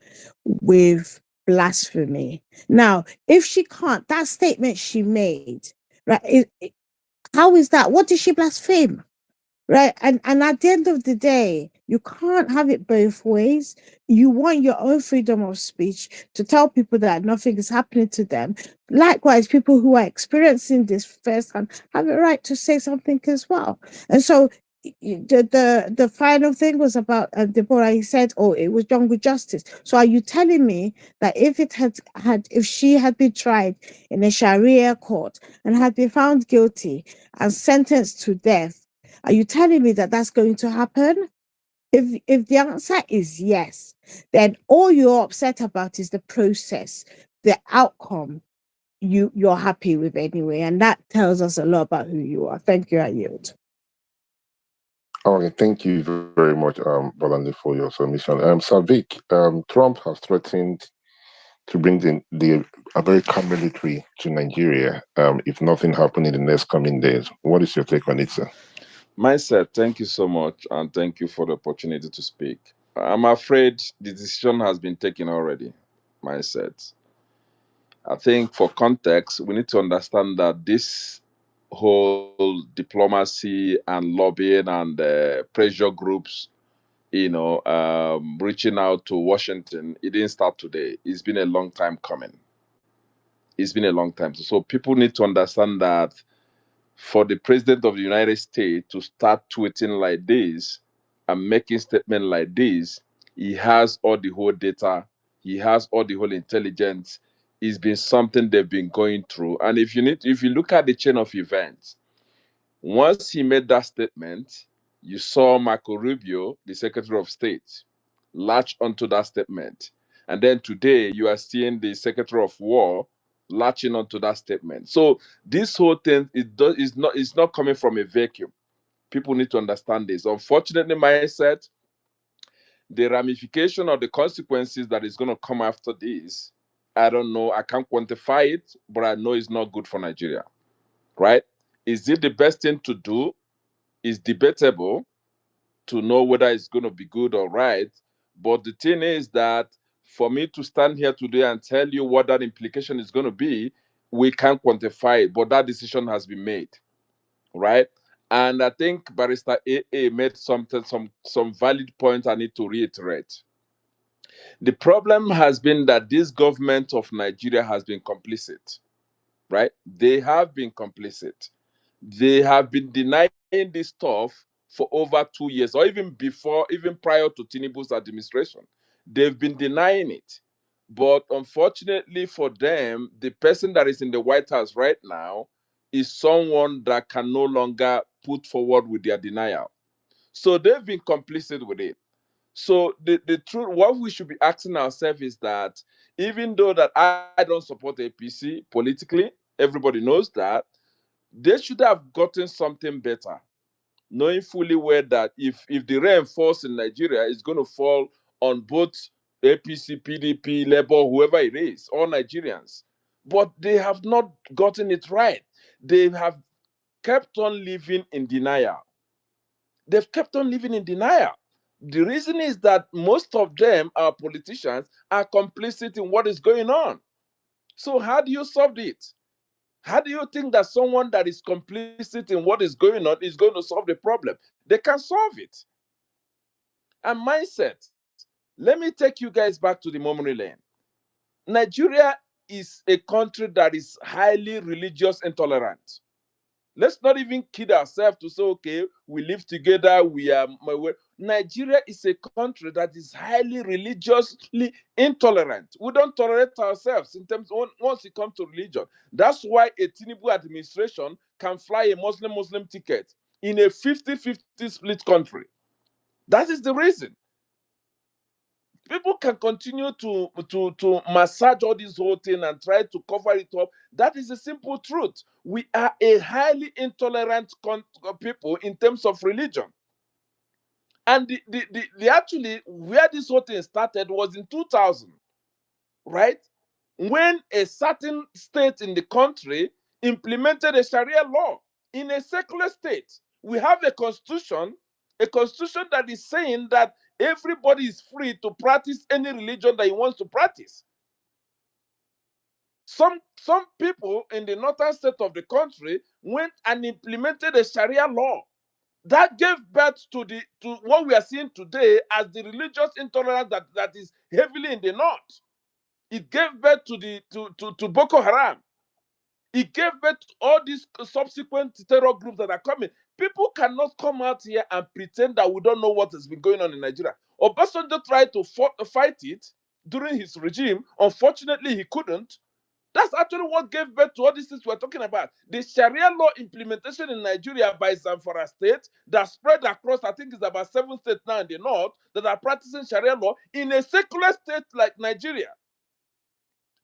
with blasphemy. Now, if she can't, that statement she made, right, how is that? What did she blaspheme? Right. And at the end of the day, you can't have it both ways. You want your own freedom of speech to tell people that nothing is happening to them. Likewise, people who are experiencing this firsthand have a right to say something as well. And so the final thing was about Deborah. He said, it was done with justice. So are you telling me that if she had been tried in a Sharia court and had been found guilty and sentenced to death, are you telling me that that's going to happen? If the answer is yes, then all you're upset about is the process, the outcome you're happy with anyway. And that tells us a lot about who you are. Thank you, I yield. Okay, thank you very much, Balandi, for your submission. Savik, Trump has threatened to bring the American military to Nigeria if nothing happens in the next coming days. What is your take on it, sir? Mindset, thank you so much, and thank you for the opportunity to speak. I'm afraid the decision has been taken already. Mindset. I think for context, we need to understand that this whole diplomacy and lobbying and pressure groups, reaching out to Washington, it didn't start today. It's been a long time coming. It's been a long time. So people need to understand that for the president of the United States to start tweeting like this and making statements like this, he has all the whole data, he has all the whole intelligence. It's been something they've been going through. And if you look at the chain of events, once he made that statement, you saw Marco Rubio, the Secretary of State, latch onto that statement. And then today you are seeing the Secretary of War latching onto that statement. So this whole thing is not coming from a vacuum. People need to understand this. Unfortunately, mindset, The ramification or the consequences that is going to come after this, I don't know. I can't quantify it, but I know it's not good for Nigeria, right? Is it the best thing to do? Is debatable to know whether it's going to be good or right. But the thing is that for me to stand here today and tell you what that implication is going to be, we can't quantify it, but that decision has been made, right? And I think Barrister AA made some valid points I need to reiterate. The problem has been that this government of Nigeria has been complicit, right? They have been complicit. They have been denying this stuff for over 2 years, or even before, even prior to Tinubu's administration. They've been denying it. But unfortunately for them, the person that is in the White House right now is someone that can no longer put forward with their denial. So they've been complicit with it. So the truth, what we should be asking ourselves is that even though that I don't support APC politically, everybody knows that, they should have gotten something better, knowing fully well that if the rainfalls in Nigeria is going to fall on both APC, PDP, Labour, whoever it is, all Nigerians. But they have not gotten it right. They have kept on living in denial. They've kept on living in denial. The reason is that most of them, our politicians, are complicit in what is going on. So how do you solve it? How do you think that someone that is complicit in what is going on is going to solve the problem? They can solve it. And mindset. Let me take you guys back to the memory lane. Nigeria is a country that is highly religious intolerant. Let's not even kid ourselves to say, okay, we live together, we are. Nigeria is a country that is highly religiously intolerant. We don't tolerate ourselves in terms of once it comes to religion. That's why a Tinubu administration can fly a Muslim ticket in a 50-50 split country. That is the reason. People can continue to massage all this whole thing and try to cover it up. That is a simple truth. We are a highly intolerant people in terms of religion. And the actually where this whole thing started was in 2000, right? When a certain state in the country implemented a Sharia law in a secular state. We have a constitution that is saying that everybody is free to practice any religion that he wants to practice. Some people in the northern state of the country went and implemented a Sharia law that gave birth to what we are seeing today as the religious intolerance that is heavily in the north. It gave birth to Boko Haram. It gave birth to all these subsequent terror groups that are coming. People cannot come out here and pretend that we don't know what has been going on in Nigeria. Obasanjo tried to fight it during his regime. Unfortunately, he couldn't. That's actually what gave birth to all these things we're talking about. The Sharia law implementation in Nigeria by Zamfara State that spread across, I think it's about 7 states now in the north that are practicing Sharia law in a secular state like Nigeria.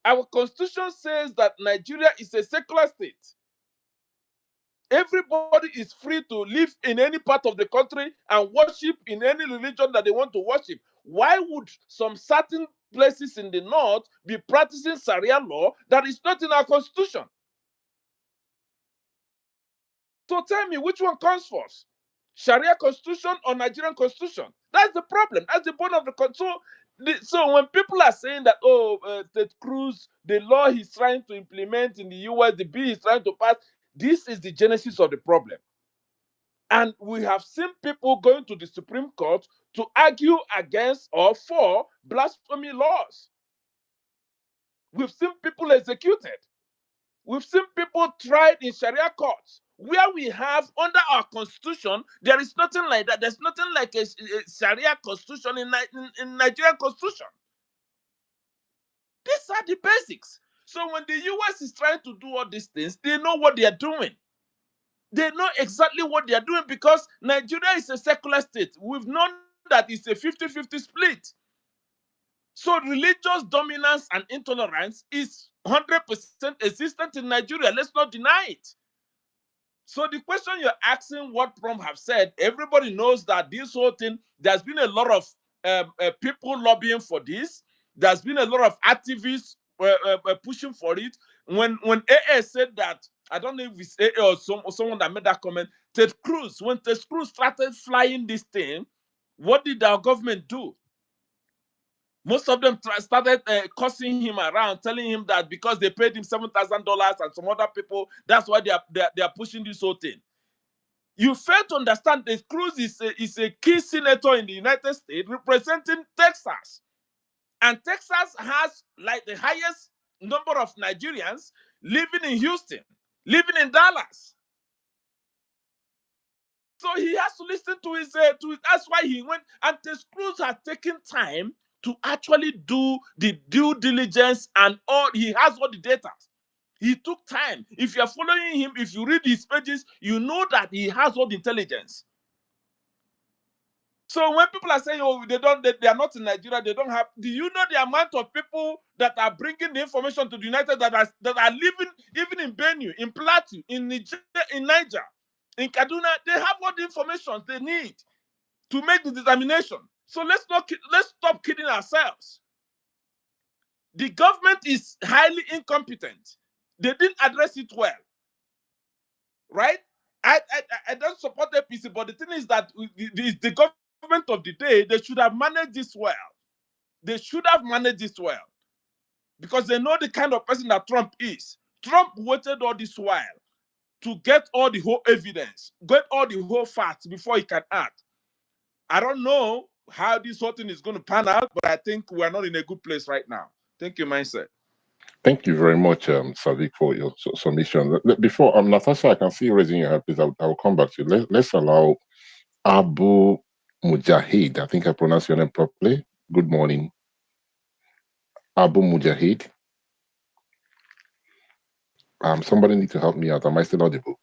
Our constitution says that Nigeria is a secular state. Everybody is free to live in any part of the country and worship in any religion that they want to worship. Why would some certain places in the north be practicing Sharia law that is not in our constitution? So tell me, which one comes first? Sharia constitution or Nigerian constitution? That's the problem. That's the bone of the constitution. So when people are saying that, Ted Cruz, the law he's trying to implement in the US, the bill he's trying to pass, this is the genesis of the problem. And we have seen people going to the Supreme Court to argue against or for blasphemy laws. We've seen people executed. We've seen people tried in Sharia courts. Where we have, under our constitution, there is nothing like that. There's nothing like a Sharia constitution in Nigerian constitution. These are the basics. So when the US is trying to do all these things, they know what they are doing. They know exactly what they are doing because Nigeria is a secular state. We've known that it's a 50-50 split. So religious dominance and intolerance is 100% existent in Nigeria. Let's not deny it. So the question you're asking, what Prom have said, everybody knows that this whole thing, there's been a lot of people lobbying for this. There's been a lot of activists pushing for it. When AA said that, I don't know if it's AA or someone that made that comment, Ted Cruz, when Ted Cruz started flying this thing, what did our government do? Most of them started cussing him around, telling him that because they paid him $7,000 and some other people, that's why they are pushing this whole thing. You fail to understand that Cruz is a key senator in the United States representing Texas. And Texas has like the highest number of Nigerians living in Houston, living in Dallas. So he has to listen to his, that's why he went, and Ted Cruz has taken time to actually do the due diligence and all, he has all the data. He took time. If you're following him, if you read his pages, you know that he has all the intelligence. So when people are saying, oh, they are not in Nigeria, they don't have, do you know the amount of people that are bringing the information to the United that are living even in Benue, in Plateau, in Niger, in Kaduna? They have all the information they need to make the determination. So let's stop kidding ourselves. The government is highly incompetent. They didn't address it well, right? I don't support APC, but the thing is that the government of the day, they should have managed this well. They should have managed this well because they know the kind of person that Trump is. Trump waited all this while to get all the whole evidence, get all the whole facts before he can act. I don't know how this whole thing is going to pan out, but I think we're not in a good place right now. Thank you, Mindset. Thank you very much, Sadiq, for your submission. Before, Natasha, I can see you raising your hand, please. I will come back to you. Let's allow Abu Mujahid. I think I pronounced your name properly. Good morning. Abu Mujahid. Somebody need to help me out. Am I still audible?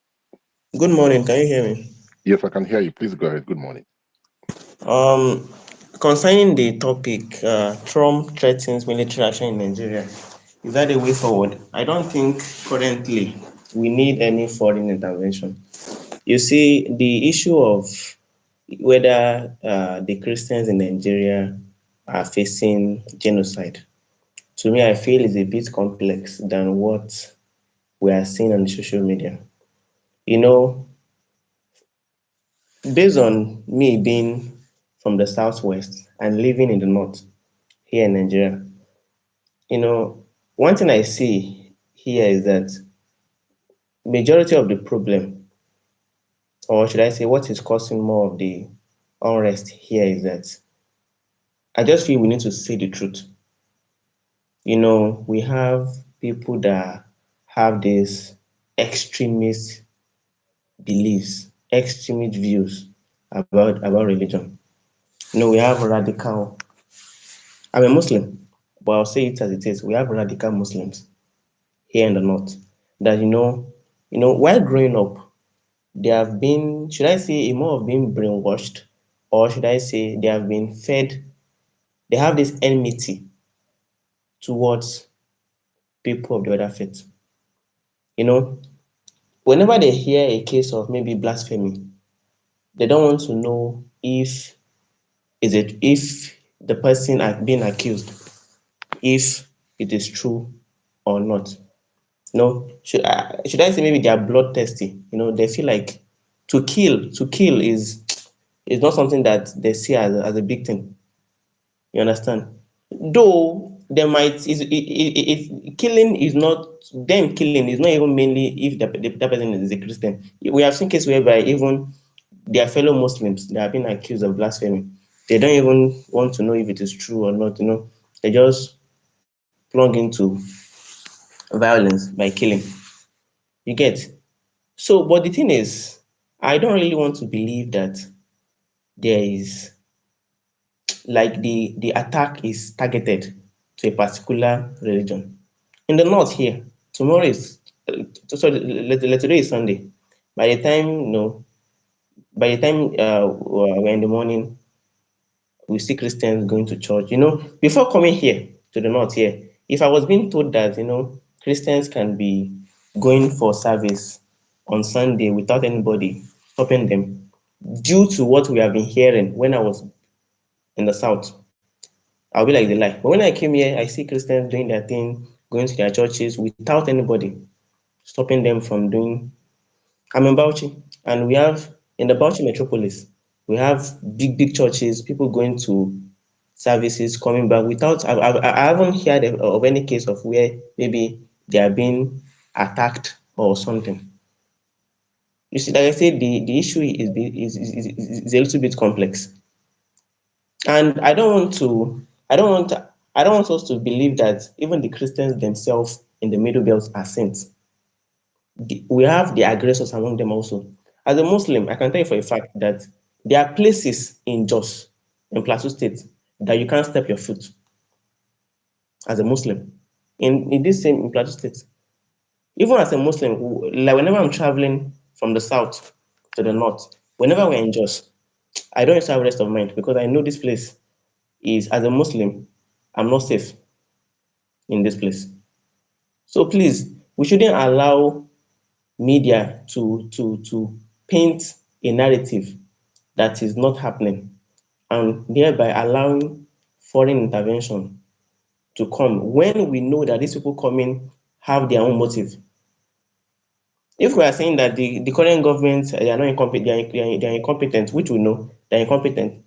Good morning. Can you hear me? Yes, I can hear you. Please go ahead. Good morning. Concerning the topic, Trump threatens military action in Nigeria. Is that a way forward? I don't think currently we need any foreign intervention. You see, the issue of whether the Christians in Nigeria are facing genocide, to me, I feel is a bit complex than what we are seeing on social media. You know, based on me being from the Southwest and living in the North here in Nigeria, you know, one thing I see here is that majority of the problem, or should I say what is causing more of the unrest here, is that I just feel we need to say the truth. You know, we have people that have these extremist beliefs, extremist views about religion. You know, we have radical, I'm a Muslim, but I'll say it as it is. We have radical Muslims here in the North that, you know, while growing up, they have been, should I say, more of being brainwashed, or should I say they have been fed, they have this enmity towards people of the other faith. You know, whenever they hear a case of maybe blasphemy, they don't want to know if the person being accused, if it is true or not. You know, should I say maybe they are bloodthirsty? You know, they feel like to kill is not something that they see as a big thing. You understand? Though they might killing is not them killing is not even mainly if that person is a Christian. We have seen cases whereby even their fellow Muslims, they have been accused of blasphemy. They don't even want to know if it is true or not. You know, they just plunge into violence by killing. You get? So, but the thing is, I don't really want to believe that there is like the attack is targeted to a particular religion. In the north here, tomorrow is today is Sunday. By the time we're in the morning, we see Christians going to church. You know, before coming here to the north here, if I was being told that, you know, Christians can be going for service on Sunday without anybody stopping them, due to what we have been hearing when I was in the south, I'll be like the lie. But when I came here, I see Christians doing their thing, going to their churches without anybody stopping them from doing. I'm in Bauchi, and we have in the Bauchi metropolis, we have big churches, people going to services, coming back without. I haven't heard of any case of where maybe they are being attacked or something. You see, like I said, the issue is a little bit complex, and I don't want us to believe that even the Christians themselves in the Middle Belt are saints. We have the aggressors among them also. As a Muslim, I can tell you for a fact that there are places in Jos, in Plateau State, that you can't step your foot as a Muslim. In this same in Plateau State, even as a Muslim, like whenever I'm traveling from the south to the north, whenever we're in Jos, I don't have rest of mind because I know this place is, as a Muslim, I'm not safe in this place. So please, we shouldn't allow media to paint a narrative that is not happening, and thereby allowing foreign intervention to come when we know that these people coming have their own motive. If we are saying that the current government they are not incompetent, they are incompetent, which we know they are incompetent.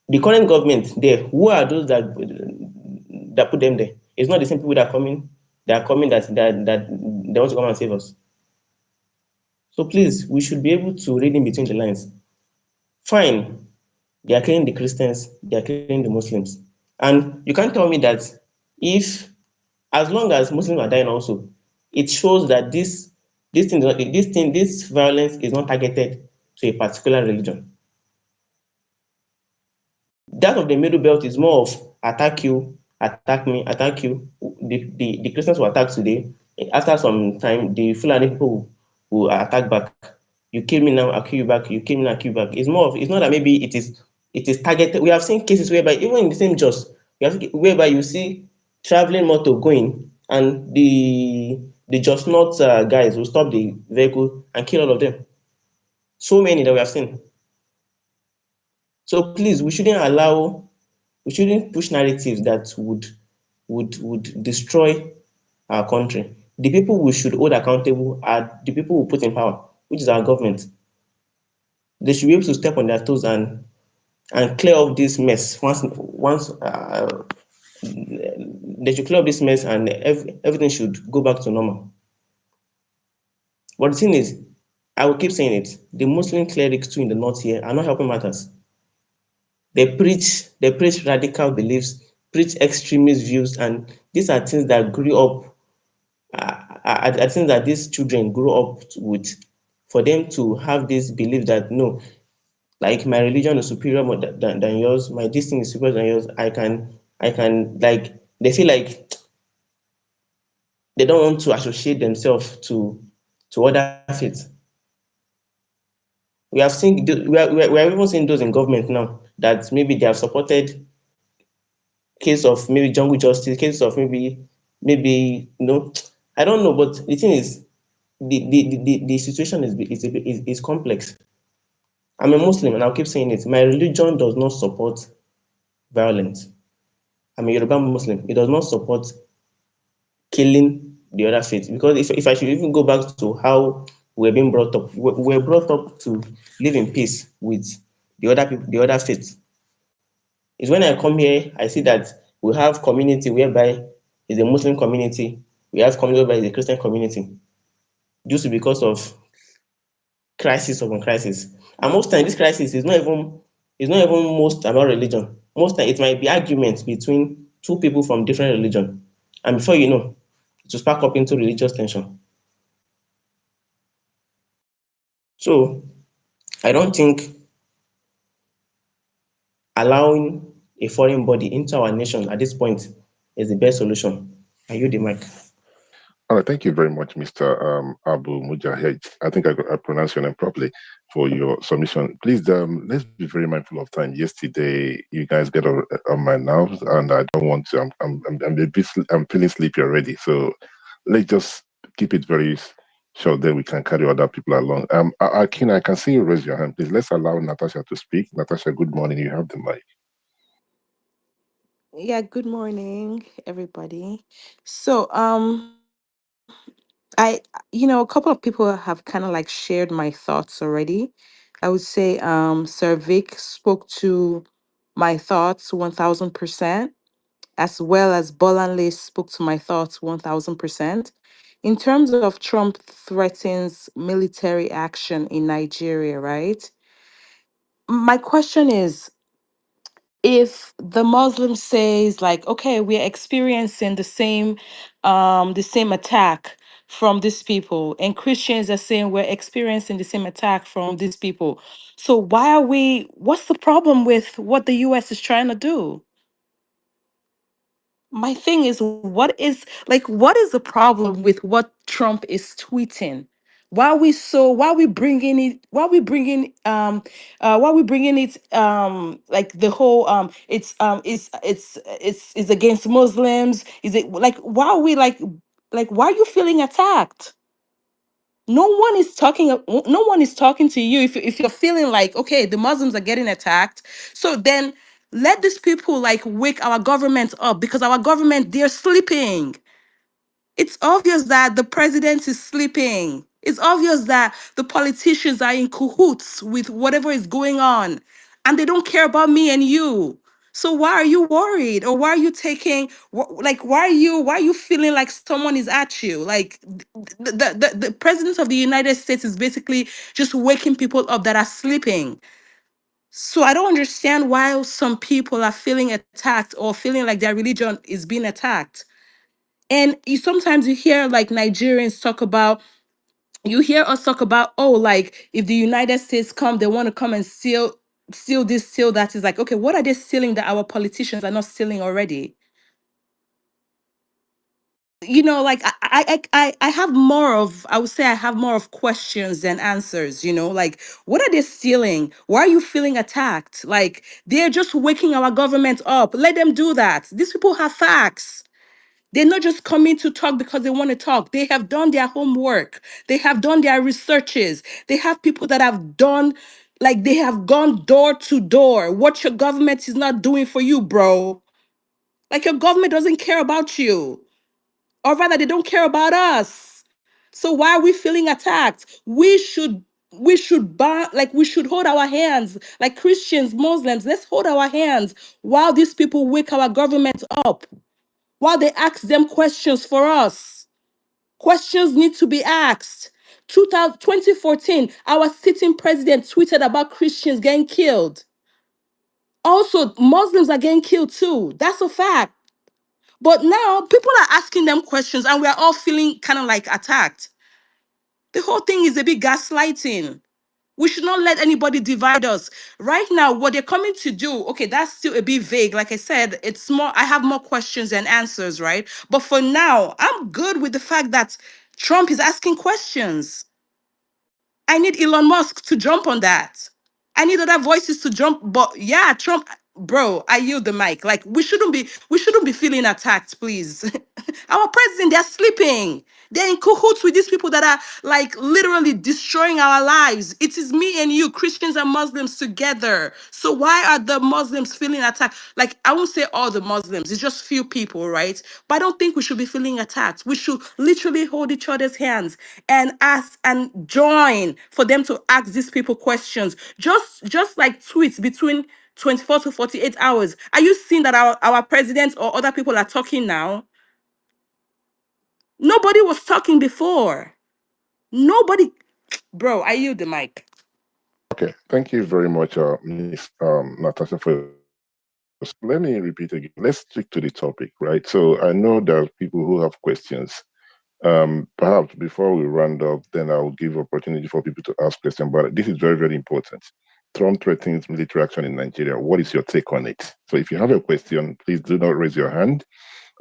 The current government there, who are those that put them there? It's not the same people that are coming. They are coming that they want to come and save us. So please, we should be able to read in between the lines. Fine, they are killing the Christians, they are killing the Muslims, and you can't tell me that if, as long as Muslims are dying also, it shows that this violence is not targeted to a particular religion. That of the Middle Belt is more of attack you, attack me, attack you. The Christians will attack today. After some time, the Fulani people will attack back. You kill me now, I'll kill you back. You kill me now, I'll kill you back. It's not that maybe it is targeted. We have seen cases whereby even in the same Jos, whereby you see traveling motor going, and the Jos North guys will stop the vehicle and kill all of them. So many that we have seen. So please, we shouldn't push narratives that would destroy our country. The people we should hold accountable are the people who put in power, which is our government. They should be able to step on their toes and clear up this mess once they should clear up this mess, and everything should go back to normal. But the thing is, I will keep saying it, the Muslim clerics too in the north here are not helping matters. They preach radical beliefs, preach extremist views, and these are things that grew up. I think that these children grew up with, for them to have this belief that no, like my religion is superior than yours, my this thing is superior than yours. I can like, they feel like they don't want to associate themselves to other faiths. We have seen we are even seeing those in government now that maybe they have supported case of maybe jungle justice, case of maybe I don't know, but the thing is the situation is complex. I'm a Muslim and I'll keep saying it. My religion does not support violence. I'm a Yoruba Muslim. It does not support killing the other faith. Because if I should even go back to how we're being brought up, we're brought up to live in peace with the other people, the other faith. It's when I come here, I see that we have community whereby is a Muslim community, we have community whereby is a Christian community, just because of crisis upon crisis. And most times this crisis is not even most about religion. Most times it might be arguments between two people from different religion. And before you know, it will spark up into religious tension. So I don't think allowing a foreign body into our nation at this point is the best solution. Are you the mic? All right, thank you very much, Mr. Abu Mujahid. I think I pronounced your name properly for your submission. Please, let's be very mindful of time. Yesterday, you guys get on my nerves, and I don't want to. I'm feeling sleepy already. So let's just keep it very short. Then we can carry other people along. Akin, I can see you raise your hand. Please, let's allow Natasha to speak. Natasha, good morning. You have the mic. Yeah, good morning, everybody. So, a couple of people have kind of like shared my thoughts already. I would say, Sir Vic spoke to my thoughts 1000%, as well as Bolanle spoke to my thoughts 1000%. In terms of Trump threatens military action in Nigeria, right? My question is, if the Muslim says like, okay, we're experiencing the same attack from these people, and Christians are saying we're experiencing the same attack from these people, so what's the problem with what the US is trying to do? My thing is, what is the problem with what Trump is tweeting? Why we bringing it like the whole it's against Muslims? Is it like why are we like why are you feeling attacked? No one is talking to you if you're feeling like, okay, the Muslims are getting attacked, so then let these people like wake our government up, because our government, they're sleeping. It's obvious that the president is sleeping. It's obvious that the politicians are in cahoots with whatever is going on, and they don't care about me and you. So why are you worried, or why are you like why are you feeling like someone is at you? Like the president of the United States is basically just waking people up that are sleeping. So I don't understand why some people are feeling attacked or feeling like their religion is being attacked. And sometimes you hear like Nigerians talk about, you hear us talk about, oh, like if the United States come, they want to come and steal this, steal that. Is like, okay, what are they stealing that our politicians are not stealing already? Like I have more of, I would say I have more of questions than answers, like what are they stealing? Why are you feeling attacked? Like they're just waking our government up. Let them do that. These people have facts. They're not just coming to talk because they want to talk. They have done their homework. They have done their researches. They have people that have done, like, they have gone door to door. What your government is not doing for you, bro. Like, your government doesn't care about you, or rather, they don't care about us. So why are we feeling attacked? We should hold our hands, like Christians, Muslims. Let's hold our hands while these people wake our government up, while they ask them questions for us. Questions need to be asked. 2014, our sitting president tweeted about Christians getting killed. Also, Muslims are getting killed too. That's a fact. But now people are asking them questions and we are all feeling kind of like attacked. The whole thing is a bit gaslighting. We should not let anybody divide us. Right now, what they're coming to do, okay, that's still a bit vague. Like I said, it's more, I have more questions than answers, right? But for now, I'm good with the fact that Trump is asking questions. I need Elon Musk to jump on that. I need other voices to jump. But yeah, Trump, bro, I yield the mic. Like we shouldn't be feeling attacked, please. Our president, they're sleeping. They're in cahoots with these people that are like literally destroying our lives. It is me and you, Christians and Muslims together. So why are the Muslims feeling attacked? Like, I won't say all the Muslims, it's just few people, right? But I don't think we should be feeling attacked. We should literally hold each other's hands and ask and join for them to ask these people questions. Just like tweets between 24 to 48 hours. Are you seeing that our president or other people are talking now? Nobody was talking before. Nobody, bro, I yield the mic. Okay, thank you very much, Ms. Natasha, for. Let me repeat again. Let's stick to the topic, right? So I know there are people who have questions. Perhaps before we round up, then I'll give opportunity for people to ask questions. But this is very, very important. Trump threatens military action in Nigeria. What is your take on it? So if you have a question, please do not raise your hand.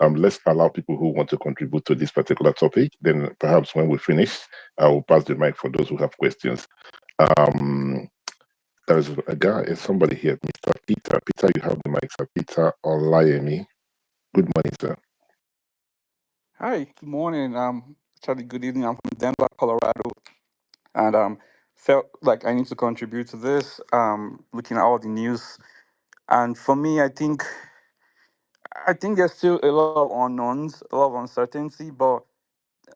Let's allow people who want to contribute to this particular topic. Then perhaps when we finish, I will pass the mic for those who have questions. There's a guy, somebody here, Mr. Peter. Peter, you have the mic, sir. Peter Olayemi. Good morning, sir. Hi, good morning. Actually, good evening. I'm from Denver, Colorado, and felt like I need to contribute to this. Looking at all the news, and for me, I think I think there's still a lot of unknowns, a lot of uncertainty, but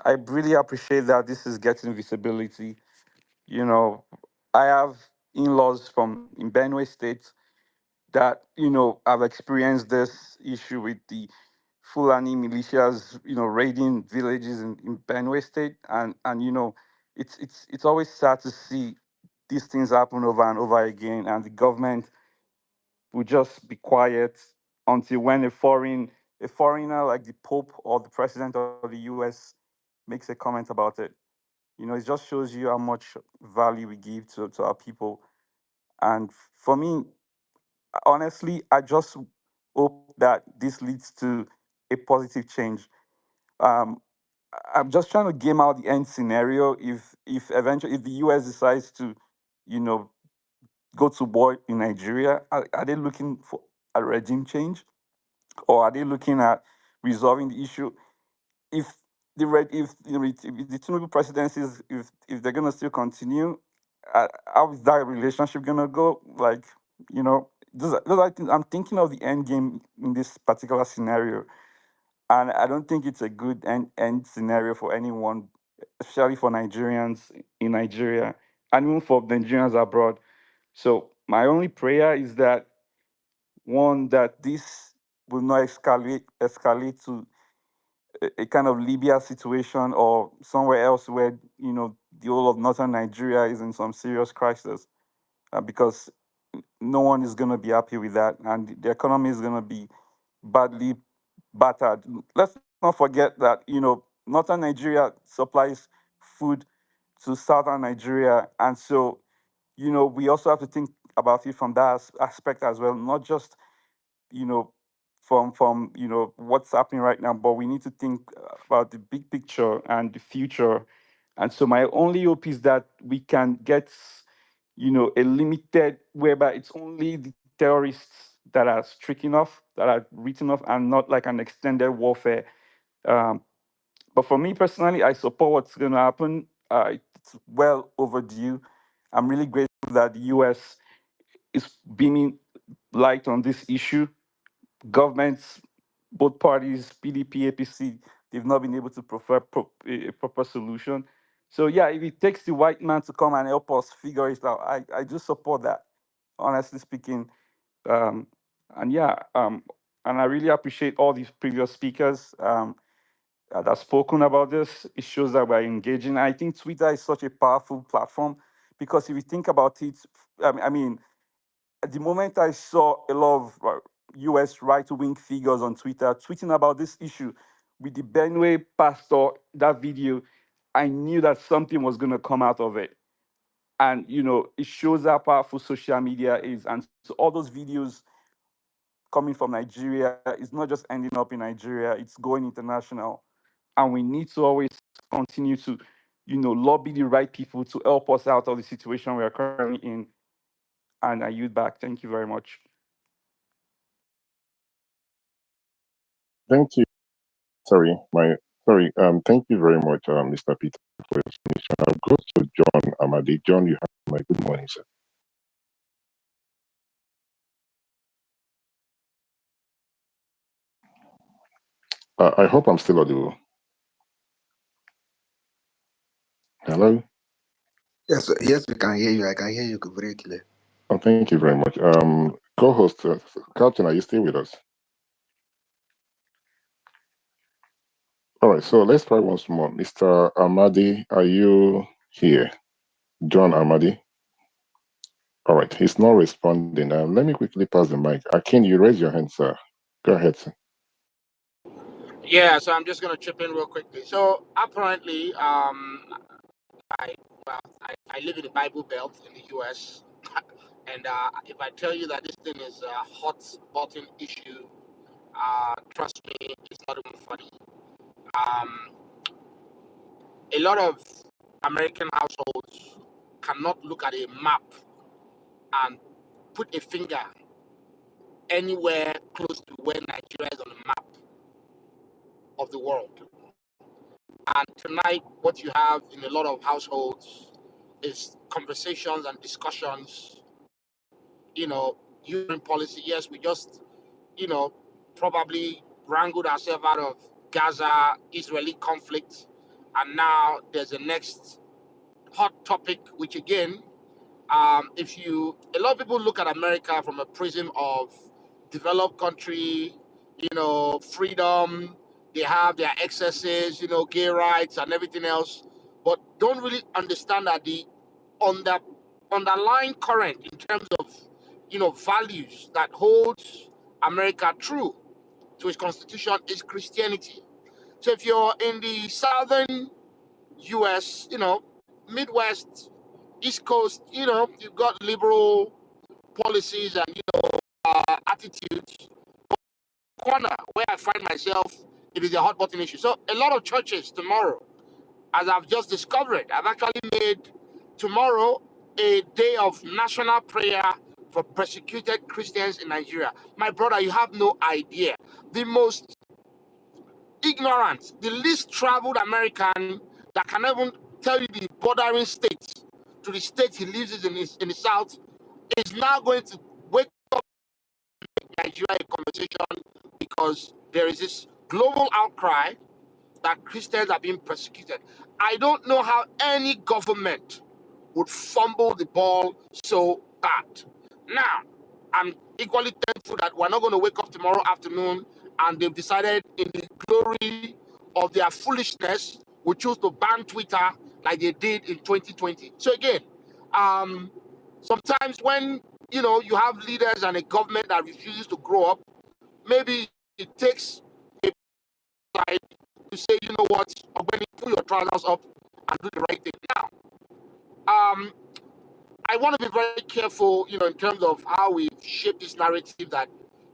I really appreciate that this is getting visibility. You know, I have in-laws from in Benue State that I've experienced this issue with the Fulani militias, raiding villages in Benue State, and it's always sad to see these things happen over and over again, and the government will just be quiet until when a foreigner like the Pope or the President of the U.S. makes a comment about it. It just shows you how much value we give to our people. And for me, honestly, I just hope that this leads to a positive change. Um, I'm just trying to game out the end scenario. If eventually if the US decides to, you know, go to war in Nigeria, are they looking for a regime change, or are they looking at resolving the issue? If if the Tinubu presidency if they're gonna still continue, how is that relationship gonna go? Like, those are things I'm thinking of the end game in this particular scenario, and I don't think it's a good end scenario for anyone, especially for Nigerians in Nigeria, and even for Nigerians abroad. So my only prayer is that, one, that this will not escalate to a kind of Libya situation or somewhere else where the whole of northern Nigeria is in some serious crisis, because no one is going to be happy with that, and the economy is going to be badly battered. Let's not forget that northern Nigeria supplies food to southern Nigeria, and so we also have to think about it from that aspect as well, not just you know from what's happening right now, but we need to think about the big picture and the future. And so my only hope is that we can get a limited, whereby it's only the terrorists that are stricken off, that are written off, and not like an extended warfare. um, but for me personally, I support what's going to happen. It's well overdue. I'm really grateful that the US is beaming light on this issue. Governments, both parties, PDP, APC, they've not been able to prefer a proper solution. So yeah, if it takes the white man to come and help us figure it out, I do support that, honestly speaking. Um, and yeah, and I really appreciate all these previous speakers that have spoken about this. It shows that we're engaging. I think Twitter is such a powerful platform, because if you think about it, I mean, at the moment I saw a lot of US right wing figures on Twitter tweeting about this issue with the Benue pastor, that video, I knew that something was going to come out of it. And, it shows how powerful social media is. And so all those videos coming from Nigeria is not just ending up in Nigeria, it's going international. And we need to always continue to, lobby the right people to help us out of the situation we are currently in. And I yield back. Thank you very much. Thank you. Thank you very much, Mr. Peter, for your submission. I'll go to John Amadi. John, you have my good morning, sir. I hope I'm still audible. Hello? Yes, sir. Yes, we can hear you. I can hear you very clear. Oh, thank you very much. Co-host, Captain, are you still with us? All right, so let's try once more. Mr. Amadi, are you here? John Amadi? All right, he's not responding. Let me quickly pass the mic. Akin, you raise your hand, sir. Go ahead, sir. Yeah, so I'm just going to chip in real quickly. So apparently, I I live in the Bible Belt in the U.S. and if I tell you that this thing is a hot button issue, trust me, it's not even funny. Um, a lot of American households cannot look at a map and put a finger anywhere close to where Nigeria is on the map of the world. And tonight, what you have in a lot of households is conversations and discussions. You know, union policy. Yes, we just, you know, probably wrangled ourselves out of Gaza, Israeli conflict, and now there's a next hot topic, which again, a lot of people look at America from a prism of developed country, freedom, they have their excesses, gay rights and everything else, but don't really understand that the under, underlying current in terms of, values that holds America true to its constitution is Christianity. So if you're in the southern US, Midwest, East Coast, you've got liberal policies and attitudes. Corner where I find myself, it is a hot button issue. So a lot of churches tomorrow, as I've just discovered, I've actually made tomorrow a day of national prayer for persecuted Christians in Nigeria. My brother, you have no idea. The most ignorant, the least traveled American that can even tell you the bordering states to the state he lives in the south is now going to wake up in Nigeria a conversation because there is this global outcry that Christians are being persecuted. I don't know how any government would fumble the ball so bad. Now, I'm equally thankful that we're not going to wake up tomorrow afternoon and they've decided in the glory of their foolishness, we choose to ban Twitter like they did in 2020. So again, sometimes when you have leaders and a government that refuses to grow up, maybe it takes a side to say, you know what, when you pull your trousers up and do the right thing. Now, I want to be very careful, in terms of how we shape this narrative that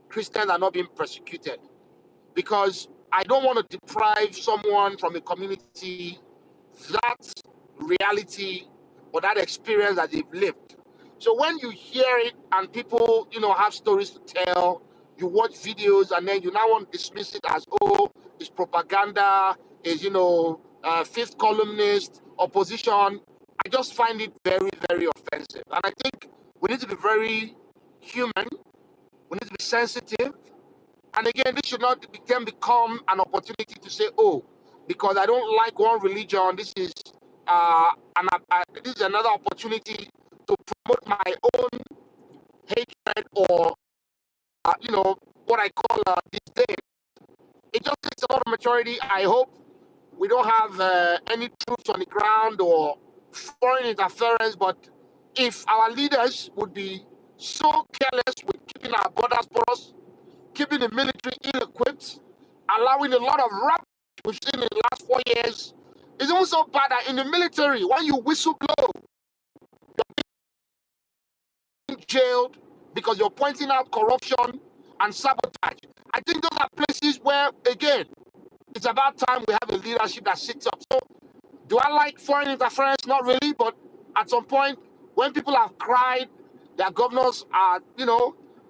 Christians are not being persecuted, because I don't want to deprive someone from a community that reality or that experience that they've lived. So when you hear it and people, have stories to tell, you watch videos and then you now want to dismiss it as, oh, it's propaganda, is, fifth columnist, opposition. I just find it very, very offensive. And I think we need to be very human. We need to be sensitive. And again, this should not then become an opportunity to say, oh, because I don't like one religion, this is this is another opportunity to promote my own hatred or, what I call disdain. It just takes a lot of maturity. I hope we don't have any troops on the ground or foreign interference, but if our leaders would be so careless with keeping our borders porous, keeping the military ill-equipped, allowing a lot of rubbish we've seen in the last 4 years, it's even so bad that in the military, when you whistle blow, you're being jailed because you're pointing out corruption and sabotage. I think those are places where, again, it's about time we have a leadership that sits up. So, do I like foreign interference? Not really, but at some point, when people have cried, their governors are,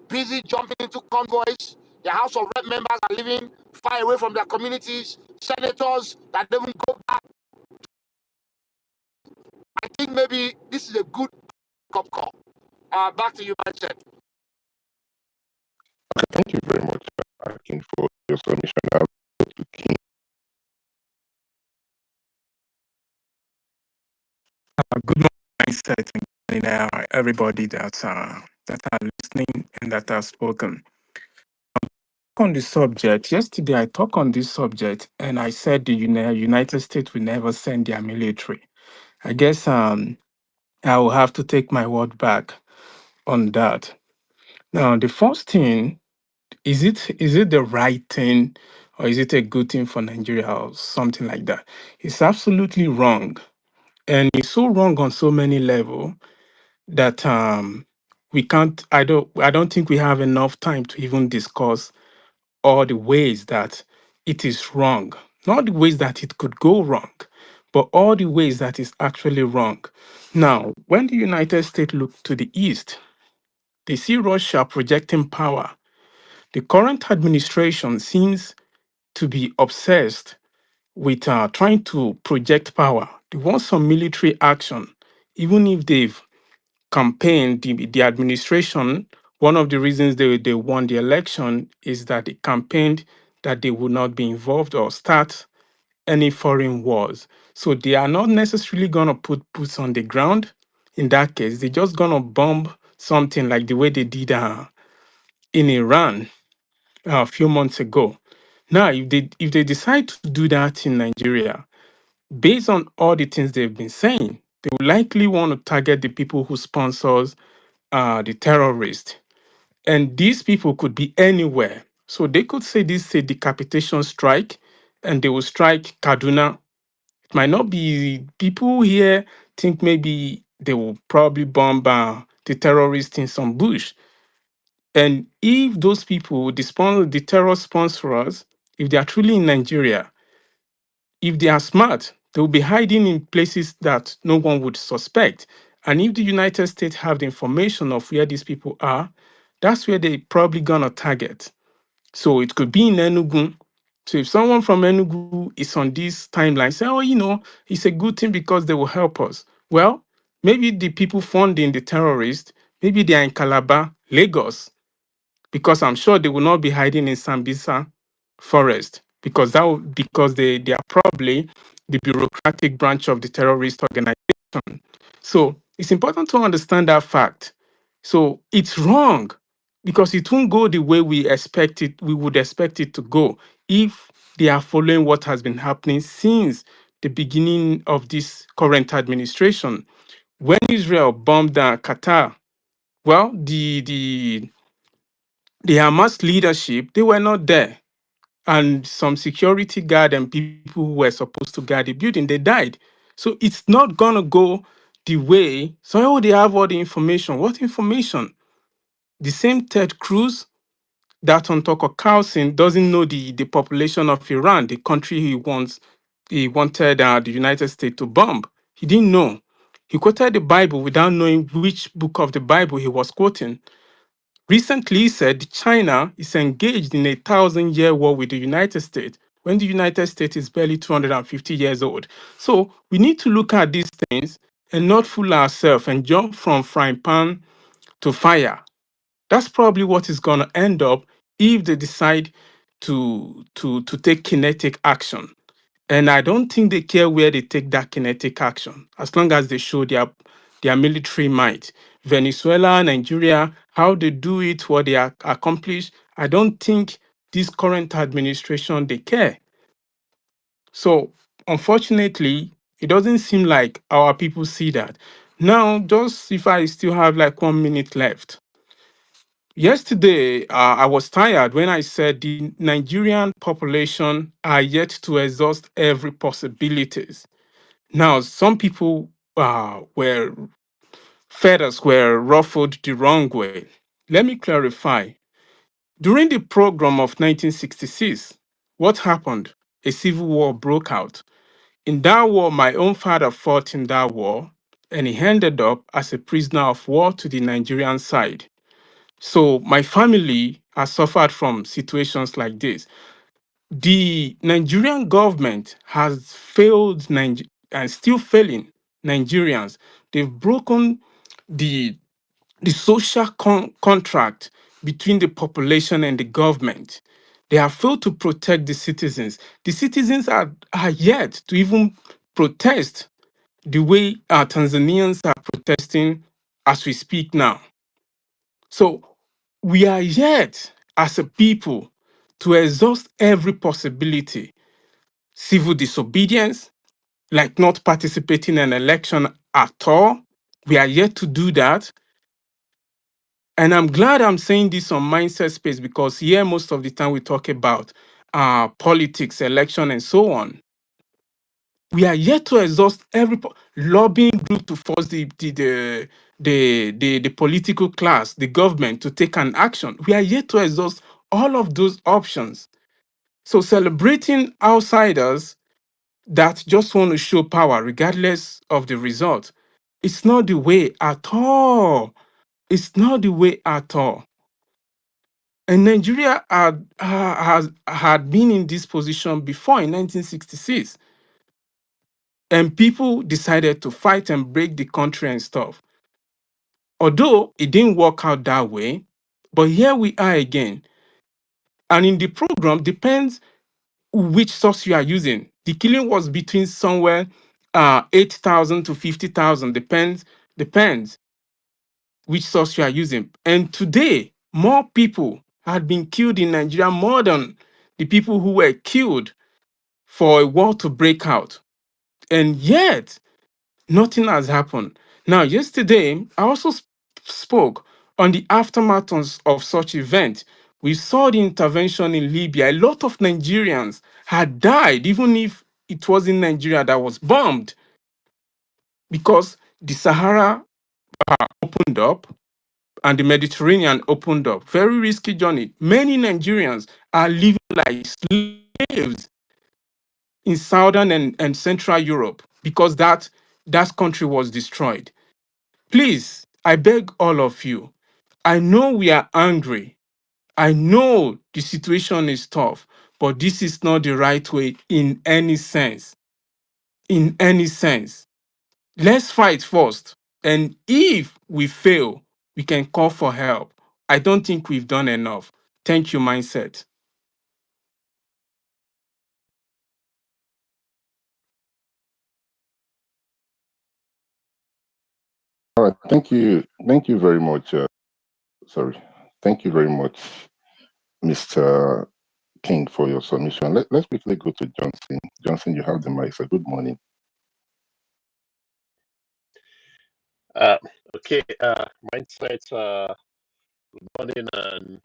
busy jumping into convoys, their House of Rep members are living far away from their communities, senators that don't even go back. I think maybe this is a good wake-up call. Back to you, Mindset. Okay, thank you very much, Akin, for your submission. I'll go to King. Good morning, Mindset, and everybody that are listening and that have spoken. On the subject, yesterday I talked on this subject and I said the United States will never send their military. I guess I will have to take my word back on that. Now, the first thing, is it the right thing or is it a good thing for Nigeria or something like that? It's absolutely wrong. And it's so wrong on so many levels that we can't, I don't think we have enough time to even discuss all the ways that it is wrong. Not the ways that it could go wrong, but all the ways that it's actually wrong. Now, when the United States look to the east, they see Russia projecting power. The current administration seems to be obsessed with trying to project power. They want some military action, even if they've campaigned, the administration One of the reasons they won the election is that they campaigned that they would not be involved or start any foreign wars. So they are not necessarily going to put boots on the ground. In that case, they're just going to bomb something like the way they did in Iran a few months ago. Now, if they decide to do that in Nigeria, based on all the things they've been saying, they will likely want to target the people who sponsors the terrorists. And these people could be anywhere. So they could say this is a decapitation strike, and they will strike Kaduna. It might not be people here think maybe they will probably bomb the terrorists in some bush. And if those people, the terror sponsors, if they are truly in Nigeria, if they are smart, they will be hiding in places that no one would suspect. And if the United States have the information of where these people are, that's where they probably gonna target. So it could be in Enugu. So if someone from Enugu is on this timeline, say, oh, it's a good thing because they will help us. Well, maybe the people funding the terrorists, maybe they are in Calabar, Lagos, because I'm sure they will not be hiding in Sambisa forest because because they are probably the bureaucratic branch of the terrorist organization. So it's important to understand that fact. So it's wrong because it won't go the way we would expect it to go if they are following what has been happening since the beginning of this current administration. When Israel bombed Qatar, well, the Hamas leadership, they were not there. And some security guard and people who were supposed to guard the building, they died. So it's not gonna go the way. So they have all the information. What information? The same Ted Cruz that on Tucker Carlson doesn't know the population of Iran, the country he wanted the United States to bomb. He didn't know. He quoted the Bible without knowing which book of the Bible he was quoting. Recently he said China is engaged in a 1,000-year war with the United States when the United States is barely 250 years old. So we need to look at these things and not fool ourselves and jump from frying pan to fire. That's probably what is going to end up if they decide to take kinetic action. And I don't think they care where they take that kinetic action, as long as they show their military might. Venezuela, Nigeria, how they do it, what they accomplish, I don't think this current administration they care. So unfortunately, it doesn't seem like our people see that. Now, just if I still have like 1 minute left. Yesterday, I was tired when I said the Nigerian population are yet to exhaust every possibilities. Now, some people were feathers were ruffled the wrong way. Let me clarify. During the program of 1966, what happened? A civil war broke out. In that war, my own father fought in that war, and he ended up as a prisoner of war to the Nigerian side. So my family has suffered from situations like this. The Nigerian government has failed and still failing Nigerians. They've broken the social contract between the population and the government. They have failed to protect the citizens. The citizens are yet to even protest the way our Tanzanians are protesting as we speak now. So we are yet, as a people, to exhaust every possibility. Civil disobedience, like not participating in an election at all. We are yet to do that. And I'm glad I'm saying this on Mindset Space because here most of the time we talk about politics, election, and so on. We are yet to exhaust every lobbying group to force the political class, the government, to take an action. We are yet to exhaust all of those options. So celebrating outsiders that just want to show power regardless of the result, it's not the way at all. It's not the way at all. And Nigeria had been in this position before in 1966. And people decided to fight and break the country and stuff. Although it didn't work out that way, But here we are again. And in the program, depends which source you are using. The killing was between somewhere 8,000 to 50,000, depends which source you are using. And today, more people had been killed in Nigeria more than the people who were killed for a war to break out. And yet, nothing has happened. Now, yesterday, I also spoke on the aftermath of such event. We saw the intervention in Libya. A lot of Nigerians had died, even if it was in Nigeria that was bombed, because the Sahara opened up and the Mediterranean opened up. Very risky journey. Many Nigerians are living like slaves in Southern and Central Europe because that country was destroyed. Please, I beg all of you. I know we are angry. I know the situation is tough, but this is not the right way in any sense. In any sense. Let's fight first. And if we fail, we can call for help. I don't think we've done enough. Thank you, Mindset. All right, thank you very much. Sorry, thank you very much, Mr. King, for your submission. Let's quickly go to Johnson. Johnson, you have the mic. So good morning. Uh, okay, Mindset, good morning and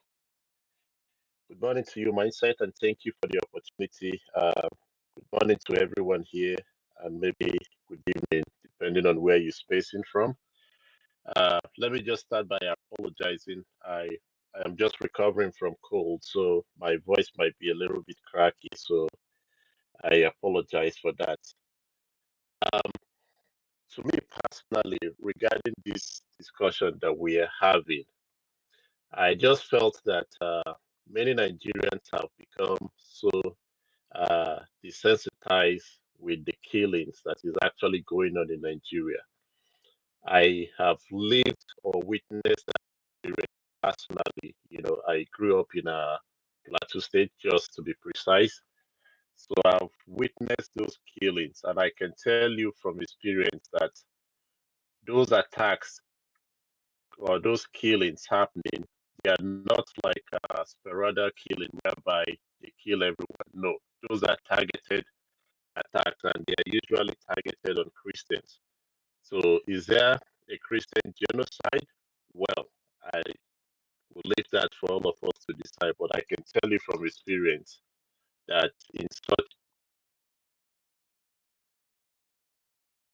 good morning to you, Mindset, and thank you for the opportunity. Good morning to everyone here, and maybe good evening, depending on where you're spacing from. Let me just start by apologizing. I am just recovering from cold, so my voice might be a little bit cracky, so I apologize for that. Um, to me personally, regarding this discussion that we are having, I just felt that many Nigerians have become so desensitized with the killings that is actually going on in Nigeria. I have lived or witnessed that experience personally. You know, I grew up in a Plateau State, just to be precise. So I've witnessed those killings, and I can tell you from experience that those attacks or those killings happening, they are not like a sporadic killing whereby they kill everyone. No, those are targeted attacks, and they are usually targeted on Christians. So, is there a Christian genocide? Well, I will leave that for all of us to decide, but I can tell you from experience that in such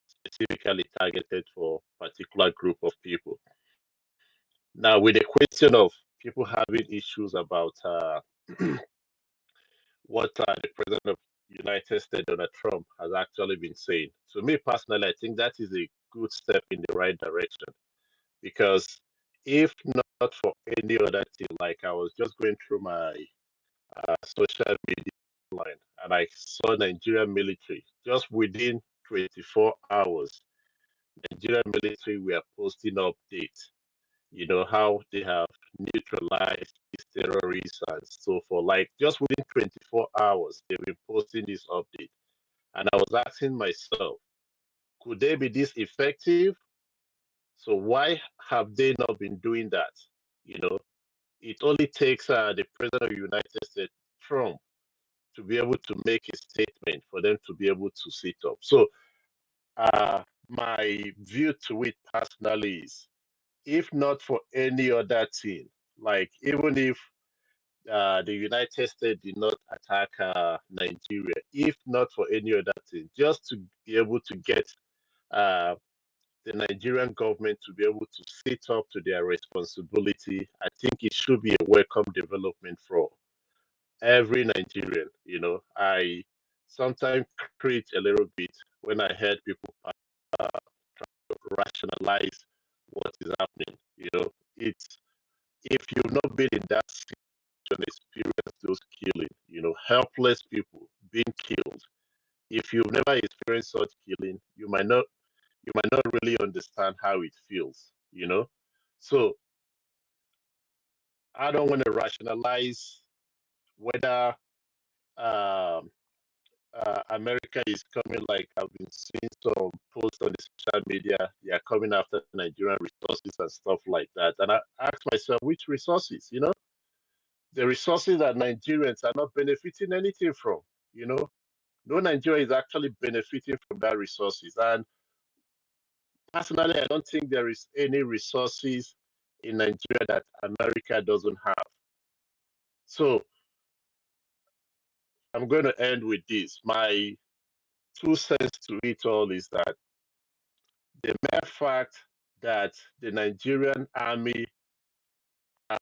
specifically targeted for particular group of people. Now, with the question of people having issues about what the president of United States, Donald Trump, has actually been saying. To me personally, I think that is a good step in the right direction because if not for any other thing, like I was just going through my social media line and I saw Nigerian military just within 24 hours. Nigerian military were posting updates. You know how they have neutralized these terrorists and so forth. Like just within 24 hours, they've been posting this update. And I was asking myself, could they be this effective? So why have they not been doing that? You know, it only takes the president of the United States, Trump, to be able to make a statement for them to be able to sit up. So my view to it personally is, if not for any other thing, like even if the United States did not attack Nigeria, if not for any other thing, just to be able to get uh, the Nigerian government to be able to sit up to their responsibility, I think it should be a welcome development for every Nigerian. You know, I sometimes cringe a little bit when I heard people rationalize what is happening. You know, it's if you've not been in that situation, experience those killing, you know, helpless people being killed. If you've never experienced such killing, you might not really understand how it feels, you know. So I don't want to rationalize whether um, America is coming. Like I've been seeing some posts on the social media. They are coming after Nigerian resources and stuff like that. And I ask myself, which resources? You know, the resources that Nigerians are not benefiting anything from. You know, no Nigeria is actually benefiting from that resources. And personally, I don't think there is any resources in Nigeria that America doesn't have. So I'm going to end with this. My 2 cents to it all is that the mere fact that the Nigerian army has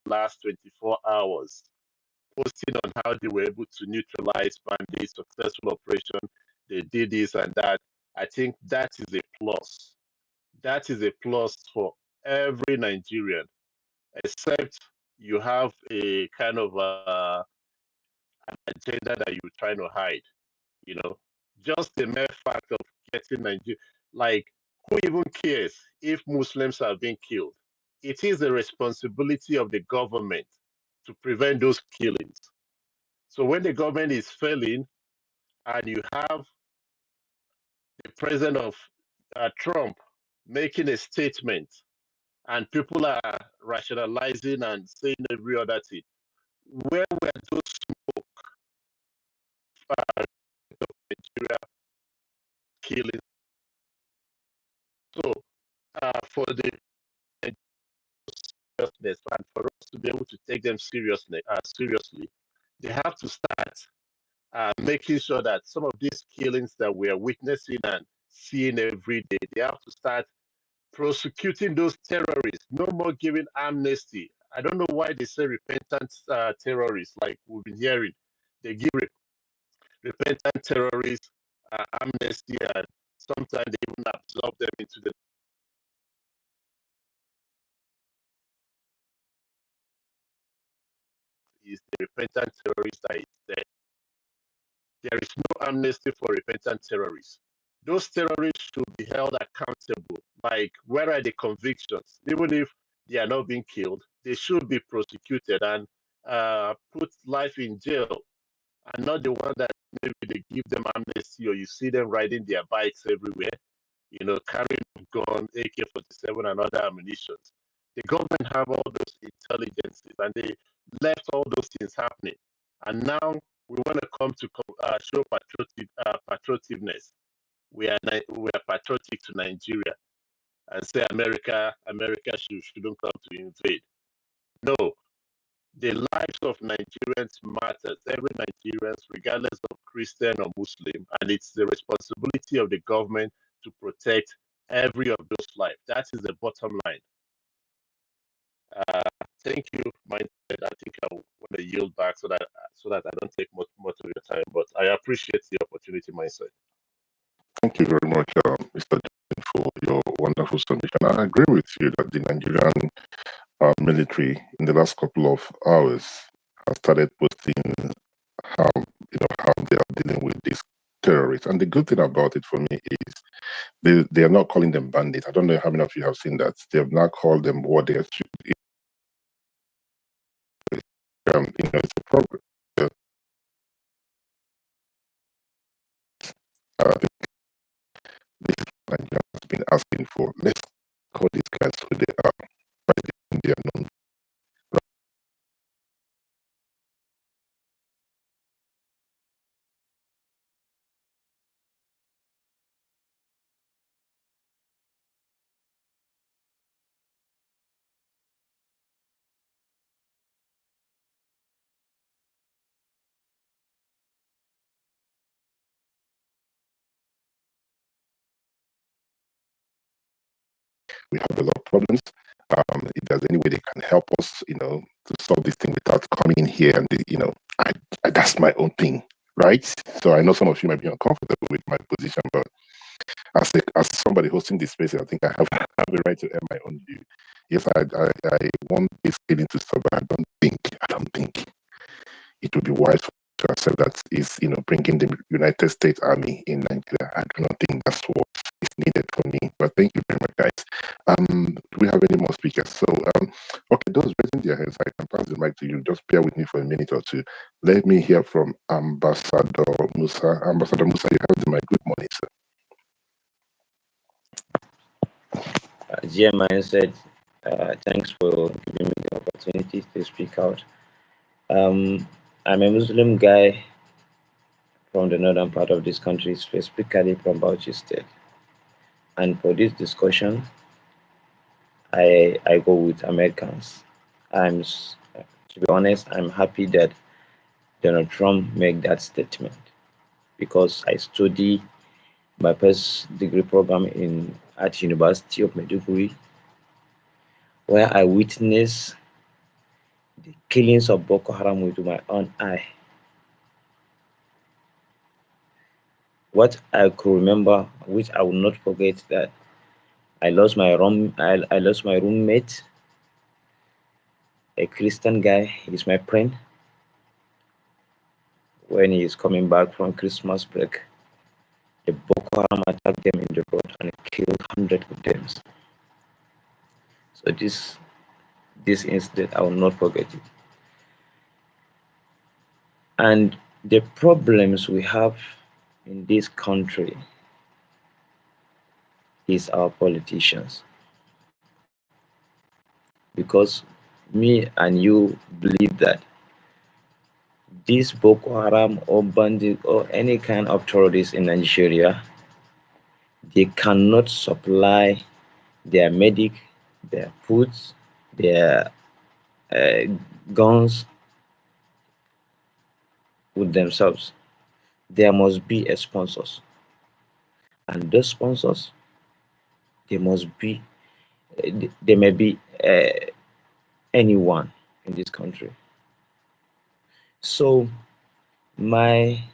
last 24 hours posting on how they were able to neutralize bandits, successful operation, they did this and that. I think that is a plus. That is a plus for every Nigerian, except you have a kind of an agenda that you're trying to hide. You know, just the mere fact of getting Nigeria, like, who even cares if Muslims are being killed? It is the responsibility of the government to prevent those killings. So when the government is failing and you have the president of Trump making a statement and people are rationalizing and saying every other thing, where were those smoke Nigeria killings? So for the seriousness and for us to be able to take them seriously, they have to start making sure that some of these killings that we are witnessing and seeing every day, they have to start prosecuting those terrorists. No more giving amnesty. I don't know why they say repentant terrorists, like we've been hearing. They give repentant terrorists amnesty, and sometimes they even absorb them into the repentant terrorist that is there. There is no amnesty for repentant terrorists. Those terrorists should be held accountable. Like, where are the convictions? Even if they are not being killed, they should be prosecuted and put life in jail, and not the one that maybe they give them amnesty or you see them riding their bikes everywhere, you know, carrying a gun, AK-47 and other ammunition. The government have all those intelligences and they left all those things happening. And now we want to come to show patrioticness. We are patriotic to Nigeria and say America shouldn't come to invade. No, the lives of Nigerians matters. Every Nigerian, regardless of Christian or Muslim, and it's the responsibility of the government to protect every of those lives. That is the bottom line. Thank you, Mindset. I think I want to yield back so that I don't take much of your time. But I appreciate the opportunity, Mindset. Thank you very much, Mr. Johnson, for your wonderful submission. I agree with you that the Nigerian military in the last couple of hours have started posting how they are dealing with these terrorists. And the good thing about it for me is they are not calling them bandits. I don't know how many of you have seen that. They have now called them what they are. It's a problem. I think this is what Nigeria has been asking for. Let's call these guys who they are. They are known. We have a lot of problems. If there's any way they can help us, to solve this thing without coming in here and, that's my own thing, right? So I know some of you might be uncomfortable with my position, but as somebody hosting this space, I think I have the right to air my own view. Yes, I want this feeling to stop, but I don't think it would be wise to accept that is, bringing the United States Army in Nigeria. I do not think that's what is needed for me. But thank you very much, guys. Do we have any more speakers? So, okay. those raising their hands, I can pass the mic to you. Just bear with me for a minute or two. Let me hear from Ambassador Musa. Ambassador Musa, you have the mic. Good morning, sir. GMI said, thanks for giving me the opportunity to speak out. I'm a Muslim guy from the northern part of this country, specifically from Bauchi State. And for this discussion, I go with Americans. To be honest, I'm happy that Donald Trump made that statement because I study my first degree program at University of Maiduguri, where I witnessed the killings of Boko Haram with my own eye. What I could remember, which I will not forget, that I lost my roommate, a Christian guy. He's my friend. When he is coming back from Christmas break, the Boko Haram attacked them in the road and killed hundreds of them. So this incident, I will not forget it. And the problems we have in this country is our politicians. Because me and you believe that this Boko Haram or bandit or any kind of terrorists in Nigeria, they cannot supply their medic, their foods, their guns with themselves. There must be a sponsors, and those sponsors, they must be, they may be anyone in this country. So I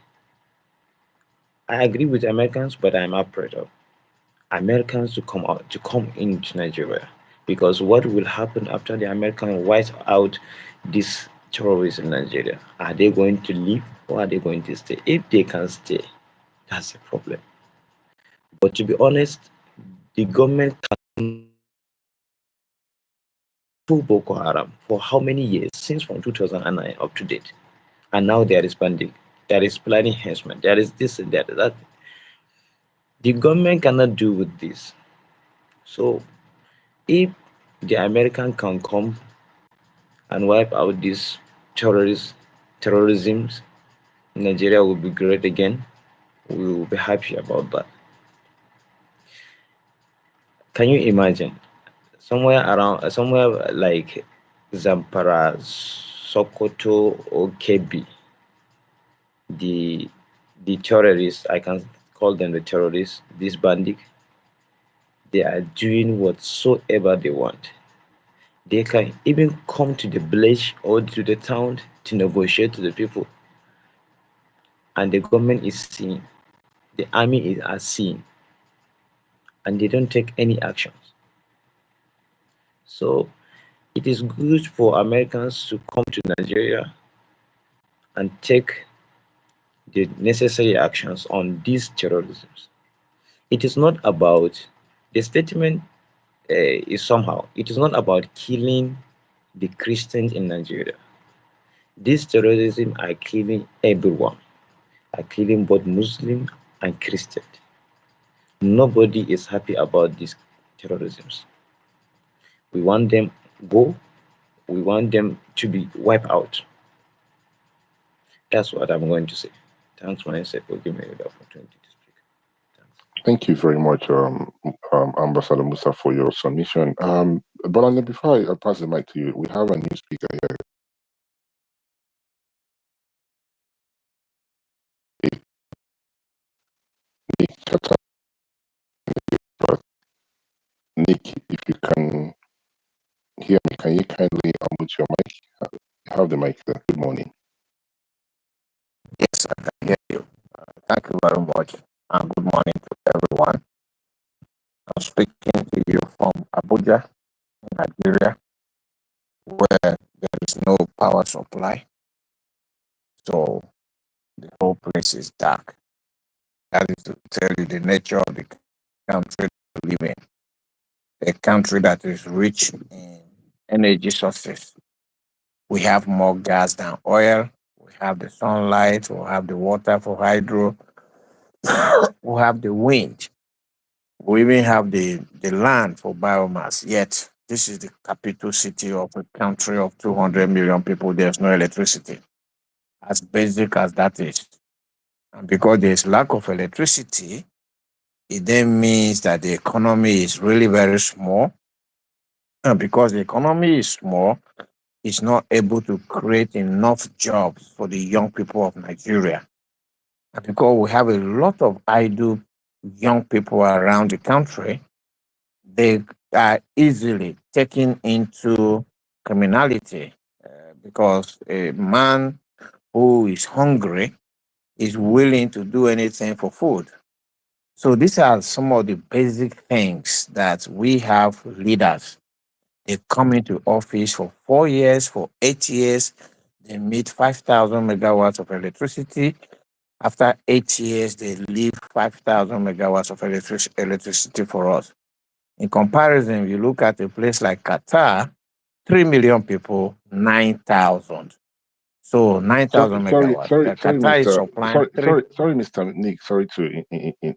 agree with Americans, but I'm afraid of Americans to come into Nigeria, because what will happen after the Americans wipe out these terrorists in Nigeria? Are they going to leave or are they going to stay? If they can stay, that's a problem. But to be honest, the government can pull Boko Haram for how many years? Since from 2009 up to date. And now there is banding, there is planning enhancement, there is this and that. The government cannot do with this. So if the American can come and wipe out this terrorism, Nigeria will be great again. We will be happy about that. Can you imagine somewhere like Zampara, Sokoto, or Kebbi, the terrorists, I can call them the terrorists, these bandits, they are doing whatsoever they want. They can even come to the village or to the town to negotiate to the people. And the government is seeing, the army are seeing, and they don't take any actions. So it is good for Americans to come to Nigeria and take the necessary actions on these terrorisms. It is not about, the statement is somehow, it is not about killing the Christians in Nigeria. These terrorism are killing everyone, are killing both Muslim and Christian. Nobody is happy about these terrorisms. We want them go. We want them to be wiped out. That's what I'm going to say. Thanks, myself, for giving me the opportunity to speak. Thank you very much, Ambassador Musa, for your submission. But before I pass the mic to you, we have a new speaker here. Nick Chata. Nick, if you can hear me, can you kindly unmute your mic? You have the mic, sir. Good morning. Yes, I can hear you. Thank you very much, and good morning to everyone. I'm speaking to you from Abuja, Nigeria, where there is no power supply, so the whole place is dark. That is to tell you the nature of the country we live in. A country that is rich in energy sources. We have more gas than oil. We have the sunlight. We have the water for hydro. We have the wind. We even have the land for biomass. Yet, this is the capital city of a country of 200 million people. There's no electricity. As basic as that is. And because there's lack of electricity, it then means that the economy is really very small. And because the economy is small, it's not able to create enough jobs for the young people of Nigeria. And because we have a lot of idle young people around the country, they are easily taken into criminality because a man who is hungry is willing to do anything for food. So these are some of the basic things that we have leaders. They come into office for 4 years, for 8 years, they meet 5,000 megawatts of electricity. After 8 years, they leave 5,000 megawatts of electricity for us. In comparison, if you look at a place like Qatar, 3 million people, 9,000. So 9,000 megawatts. Qatar is supplying sorry, Mr. Nick. Sorry to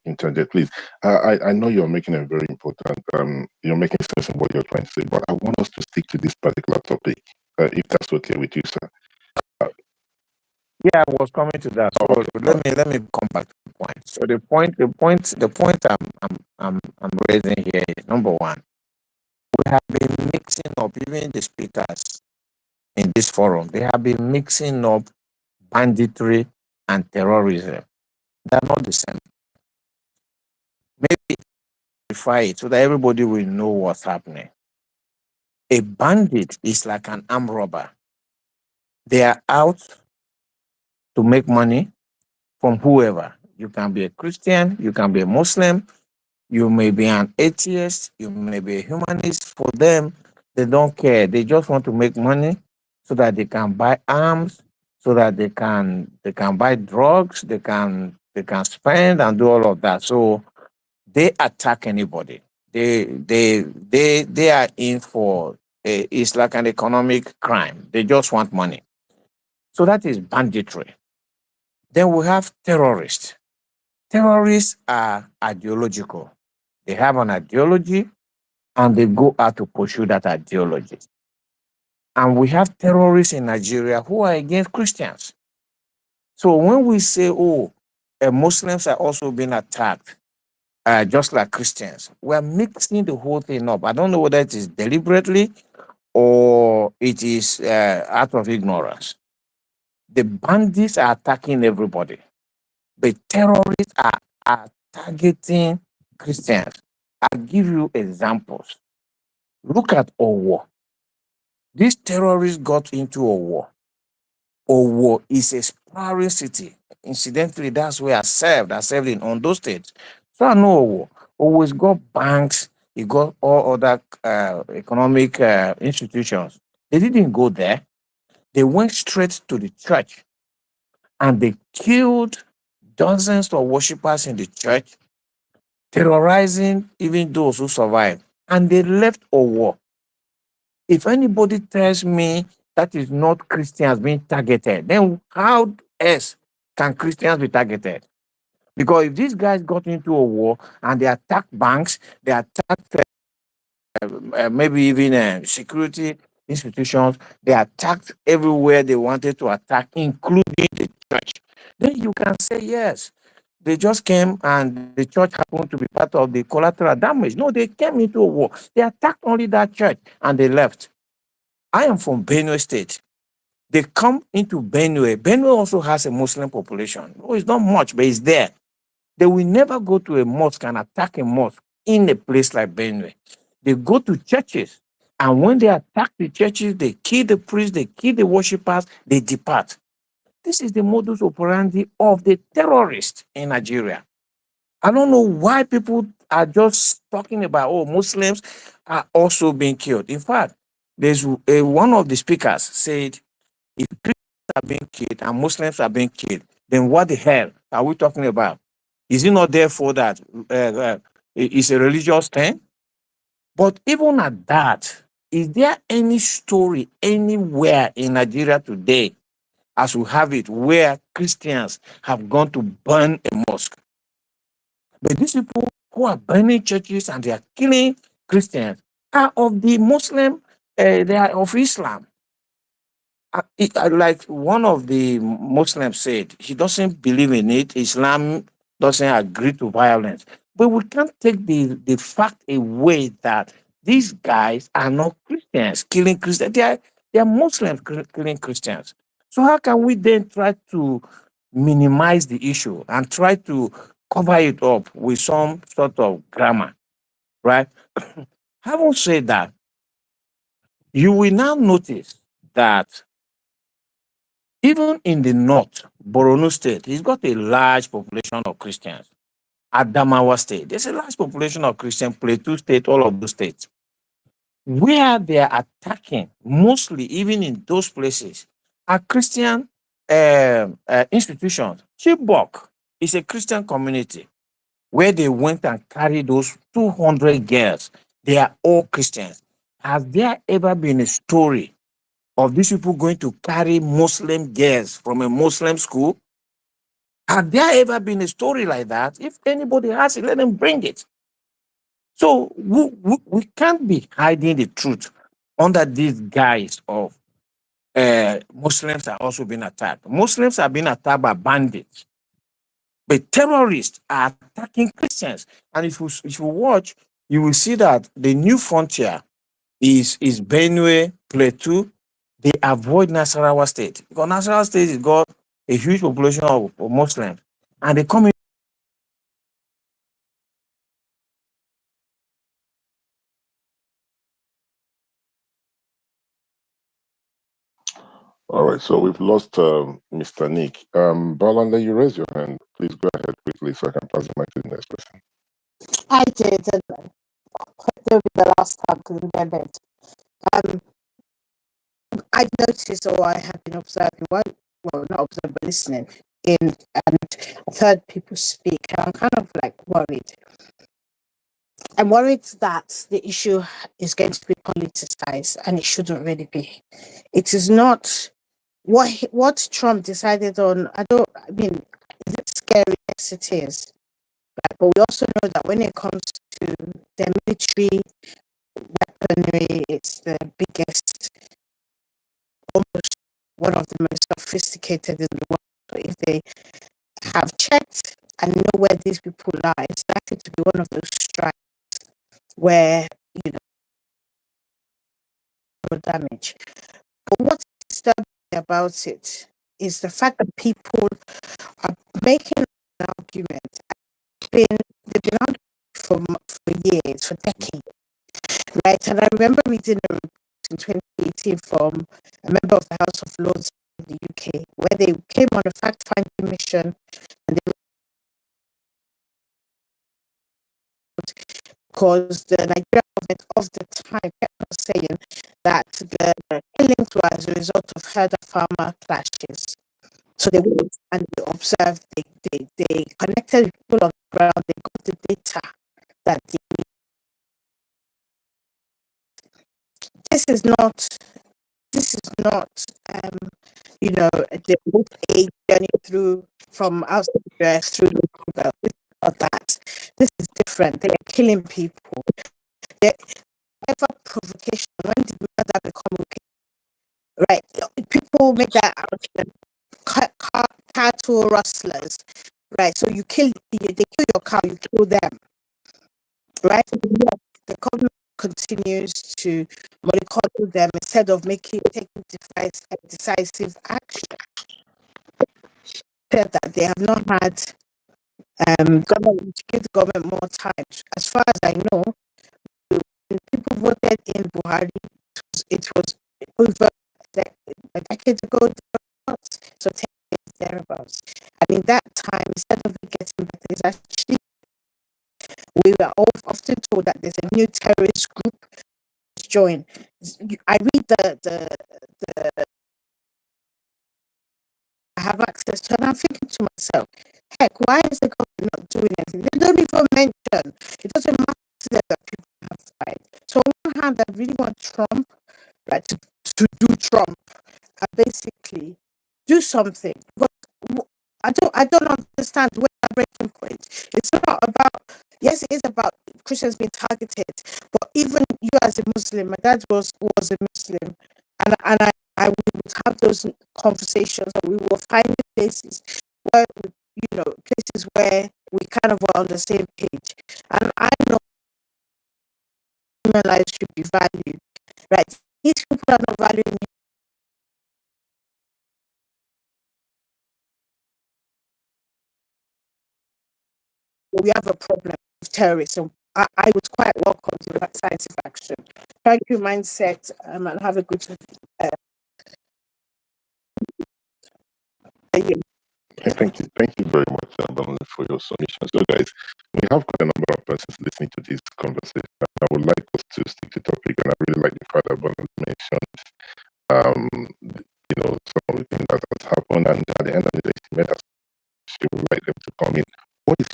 interject, please. I know you're making a very important. You're making sense in what you're trying to say, but I want us to stick to this particular topic, if that's okay with you, sir. Yeah, I was coming to that. So let me come back to the point. So the point I'm raising here is number one. We have been mixing up, even the speakers in this forum, they have been mixing up banditry and terrorism. They're not the same. Maybe clarify it so that everybody will know what's happening. A bandit is like an armed robber. They are out to make money from whoever. You can be a Christian, you can be a Muslim, you may be an atheist, you may be a humanist. For them, they don't care. They just want to make money so that they can buy arms, so that they can buy drugs, they can spend and do all of that. So they attack anybody. They are in for it's like an economic crime. They just want money. So that is banditry. Then we have terrorists. Terrorists are ideological. They have an ideology and they go out to pursue that ideology. And we have terrorists in Nigeria who are against Christians. So when we say, Muslims are also being attacked, just like Christians, we're mixing the whole thing up. I don't know whether it is deliberately or it is out of ignorance. The bandits are attacking everybody. The terrorists are targeting Christians. I'll give you examples. Look at Owo. These terrorists got into Owo. Owo is a sprawling city. Incidentally, that's where I served. I served in Ondo State. So I know Owo. Owo's got banks. It got all other economic institutions. They didn't go there. They went straight to the church and they killed dozens of worshippers in the church, terrorizing even those who survived. And they left Owo. If anybody tells me that is not Christians being targeted, then how else can Christians be targeted? Because if these guys got into a war and they attacked banks, they attacked maybe even security institutions, they attacked everywhere they wanted to attack, including the church, then you can say yes. They just came and the church happened to be part of the collateral damage. No, they came into a war. They attacked only that church and they left. I am from Benue State. They come into Benue. Benue also has a Muslim population. Oh, it's not much, but it's there. They will never go to a mosque and attack a mosque in a place like Benue. They go to churches, and when they attack the churches, they kill the priests, they kill the worshippers, they depart. This is the modus operandi of the terrorists in Nigeria. I don't know why people are just talking about, Muslims are also being killed. In fact, there's one of the speakers said, if Christians are being killed and Muslims are being killed, then what the hell are we talking about? Is it not therefore that it's a religious thing? But even at that, is there any story anywhere in Nigeria today, as we have it, where Christians have gone to burn a mosque? But these people who are burning churches and they are killing Christians are of the Muslim, they are of Islam. Like one of the Muslims said, he doesn't believe in it. Islam doesn't agree to violence. But we can't take the fact away that these guys are not Christians killing Christians. They are Muslims killing Christians. So how can we then try to minimize the issue and try to cover it up with some sort of grammar, right? Having said that, you will now notice that even in the north, Borno State, it's got a large population of Christians. Adamawa State, there's a large population of Christians. Plateau State, all of those states. Where they are attacking, mostly even in those places, are Christian institutions. Chibok is a Christian community where they went and carried those 200 girls. They are all Christians. Has there ever been a story of these people going to carry Muslim girls from a Muslim school? Have there ever been a story like that? If anybody has it, let them bring it. So we can't be hiding the truth under these guise of Muslims are also being attacked. Muslims are being attacked by bandits, but terrorists are attacking Christians. And if you watch, you will see that the new frontier is Benue, Plateau. They avoid Nasarawa State because Nasarawa State has got a huge population of Muslims, and they come in. All right, so we've lost Mr. Nick. Balanda, you raise your hand. Please go ahead quickly so I can pass the mic to the next person. I did, and over the last time couldn't get it. I've noticed, or I have been observing, well, not observing, but listening in, and I've heard people speak, and I'm kind of like worried. I'm worried that the issue is going to be politicized, and it shouldn't really be. It is not what Trump decided on. I mean, is it scary? Yes, it is. Right? But we also know that when it comes to the military weaponry, it's the biggest, almost one of the most sophisticated in the world. So if they have checked and know where these people are, it's likely to be one of those strikes where, you know, damage. But what's disturbing about it is the fact that people are making an argument. They've been on for years, for decades, right? And I remember reading a report in 2018 from a member of the House of Lords in the UK, where they came on a fact-finding mission, and they because the Nigerian government of the time kept on saying that the killings were as a result of herder-farmer clashes. So they went and they observed, they connected people on the ground, they got the data that they need. This is not, you know, the book a journey through from outside the US through the belt. It's not that. This is different. They are killing people. Ever provocation. When did that become okay? Right? People make that out of cattle rustlers. Right? So they kill your cow, you kill them. Right? The government continues to mollycoddle them instead of taking decisive action. That they have not had government to give the government more time. As far as I know, when people voted in Buhari, it was over a decade ago, so 10 years thereabouts. And in that time, instead of it getting better, it's actually, we were often told that there's a new terrorist group join. I read the I have access to, and I'm thinking to myself, heck, why is the government not doing anything? They don't even mention. It doesn't matter to them that people have died. So on one hand, I really want Trump, right, to do Trump, and basically do something. But I don't understand where the breaking point. It's not about, yes, it is about Christians being targeted, but even you as a Muslim, my dad was a Muslim, and I would have those conversations, and we were finding places where places where we kind of were on the same page. And I know human lives should be valued, right? These people are not valuing you. We have a problem with terrorism. I would quite welcome to that scientific action. Thank you, mindset, and have a good day. Thank you very much, Balance, for your submission. So, guys, we have quite a number of persons listening to this conversation. I would like us to stick to topic, and I really like the fact that Balance mentioned, some of the things that has happened, and at the end of the day, she made us, she would like them to come in. What is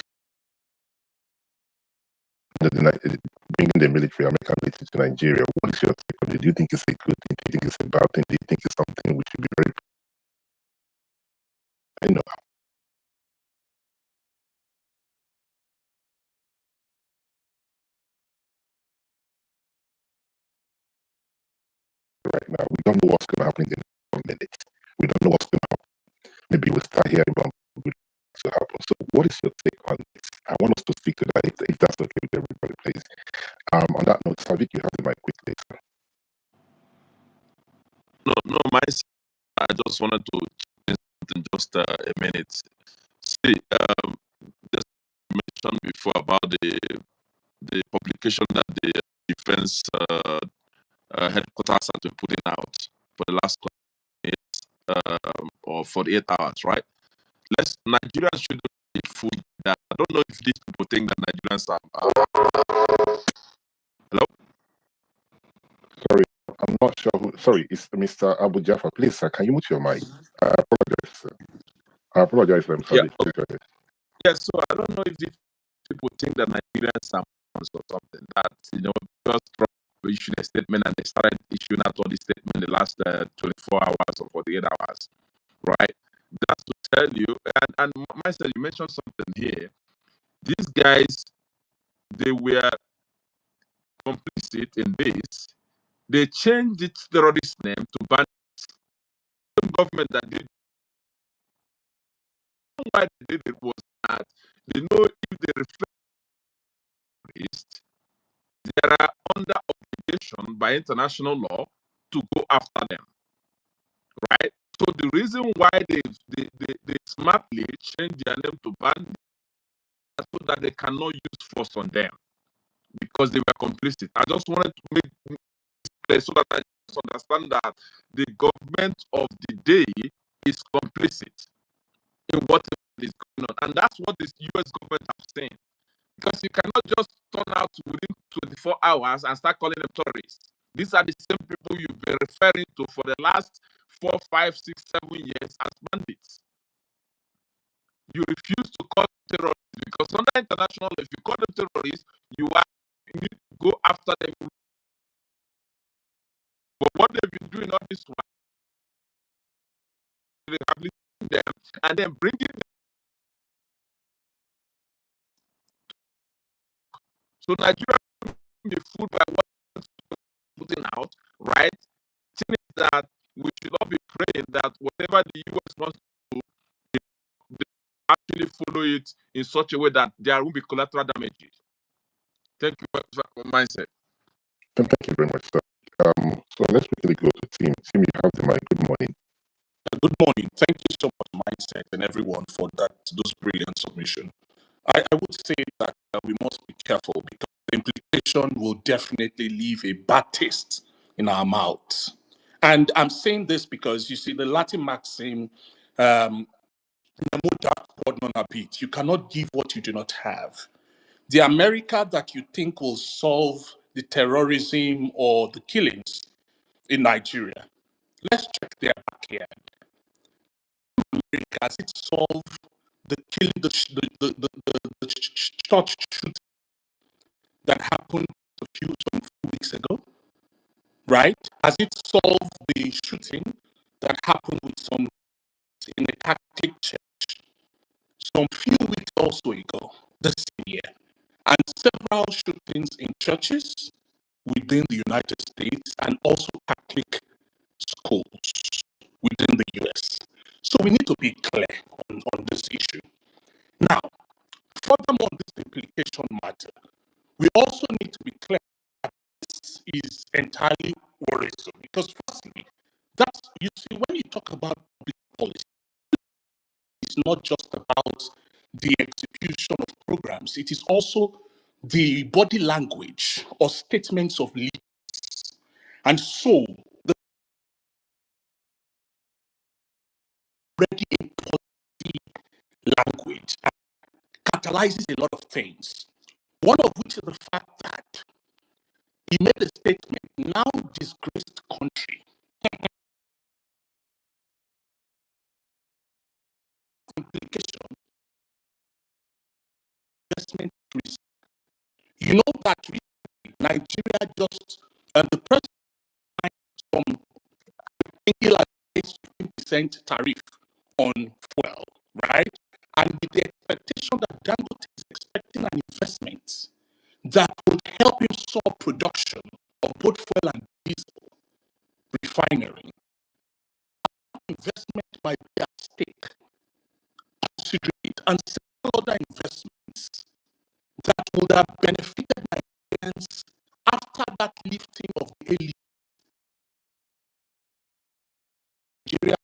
bringing the military, American military to Nigeria? What is your take on it? Do you think it's a good thing? Do you think it's a bad thing? Do you think it's something we should be very, right now? We don't know what's going to happen in the next minute. We don't know what's going to happen. Maybe we'll start hearing about what will happen. So, what is your take on this? I want us to speak to that if that's okay with everybody, please. On that note, Sadiq, you have the mic quickly. No, I just wanted to change something just a minute. See, there's mentioned before about the publication that the defense headquarters have been putting out for the last 48 hours, right? Nigerians shouldn't be fooled that. I don't know if these people think that Nigerians are. Hello? Sorry, I'm not sure who. Sorry, it's Mr. Abu Jaffa. Please, sir, can you mute your mic? I apologize, sir. I apologize, I'm sorry. Yeah, okay. Yeah, so I don't know if these people think that Nigerians are monsters or something. That, because Trump issued a statement and they started issuing out all these statements in the last 24 hours or 48 hours, right? That's to tell you, and myself, you mentioned something here. These guys, they were complicit in this. They changed its terrorist name to bandits. The government that did why they did it was that they know if they refer to terrorists, they are under obligation by international law to go after them, right? So the reason why they smartly changed their name to bandits is so that they cannot use force on them because they were complicit. I just wanted to make this clear so that I just understand that the government of the day is complicit in whatever is going on. And that's what the US government have saying. Because you cannot just turn out within 24 hours and start calling them terrorists. These are the same people you've been referring to for the last 4, 5, 6, 7 years as bandits. You refuse to call them terrorists because under international law, if you call them terrorists, you need to go after them. But what they've been doing all this while, rehabilitating them and then bringing them. So Nigeria be fooled by what putting out, right? The thing is that we should all be praying that whatever the US wants to do, they actually follow it in such a way that there won't be collateral damages. Thank you for mindset. Thank you very much, sir. So let's quickly go to Tim. Tim, you have the mic. Good morning. Good morning. Thank you so much, Mindset, and everyone for those brilliant submission. I would say that we must be careful because the implication will definitely leave a bad taste in our mouths. And I'm saying this because, you see, the Latin maxim, namo dat quod non habet, you cannot give what you do not have. The America that you think will solve the terrorism or the killings in Nigeria, let's check their backyard. America, has it solved the killing, the church shoot that happened some few weeks ago? right? Has it solved the shooting that happened with some in a Catholic church some few weeks also ago, this year, and several shootings in churches within the United States and also Catholic schools within the US? So we need to be clear on this issue. Now, furthermore, this implication matter, we also need to be clear that this is entirely worrisome because, firstly, that's, you see, when you talk about public policy, it's not just about the execution of programs, it is also the body language or statements of leaders. And so, the already a policy language catalyzes a lot of things. One of which is the fact that he made a statement, now disgraced country. Implication, investment risk. You know that recently Nigeria just, the president from single 15% tariff on fuel, right? And with the expectation that Dangote is expecting an investment that would help him solve production of both fuel and diesel refinery. Investment might be at stake, consider it, and several other investments that would have benefited Nigerians after that lifting of the elite. Nigeria,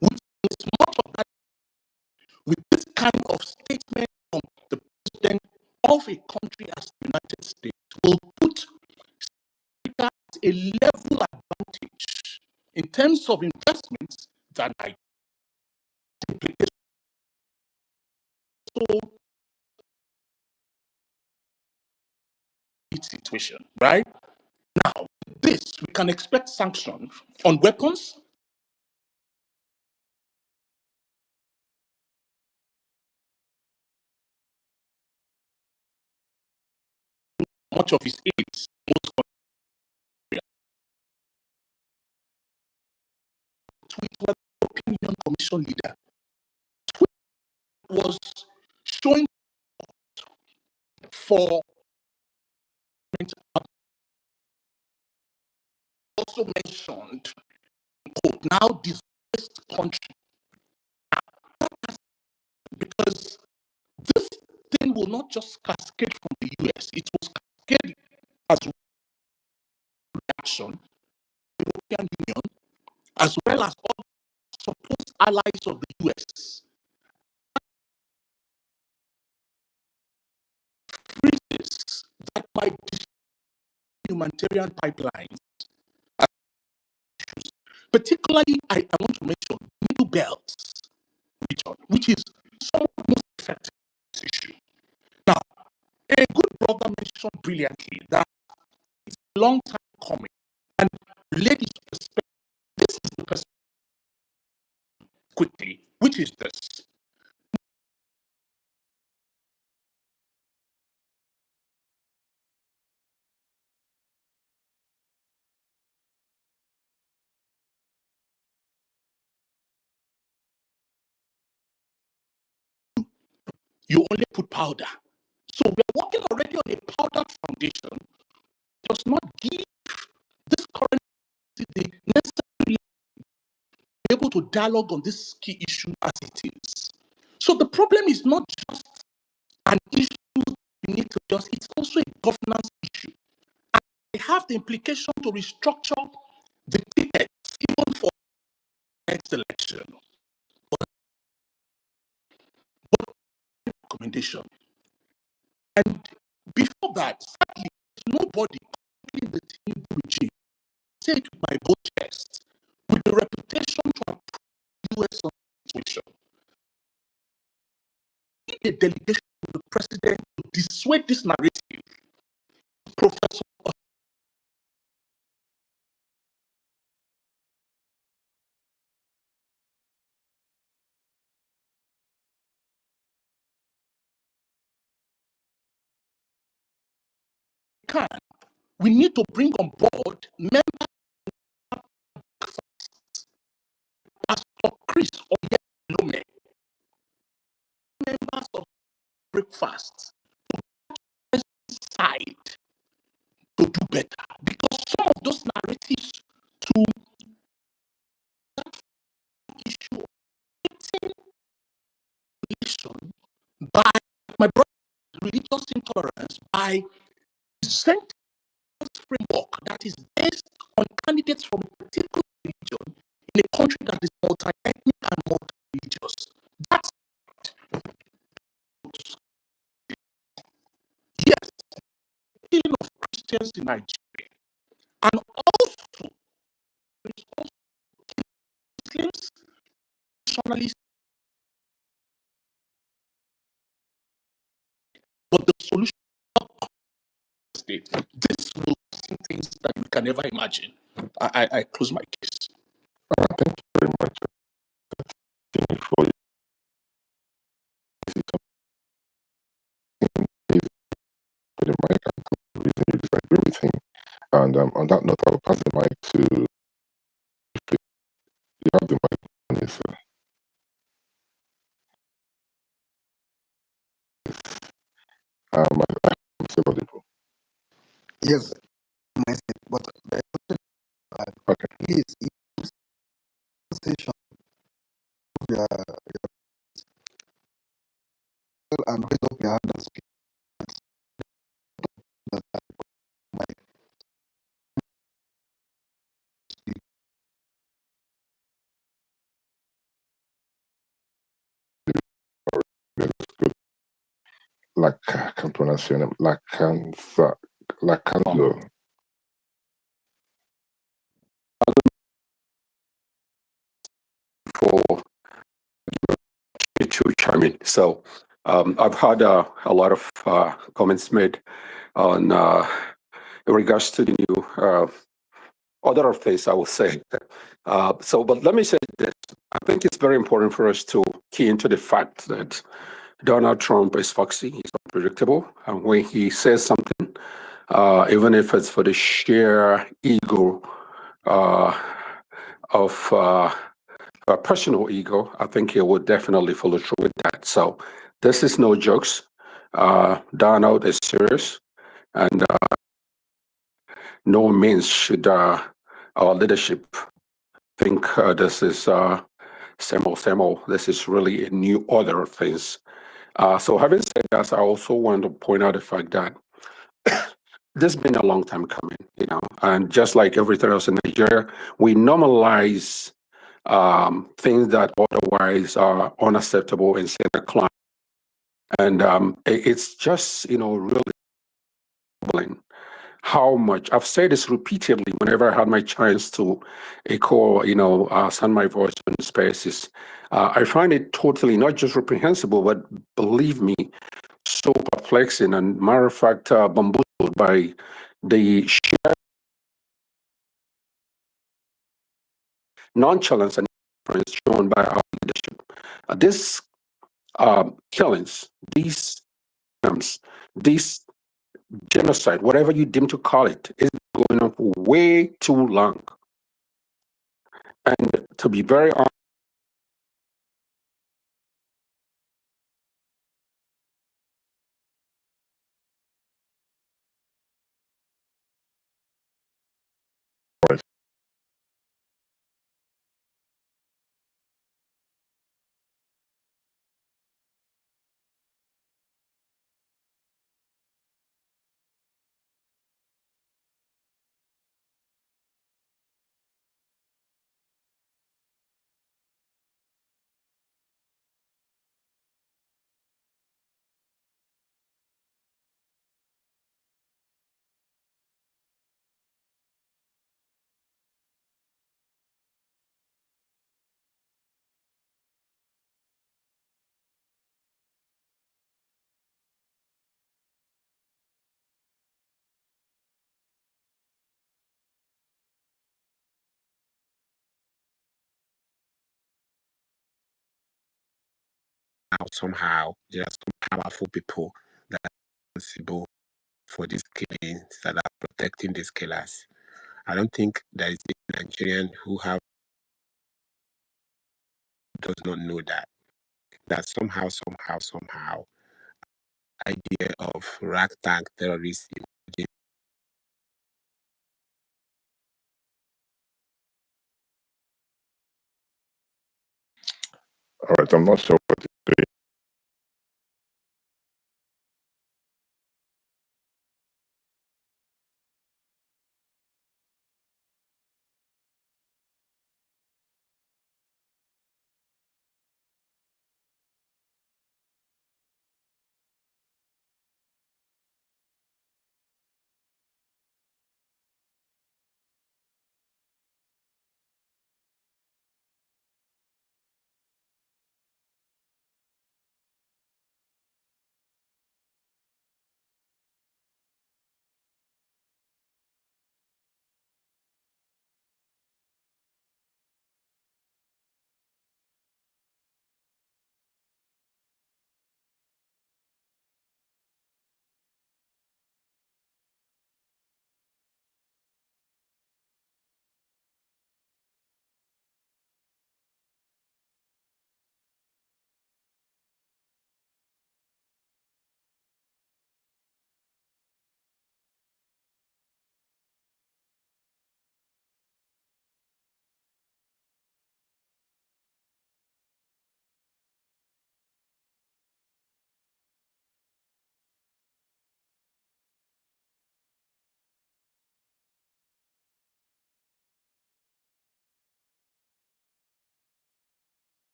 with as much of that, with this kind of statement from the president of a country as the United States, will put Africa at a level advantage in terms of investments that I so situation, right? Now, this we can expect sanctions on weapons. Much of his aides, tweet was the European Union Commission leader. Tweet was showing for also mentioned, quote, now disgraced country. Because this thing will not just cascade from the US, it was cascade as reaction, the European Union, as well as all supposed allies of the US. Freezes that might destroy humanitarian pipelines. Particularly, I want to mention Middle Belt region, which is somewhat most affected by this issue. Now, a good brother mentioned brilliantly that it's a long time coming, and ladies' perspective, this is the perspective quickly, which is this. You only put powder. So we're working already on a powdered foundation. Does not give this current the necessary able to dialogue on this key issue as it is. So the problem is not just an issue we need to just, it's also a governance issue. And they have the implication to restructure the tickets even for next election. But recommendation. And before that, sadly, there's nobody in the team regime, say it with my both chest, with the reputation to approve US situation. A delegation to the president to dissuade this narrative. Professor can We need to bring on board members of Chris Oyelome, members of breakfast side to do better, because some of those narratives to that issue of religion by my brother, religious intolerance by presenting framework that is based on candidates from a particular religion in a country that is multi-ethnic and multi-religious. That's yes, killing of Christians in Nigeria, and also Muslims, nationalists, but the solution state. This will see things that we can never imagine. I close my case. Thank you very much for the mic and the reason you disagree with him. And on that note, I'll pass the mic to you have the mic on you, sir. I'm still audible. Yes, my but Okay. please, station your and raise up your hand and speak. I can pronounce your name. Lacanzo. For you to chime in. So I've had a lot of comments made on in regards to the new other things I will say. But let me say this. I think it's very important for us to key into the fact that Donald Trump is foxy, he's unpredictable, and when he says something, even if it's for the sheer ego of personal ego, I think he would definitely follow through with that. So this is no jokes. Donald is serious, and no means should our leadership think this is same old. This is really a new order of things. So having said that, I also want to point out the fact that this has been a long time coming, and just like everything else in Nigeria, we normalize things that otherwise are unacceptable in certain climes. And it's just, really troubling how much I've said this repeatedly whenever I had my chance to echo, send my voice on spaces. I find it totally not just reprehensible, but believe me, so perplexing and matter of fact, bamboozled by the sheer nonchalance and indifference shown by our leadership. These killings, these crimes, these genocide, whatever you deem to call it, is going on for way too long. And to be very honest, Somehow there are some powerful people that are responsible for these killings, that are protecting these killers. I don't think there is a Nigerian who does not know that somehow idea of ragtag terrorists emerging. All right, I'm not sure what to say.